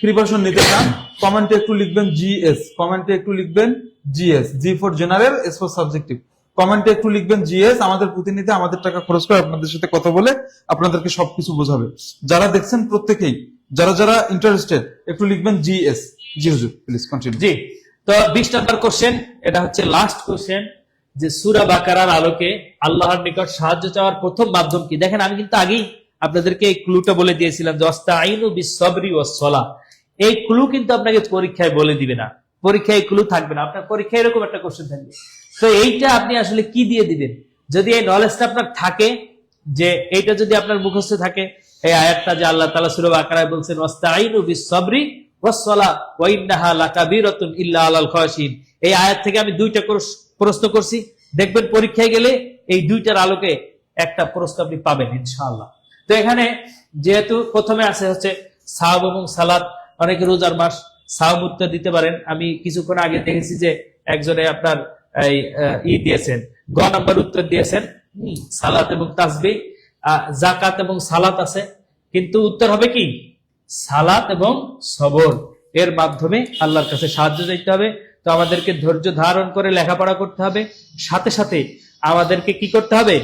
প্রিপারেশন নিতে চান, কমেন্টে একটু লিখবেন জিএস, কমেন্টে একটু লিখবেন GS, G for general, S for subjective, কমেন্টে একটু লিখবেন জিএস। আমাদের প্রতিনিধি আমাদের টাকা খরচ করে আপনাদের সাথে কথা বলে আপনাদেরকে সবকিছু বোঝাবে। যারা দেখছেন প্রত্যেকেই, যারা যারা ইন্টারেস্টেড, একটু লিখবেন জিএস। জি হুজুর, প্লিজ কন্টিনিউ। জি, তো 20 নম্বর কোশ্চেন, এটা হচ্ছে লাস্ট কোশ্চেন, যে সূরা বাকারার আলোকে আল্লাহর নিকট সাহায্য চাওয়ার প্রথম মাধ্যম কি। দেখেন, আমি কিন্তু আগেই আপনাদেরকে এই ক্লুটা বলে দিয়েছিলাম যে ওয়াস্তাঈনু বিস-সাবরি ওয়াস-সালাহ। এই ক্লু কিন্তু আপনাকে পরীক্ষায় বলে দিবে না, পরীক্ষায় ক্লু থাকবে না, আপনার পরীক্ষায় এরকম একটা কোশ্চেন থাকবে। তো এইটা আপনি আসলে কি দিয়ে দিবেন, যদি এই নলেজটা আপনার থাকে, যে এইটা যদি আপনার মুখস্থ থাকে, এই আয়াতটা যে আল্লাহ তাআলা সূরা বাকারায় বলছেন ওয়াস্তাঈনু বিস-সাবরি ওয়াস-সালাহ ওয়া ইন্নাহা লাকাবীরাতুন ইল্লা আলাল খাশিন, এই আয়াত থেকে আমি 2টা প্রশ্ন করছি। দেখবেন পরীক্ষায় গেলে এই 2টার আলোকে একটা প্রশ্ন আপনি পাবেন ইনশাআল্লাহ। তো এখানে যেহেতু প্রথমে আছে হচ্ছে সাওম এবং সালাত, অনেকে রোজার মাস সাওম উত্তর দিতে পারেন। আমি কিছুক্ষণ আগে দেখেছি যে একজনে আপনার দিয়েছেন, গ নাম্বার উত্তর দিয়েছেন সালাত এবং তাসবিহ। যাকাত এবং সালাত আছে, কিন্তু উত্তর হবে কি সালাত এবং সবর এর মাধ্যমে আল্লাহর কাছে সাহায্য চাইতে হবে। তো আমাদেরকে ধৈর্য ধারণ করে লেখাপড়া করতে হবে, সাথে সাথে আমাদেরকে কি করতে হবে,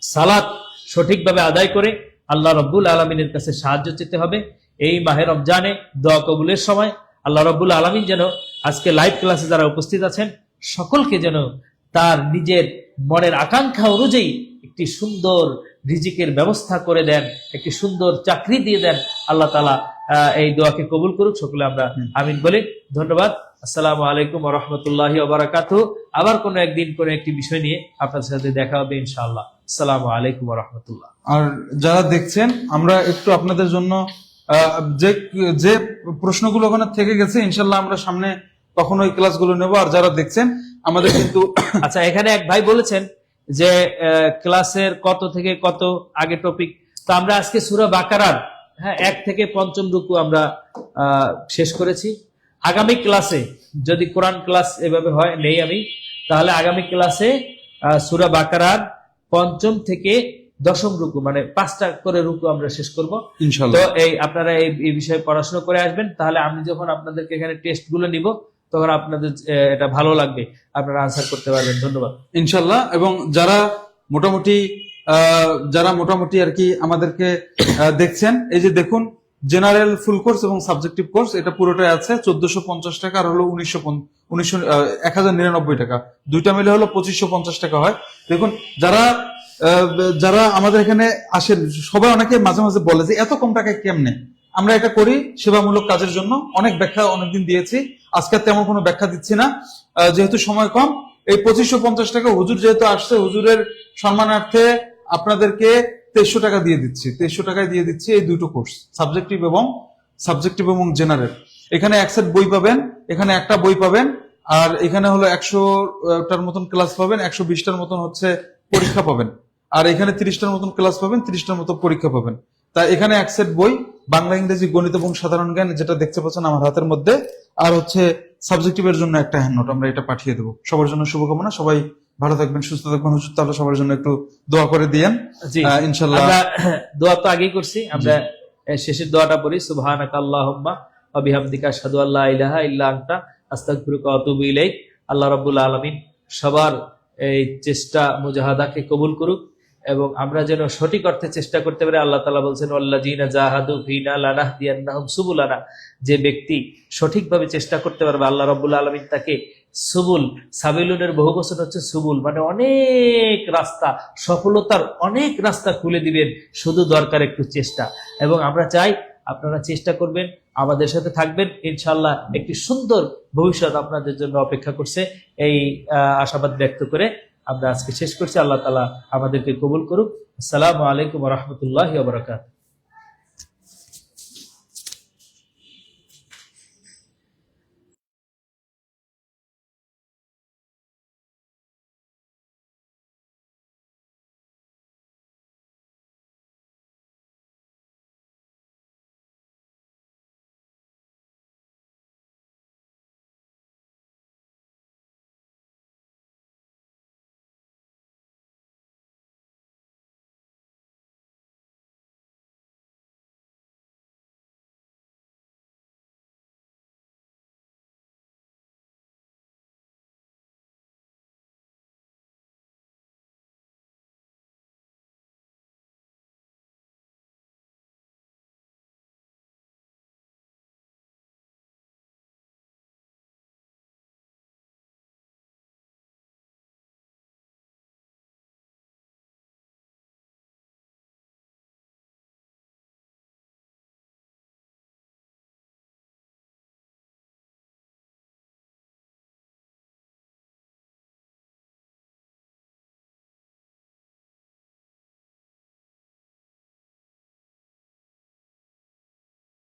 সালাত সঠিকভাবে আদায় করে আল্লাহ রব্বুল আলমিনের কাছে সাহায্য চেতে হবে। এই মাহে রমজানে দোয়া কবুলের সময় আল্লাহ রব্বুল আলমিন যেন আজকে লাইভ ক্লাসে যারা উপস্থিত আছেন সকলকে যেন তার নিজের মনের আকাঙ্ক্ষা অনুযায়ী একটি সুন্দর রিজিকের ব্যবস্থা করে দেন, একটি সুন্দর চাকরি দিয়ে দেন। আল্লাহ তাআলা এই দোয়াকে কবুল করুক। সকলে আমরা আমিন বলি। ধন্যবাদ। আসসালামু আলাইকুম ওয়া রাহমাতুল্লাহি ওয়া বারাকাতুহু। আবার কোনো একদিন কোনো একটি বিষয় নিয়ে আপনাদের সাথে দেখা হবে ইনশাআল্লাহ। আসসালামু আলাইকুম ওয়া রাহমাতুল্লাহ। আর যারা দেখছেন, আমরা একটু আপনাদের জন্য যে যে প্রশ্নগুলো ওখানে থেকে গেছে ইনশাল্লাহ আমরা সামনে কখনো এই ক্লাসগুলো নেব। আর যারা দেখছেন আমাদের কিন্তু আচ্ছা, এখানে এক ভাই বলেছেন যে ক্লাসের কত থেকে কত আগে টপিক, তো আমরা আজকে সূরা বাকারার 1 থেকে 5ম রুকু আমরা শেষ করেছি। আগামী ক্লাসে যদি কোরআন ক্লাস এভাবে হয় নেই আমি, তাহলে আগামী ক্লাসে সূরা বাকারার 5ম থেকে 10ম রুকু মানে 5টা করে রুকু আমরা শেষ করব ইনশাআল্লাহ। তো এই আপনারা এই বিষয়ে পড়াশোনা করে আসবেন, তাহলে আমি যখন আপনাদেরকে এখানে টেস্ট গুলো নিব তখন আপনাদের এটা ভালো লাগবে, আপনারা আনসার করতে পারবেন। ধন্যবাদ ইনশাল্লাহ। এবং যারা মোটামুটি আর কি আমাদেরকে দেখছেন, এই যে দেখুন জেনারেল ফুল কোর্স এবং সাবজেক্টিভ কোর্স এটা পুরোটাই আছে 1450 টাকা, আর হলো 1099 টাকা, দুইটা মিলে হলো 2550 টাকা হয়। দেখুন যারা আমাদের এখানে আসেন সবাই অনেকে মাঝে মাঝে বলে যে এত কম টাকায় কেমনে। আমরা এটা করি সেবামূলক কাজের জন্য, অনেক ব্যাখ্যা অনেকদিন দিয়েছি, আজকে তেমন কোনো ব্যাখ্যা দিচ্ছি না যেহেতু সময় কম। এই 2550 টাকা হুজুর যেহেতু আসছে, হুজুরের সম্মানার্থে আপনাদেরকে 2300 টাকা দিয়ে দিচ্ছি, 2300 টাকায় দিয়ে দিচ্ছি এই দুটো কোর্স, সাবজেক্টিভ এবং জেনারেল। এখানে এক সেট বই পাবেন, এখানে একটা বই পাবেন, আর এখানে হলো 100টার মতন ক্লাস পাবেন, 120টার মতন হচ্ছে পরীক্ষা পাবেন, আর এখানে 30টার মতন ক্লাস পাবেন, 30টার মতো পরীক্ষা পাবেন। তা এখানে এক সেট বই, বাংলা, ইংরেজি, গণিত এবং সাধারণ জ্ঞান, যেটা দেখতে পাচ্ছেন আমার হাতের মধ্যে, আর হচ্ছে সাবজেক্টিভের জন্য একটা হ্যান্ড নোট, আমরা এটা পাঠিয়ে দেবো। সবার জন্য শুভকামনা, সবাই ভালো থাকবেন, সুস্থ থাকবেন। হুজুর তাহলে সবার জন্য একটু দোয়া করে দিয়েন। জি ইনশাআল্লাহ। আমরা দোয়া তো আগেই করছি, আমরা শেষের দোয়াটা পড়ি। সুবহানাকা আল্লাহুম্মা ওয়া বিহামদিকা আশহাদু আল্লা ইলাহা ইল্লা আনতা আস্তাগফিরুকা ওয়া আতুবু ইলাইক। আল্লাহ রাব্বুল আলামিন সবার এই চেষ্টা মুজাহাদাকে কবুল করুক এবং আমরা যেন সঠিক অর্থে চেষ্টা করতে পারি। আল্লাহ তাআলা বলছেন ওয়াল্লাযিনা জাহাদু ফিনা লানাহদিয়ান্নাহুম সুবুলানা, যে ব্যক্তি সঠিকভাবে চেষ্টা করতে পারবে আল্লাহ রাব্বুল আলামিন তাকে সুবুল, সাবিলুনের বহু বচন হচ্ছে সুবুল, মানে অনেক রাস্তা, সফলতার অনেক রাস্তা খুলে দিবেন, শুধু দরকার একটু চেষ্টা। এবং আমরা চাই আপনারা চেষ্টা করবেন, আমাদের সাথে থাকবেন, ইনশাআল্লাহ একটি সুন্দর ভবিষ্যৎ আপনাদের জন্য অপেক্ষা করছে। এই আশাবাদ ব্যক্ত করে আমরা আজকে শেষ করছি। আল্লাহ তাআলা আমাদেরকে কবুল করুক। আসসালামু আলাইকুম ওয়া রাহমাতুল্লাহি ওয়া বারাকাতুহু।